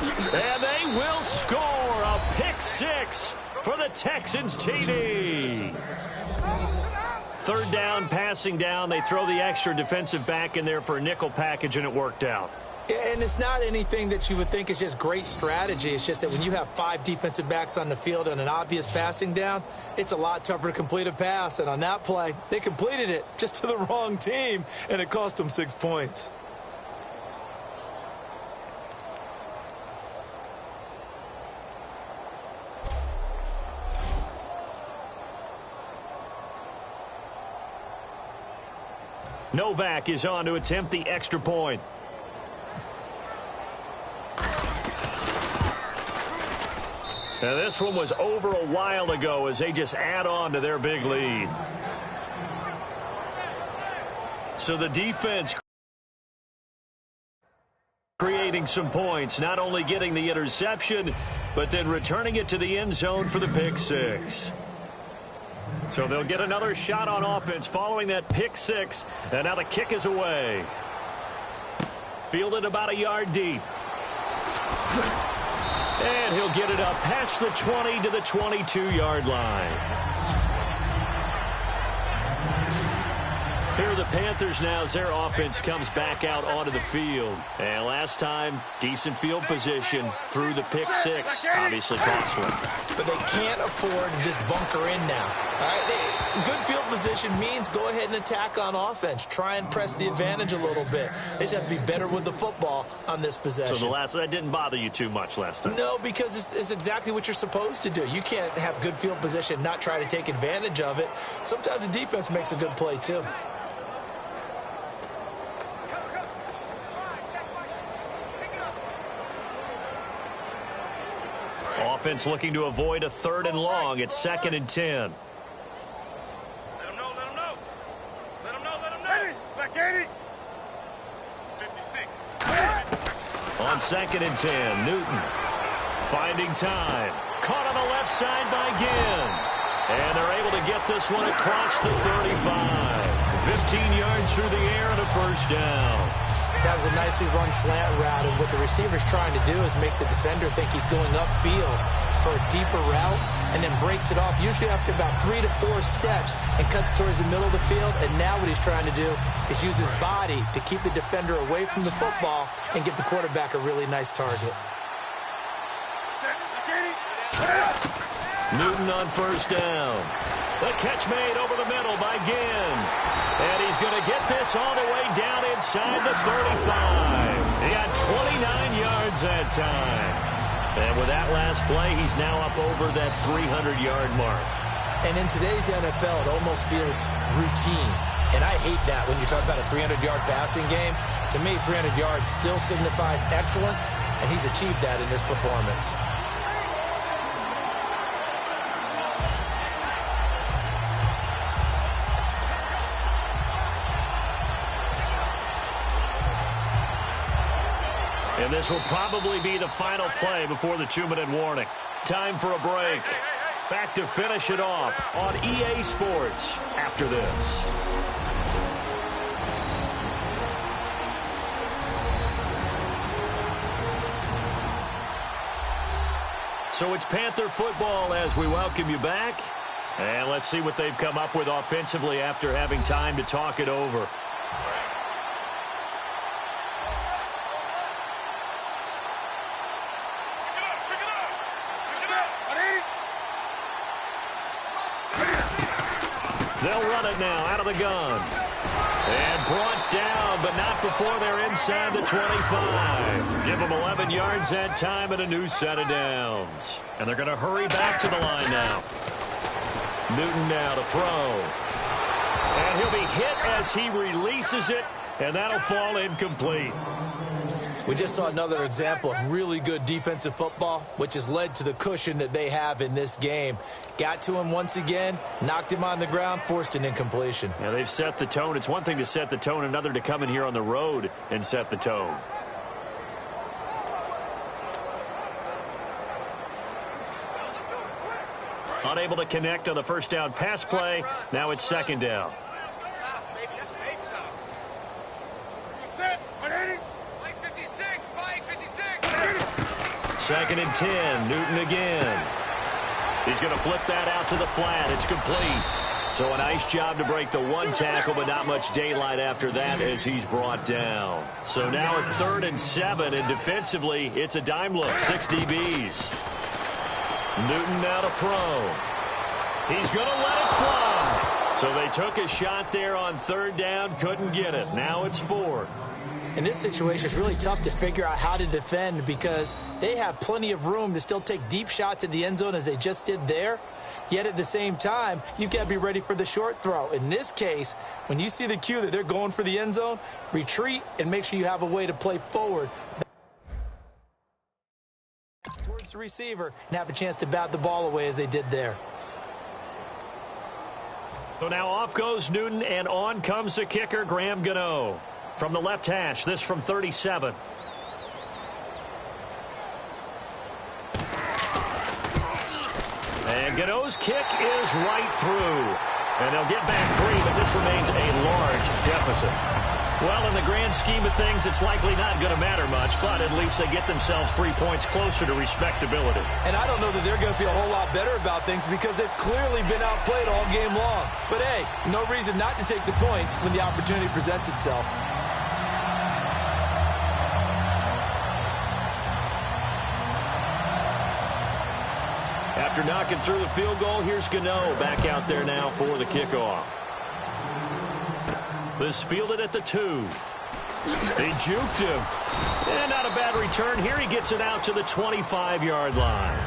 And they will score a pick-6 for the Texans TD. Third down, passing down. They throw the extra defensive back in there for a nickel package, and it worked out.
Yeah, and it's not anything that you would think is just great strategy. It's just that when you have 5 defensive backs on the field and an obvious passing down, it's a lot tougher to complete a pass. And on that play, they completed it just to the wrong team, and it cost them 6 points.
Novak is on to attempt the extra point. Now this one was over a while ago as they just add on to their big lead. So the defense creating some points, not only getting the interception, but then returning it to the end zone for the pick 6. So they'll get another shot on offense following that pick 6. And now the kick is away. Fielded about a yard deep. And he'll get it up past the 20 to the 22-yard line. Here are the Panthers now as their offense comes back out onto the field. And last time, decent field position through the pick 6. Obviously costly.
But they can't afford to just bunker in now. All right? Good field position means go ahead and attack on offense. Try and press the advantage a little bit. They just have to be better with the football on this possession.
So that didn't bother you too much last time?
No, because it's exactly what you're supposed to do. You can't have good field position, not try to take advantage of it. Sometimes the defense makes a good play, too.
Offense looking to avoid a 3rd and long. It's 2nd and 10.
Let him know, let him know. Let him know, let him know.
Back 80.
56.
On 2nd and 10, Newton finding time. Caught on the left side by Ginn. And they're able to get this one across the 35. 15 yards through the air and a 1st down.
That was a nicely run slant route, and what the receiver's trying to do is make the defender think he's going upfield for a deeper route and then breaks it off, usually after about 3 to 4 steps, and cuts towards the middle of the field. And now what he's trying to do is use his body to keep the defender away from the football and give the quarterback a really nice target.
Newton on 1st down. The catch made over the middle by Ginn. And he's going to get this all the way down inside the 35. He got 29 yards that time. And with that last play, he's now up over that 300-yard mark.
And in today's NFL, it almost feels routine. And I hate that when you talk about a 300-yard passing game. To me, 300 yards still signifies excellence, and he's achieved that in this performance.
And this will probably be the final play before the 2-minute warning. Time for a break. Back to finish it off on EA Sports after this. So it's Panther football as we welcome you back. And let's see what they've come up with offensively after having time to talk it over. They'll run it now out of the gun. And brought down, but not before they're inside the 25. Give them 11 yards that time and a new set of downs. And they're going to hurry back to the line now. Newton now to throw. And he'll be hit as he releases it, and that'll fall incomplete.
We just saw another example of really good defensive football, which has led to the cushion that they have in this game. Got to him once again, knocked him on the ground, forced an incompletion.
Yeah, they've set the tone. It's one thing to set the tone, another to come in here on the road and set the tone. Unable to connect on the first down pass play. Now it's 2nd down.
South, baby. That's fake South.
Set. 180.
Mike 56. Mike 56.
2nd and 10. Newton again. He's going to flip that out to the flat. It's complete. So a nice job to break the one tackle, but not much daylight after that as he's brought down. So now a 3rd and 7, and defensively, it's a dime look, 6 DBs. Newton now to throw. He's going to let it fly. So they took a shot there on 3rd down, couldn't get it. Now it's 4th.
In this situation, it's really tough to figure out how to defend because they have plenty of room to still take deep shots at the end zone as they just did there. Yet at the same time, you've got to be ready for the short throw. In this case, when you see the cue that they're going for the end zone, retreat and make sure you have a way to play forward towards the receiver and have a chance to bat the ball away as they did there.
So now off goes Newton, and on comes the kicker, Graham Gano. From the left hash, this from 37. And Gano's kick is right through. And they'll get back 3, but this remains a large deficit. Well, in the grand scheme of things, it's likely not going to matter much, but at least they get themselves 3 points closer to respectability.
And I don't know that they're going to feel a whole lot better about things because they've clearly been outplayed all game long. But, hey, no reason not to take the points when the opportunity presents itself.
After knocking through the field goal, here's Gano back out there now for the kickoff. This fielded at the 2. They juked him. And not a bad return. Here he gets it out to the 25-yard line.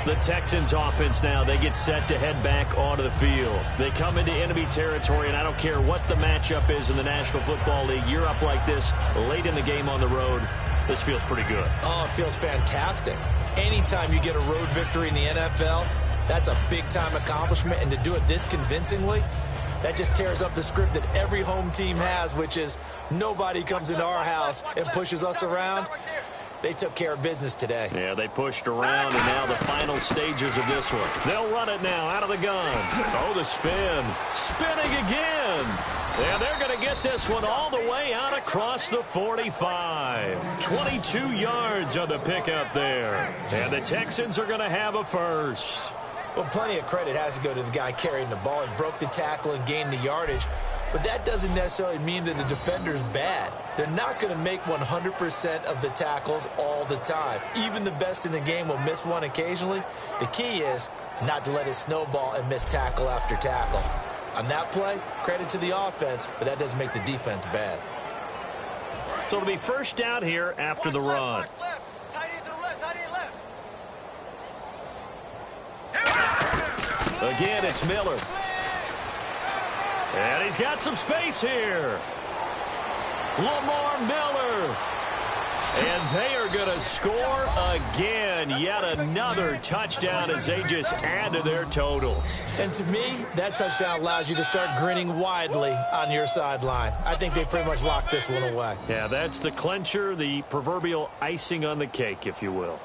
The Texans offense now, they get set to head back onto the field. They come into enemy territory, and I don't care what the matchup is in the National Football League. You're up like this late in the game on the road. This feels pretty good.
Oh, it feels fantastic. Anytime you get a road victory in the NFL, that's a big-time accomplishment. And to do it this convincingly, that just tears up the script that every home team has, which is nobody comes into our house and pushes us around. They took care of business today.
Yeah, they pushed around, and now the final stages of this one. They'll run it now out of the gun. Oh, the spin. Spinning again. And they're going to get this one all the way out across the 45. 22 yards on the pickup there. And the Texans are going to have a first.
Well, plenty of credit has to go to the guy carrying the ball. He broke the tackle and gained the yardage. But that doesn't necessarily mean that the defender's bad. They're not going to make 100% of the tackles all the time. Even the best in the game will miss one occasionally. The key is not to let it snowball and miss tackle after tackle. On that play, credit to the offense, but that doesn't make the defense bad.
So it'll be first down here after the run. Again, it's Miller. And he's got some space here. Lamar Miller. And they are going to score again. Yet another touchdown as they just add to their totals.
And to me, that touchdown allows you to start grinning widely on your sideline. I think they pretty much locked this one away.
Yeah, that's the clincher, the proverbial icing on the cake, if you will.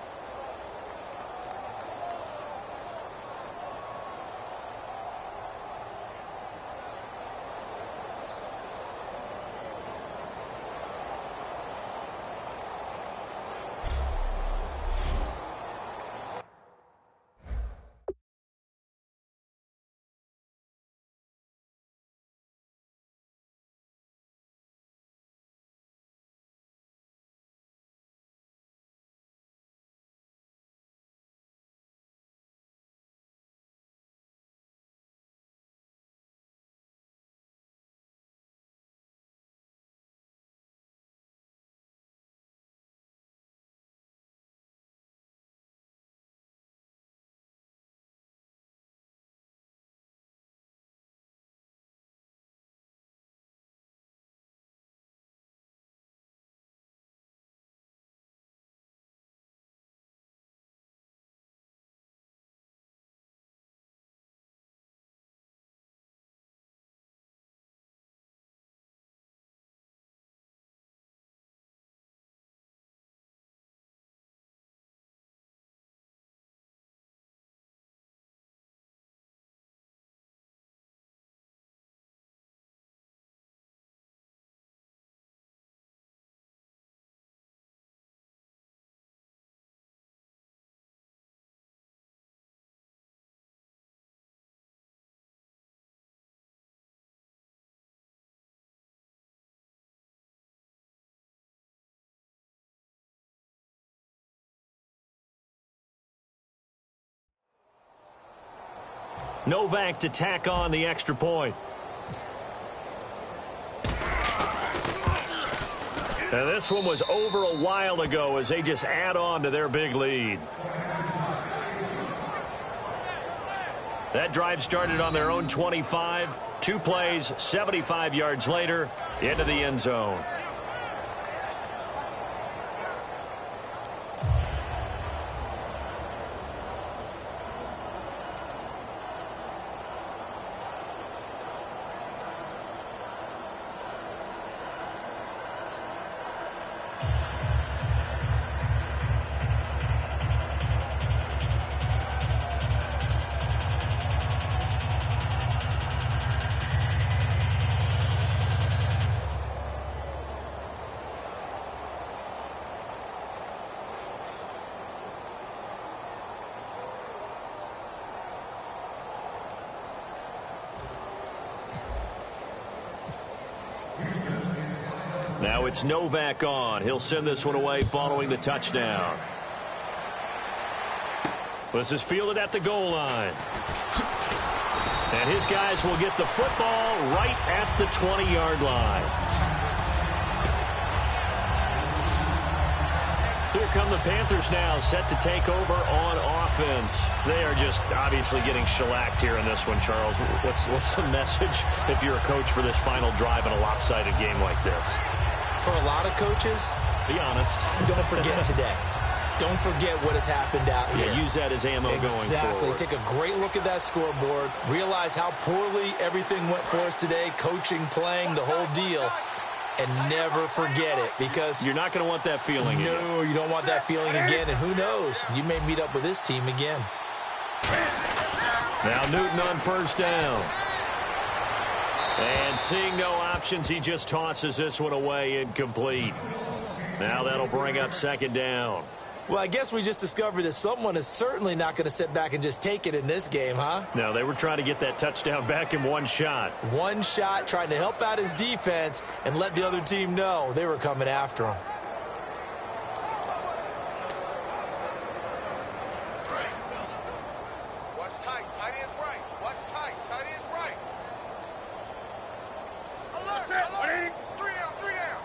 Novak to tack on the extra point. And this one was over a while ago as they just add on to their big lead. That drive started on their own 25. 2 plays, 75 yards later, into the end zone. Now it's Novak on. He'll send this one away following the touchdown. This is fielded at the goal line. And his guys will get the football right at the 20-yard line. Here come the Panthers now, set to take over on offense. They are just obviously getting shellacked here in this one, Charles. What's the message if you're a coach for this final drive in a lopsided game like this?
For a lot of coaches,
be honest.
Don't forget today. Don't forget what has happened out here.
Yeah, use that as ammo going forward.
Exactly. Take a great look at that scoreboard. Realize how poorly everything went for us today. Coaching, playing, the whole deal. And never forget it, because
you're not going to want that feeling again.
No, you don't want that feeling again. And who knows? You may meet up with this team again.
Now Newton on first down. And seeing no options, he just tosses this one away incomplete. Now that'll bring up second down.
Well, I guess we just discovered that someone is certainly not going to sit back and just take it in this game, huh?
No, they were trying to get that touchdown back in one shot.
One shot, trying to help out his defense and let the other team know they were coming after him.
Watch tight. Tight ends right. Watch tight. Tight ends right. Alert. Alert. 3 down. 3 down.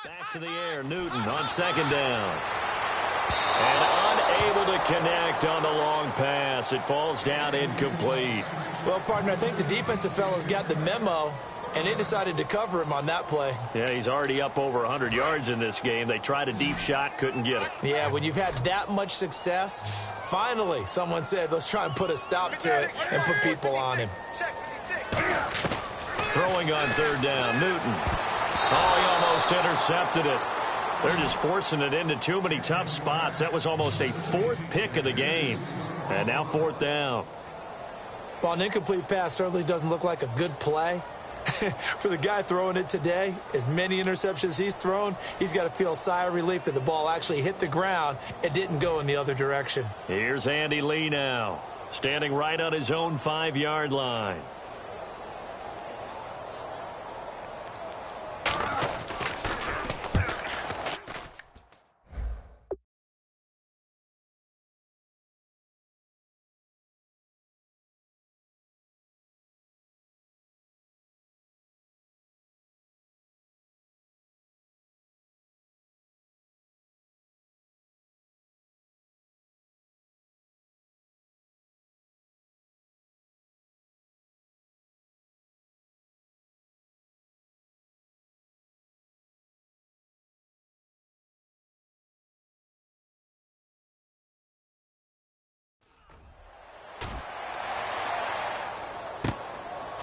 Back to the air, Newton on second down. And unable to connect on the long pass. It falls down incomplete.
Well, partner, I think the defensive fellas got the memo, and they decided to cover him on that play.
Yeah, he's already up over 100 yards in this game. They tried a deep shot, couldn't get it.
Yeah, when you've had that much success, finally someone said, let's try and put a stop to it and put people on him.
Throwing on third down, Newton. Oh, he almost intercepted it. They're just forcing it into too many tough spots. That was almost a 4th pick of the game. And now 4th down.
Well, an incomplete pass certainly doesn't look like a good play. For the guy throwing it today, as many interceptions he's thrown, he's got to feel a sigh of relief that the ball actually hit the ground and didn't go in the other direction.
Here's Andy Lee now, standing right on his own 5-yard line.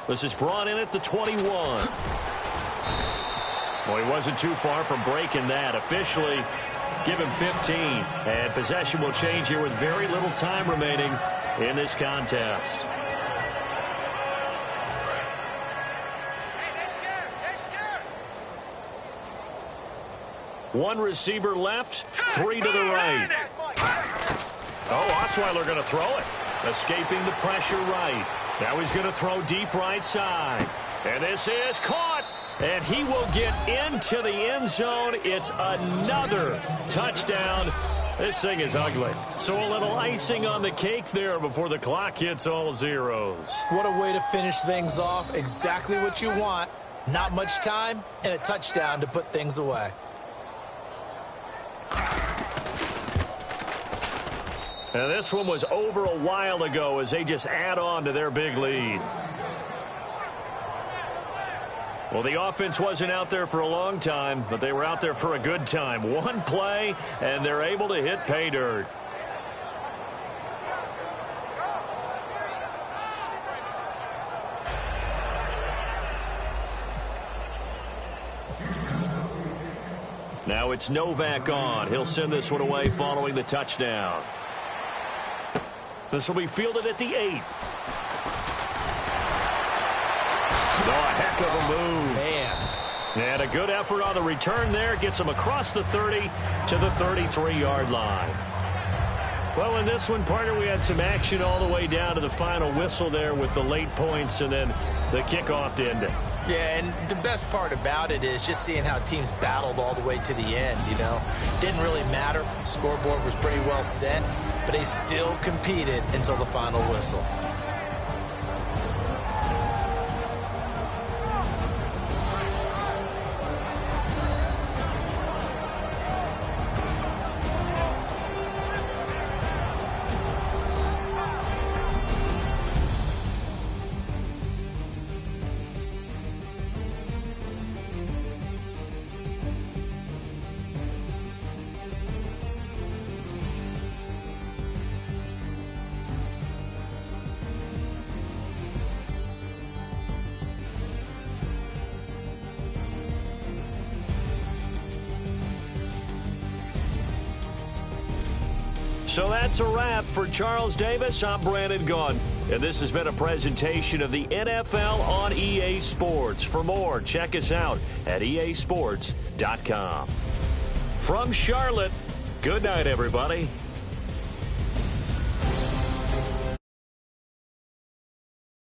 This is brought in at the 21. Well, he wasn't too far from breaking that. Officially, give him 15. And possession will change here with very little time remaining in this contest. One receiver left, 3 to the right. Oh, Osweiler going to throw it. Escaping the pressure right. Now he's going to throw deep right side. And this is caught. And he will get into the end zone. It's another touchdown. This thing is ugly. So a little icing on the cake there before the clock hits all zeros.
What a way to finish things off. Exactly what you want. Not much time and a touchdown to put things away.
And this one was over a while ago as they just add on to their big lead. Well, the offense wasn't out there for a long time, but they were out there for a good time. One play, and they're able to hit pay dirt. Now it's Novak on. He'll send this one away following the touchdown. This will be fielded at the 8. Oh, a heck of a move.
Man.
And a good effort on the return there. Gets him across the 30 to the 33-yard line. Well, in this one, partner, we had some action all the way down to the final whistle there with the late points and then the kickoff to end it.
Yeah, and the best part about it is just seeing how teams battled all the way to the end, you know. Didn't really matter. Scoreboard was pretty well set, but they still competed until the final whistle.
So that's a wrap for Charles Davis. I'm Brandon Gaudin, and this has been a presentation of the NFL on EA Sports. For more, check us out at easports.com. From Charlotte, good night, everybody.